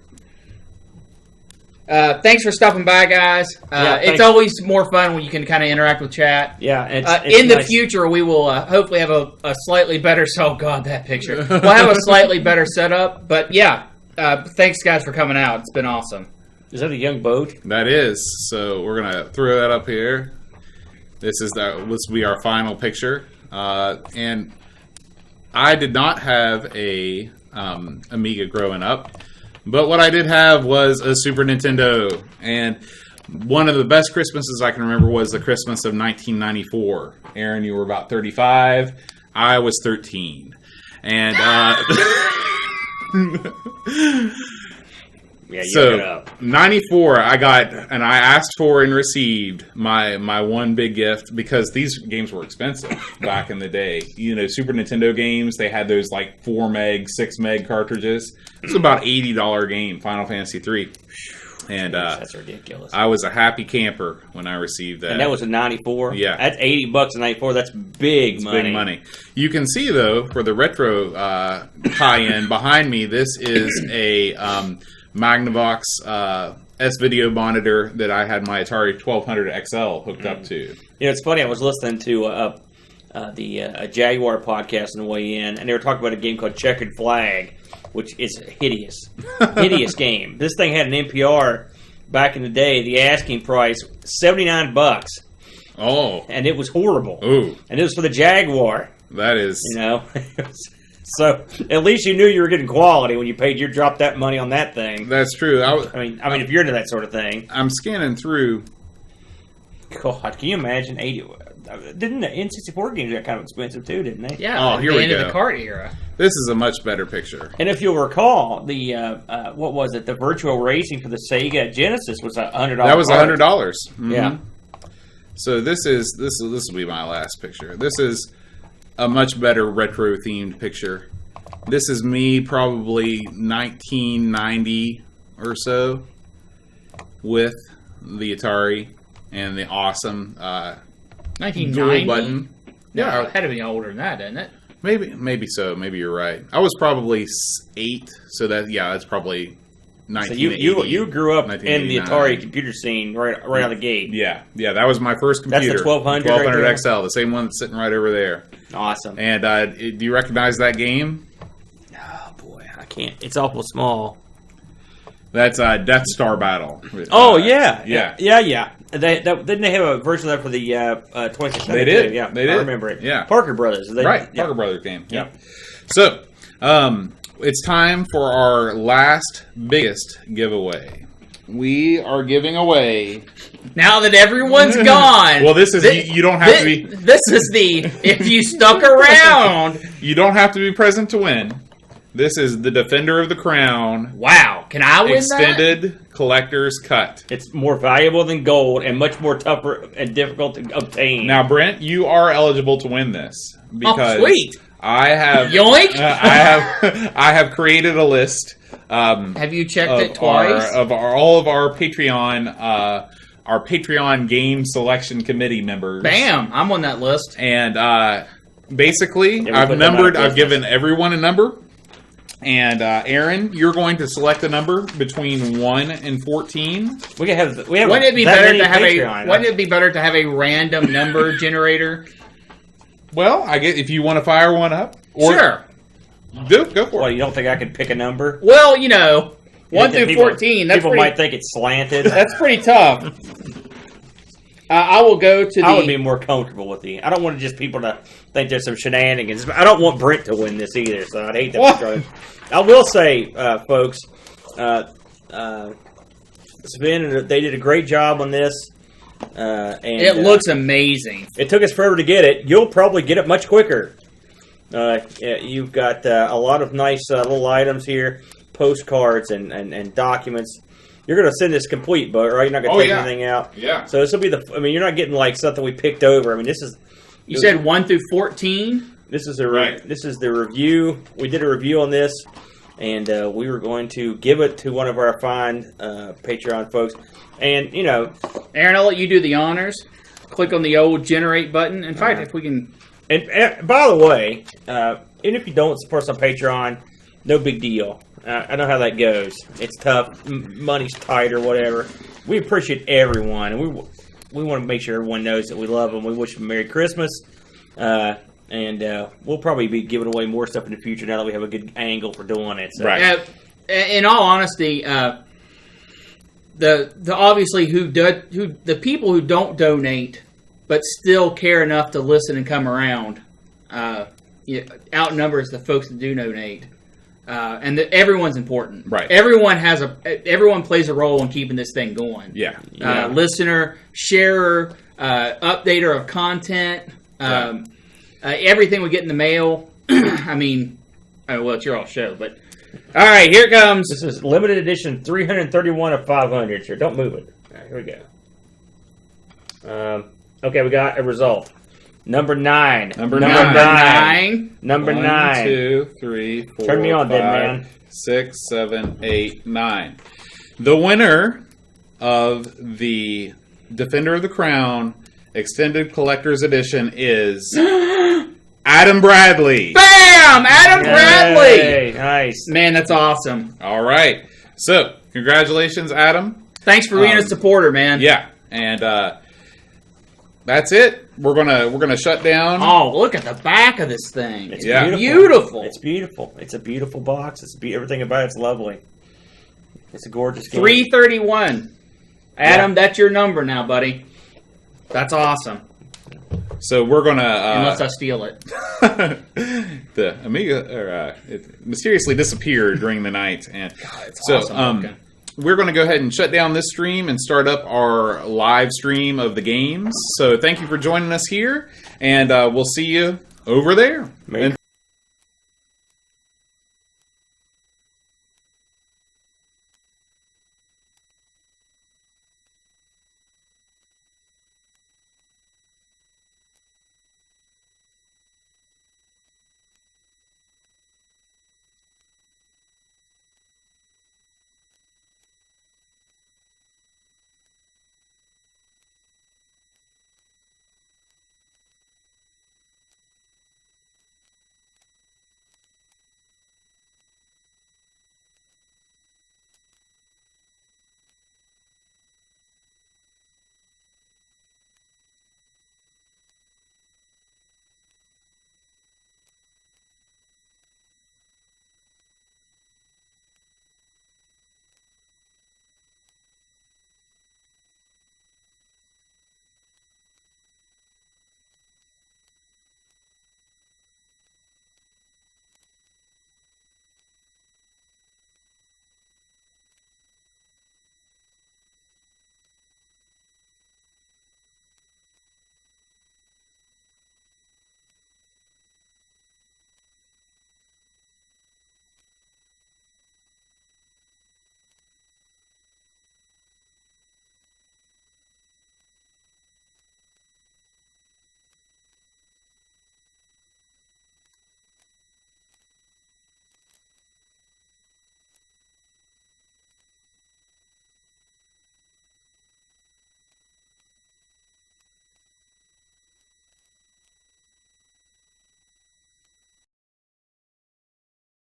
Thanks for stopping by, guys. It's always more fun when you can kind of interact with chat. Yeah, in the future, we will hopefully have a slightly better. Oh God, that picture. We'll have a slightly better setup. But yeah, thanks guys for coming out. It's been awesome. Is that a young boat? That is. So we're gonna throw that up here. This will be our final picture. And I did not have a Amiga growing up. But what I did have was a Super Nintendo, and one of the best Christmases I can remember was the Christmas of 1994. Aaron, you were about 35. I was 13. And yeah, so 94, I got, and I asked for and received my one big gift, because these games were expensive back in the day. You know, Super Nintendo games, they had those like 4 meg, 6 meg cartridges. It's about $80 game, Final Fantasy 3. And that's ridiculous. I was a happy camper when I received that. And that was in 94? Yeah. That's $80 in 94. That's big money. Big money. You can see, though, for the retro tie-in behind me, this is a Magnavox S-Video monitor that I had my Atari 1200 XL hooked up to. You know, it's funny. I was listening to the Jaguar podcast on the way in, and they were talking about a game called Checkered Flag, which is hideous. Hideous game. This thing had an NPR back in the day. The asking price, $79. Oh. And it was horrible. Ooh. And it was for the Jaguar. That is... You know? So at least you knew you were getting quality when you dropped that money on that thing. That's true. I mean, if you're into that sort of thing. I'm scanning through. God, can you imagine 80? Didn't the N64 games get kind of expensive too? Didn't they? Yeah. Oh, here we go. End of the cart era. This is a much better picture. And if you'll recall, the what was it? The virtual racing for the Sega Genesis was $100. That was $100. Mm-hmm. Yeah. So this will be my last picture. This is a much better retro themed picture. This is me probably 1990 or so with the Atari and the awesome 1990 button. Yeah, it had to be older than that, didn't it? Maybe so. Maybe you're right. I was probably 8, so that's probably 1980. So you grew up in the Atari computer scene right out of the gate. Yeah, that was my first computer. That's the 1200. 1200 right XL, the same one that's sitting right over there. Awesome. And do you recognize that game? Oh boy, I can't. It's awful small. That's Death Star Battle. Oh yeah. Yeah. Didn't they have a version of that for the 2600? They did. Yeah, they did. I remember it. Yeah, Parker Brothers. Parker Brothers game. Yeah. So it's time for our last biggest giveaway. We are giving away. Now that everyone's gone. Well, this is you don't have to be. This is if you stuck around. You don't have to be present to win. This is the Defender of the Crown. Wow. Can I win Extended Collector's Cut. It's more valuable than gold and much more tougher and difficult to obtain. Now, Brent, you are eligible to win this. Because sweet. I have... Yoink! I have created a list. Have you checked it twice? All of our Patreon game selection committee members. Bam! I'm on that list. And basically, I've given everyone a number. And Aaron, you're going to select a number between 1 and 14. We have. Wouldn't it be better to have a random number generator? Well, I guess if you want to fire one up, sure. Go for it. Well, you don't think I could pick a number? Well, 1 through 14. People might think it's slanted. That's pretty tough. I will go to I would be more comfortable with the... I don't want just people to think there's some shenanigans. I don't want Brent to win this either, so I'd hate that. I will say, folks, Sven, they did a great job on this. And it looks amazing. It took us forever to get it. You'll probably get it much quicker. You've got a lot of nice little items here, postcards and documents. You're going to send this complete, but right? You're not going to take anything out. Yeah. So this will be you're not getting like something we picked over. I mean, this is. You said 1 through 14. This is This is the review. We did a review on this, and we were going to give it to one of our fine Patreon folks. And Aaron, I'll let you do the honors. Click on the old generate button. In fact, if we can. And by the way, even if you don't support us on Patreon, no big deal. I know how that goes. It's tough. Money's tight or whatever. We appreciate everyone, and we want to make sure everyone knows that we love them. We wish them a Merry Christmas, and we'll probably be giving away more stuff in the future now that we have a good angle for doing it. So. Right. In all honesty, the obviously the people who don't donate but still care enough to listen and come around outnumbers the folks that do donate. And everyone's important. Right. Everyone plays a role in keeping this thing going. Yeah. Listener, sharer, updater of content, everything we get in the mail. I mean, well, it's your all show, but all right, here it comes. This is limited edition 331 of 500. Sure, don't move it. All right, here we go. Okay, we got a result. Number 9. Number nine. Number 1, 9. 2, 3, 4, Turn me on, 5, dead man. 6, 7, 8, 9. The winner of the Defender of the Crown Extended Collector's Edition is Adam Bradley. Bam! Adam Bradley! Hey, nice. Man, that's awesome. All right. So, congratulations, Adam. Thanks for being a supporter, man. Yeah, and that's it. We're gonna shut down. Oh, look at the back of this thing. It's beautiful. It's beautiful. It's a beautiful box. Everything about it's lovely. It's a gorgeous game. 331. Adam, that's your number now, buddy. That's awesome. So we're gonna unless I steal it. The Amiga it mysteriously disappeared during the night, and it's so awesome we're going to go ahead and shut down this stream and start up our live stream of the games. So thank you for joining us here, and we'll see you over there.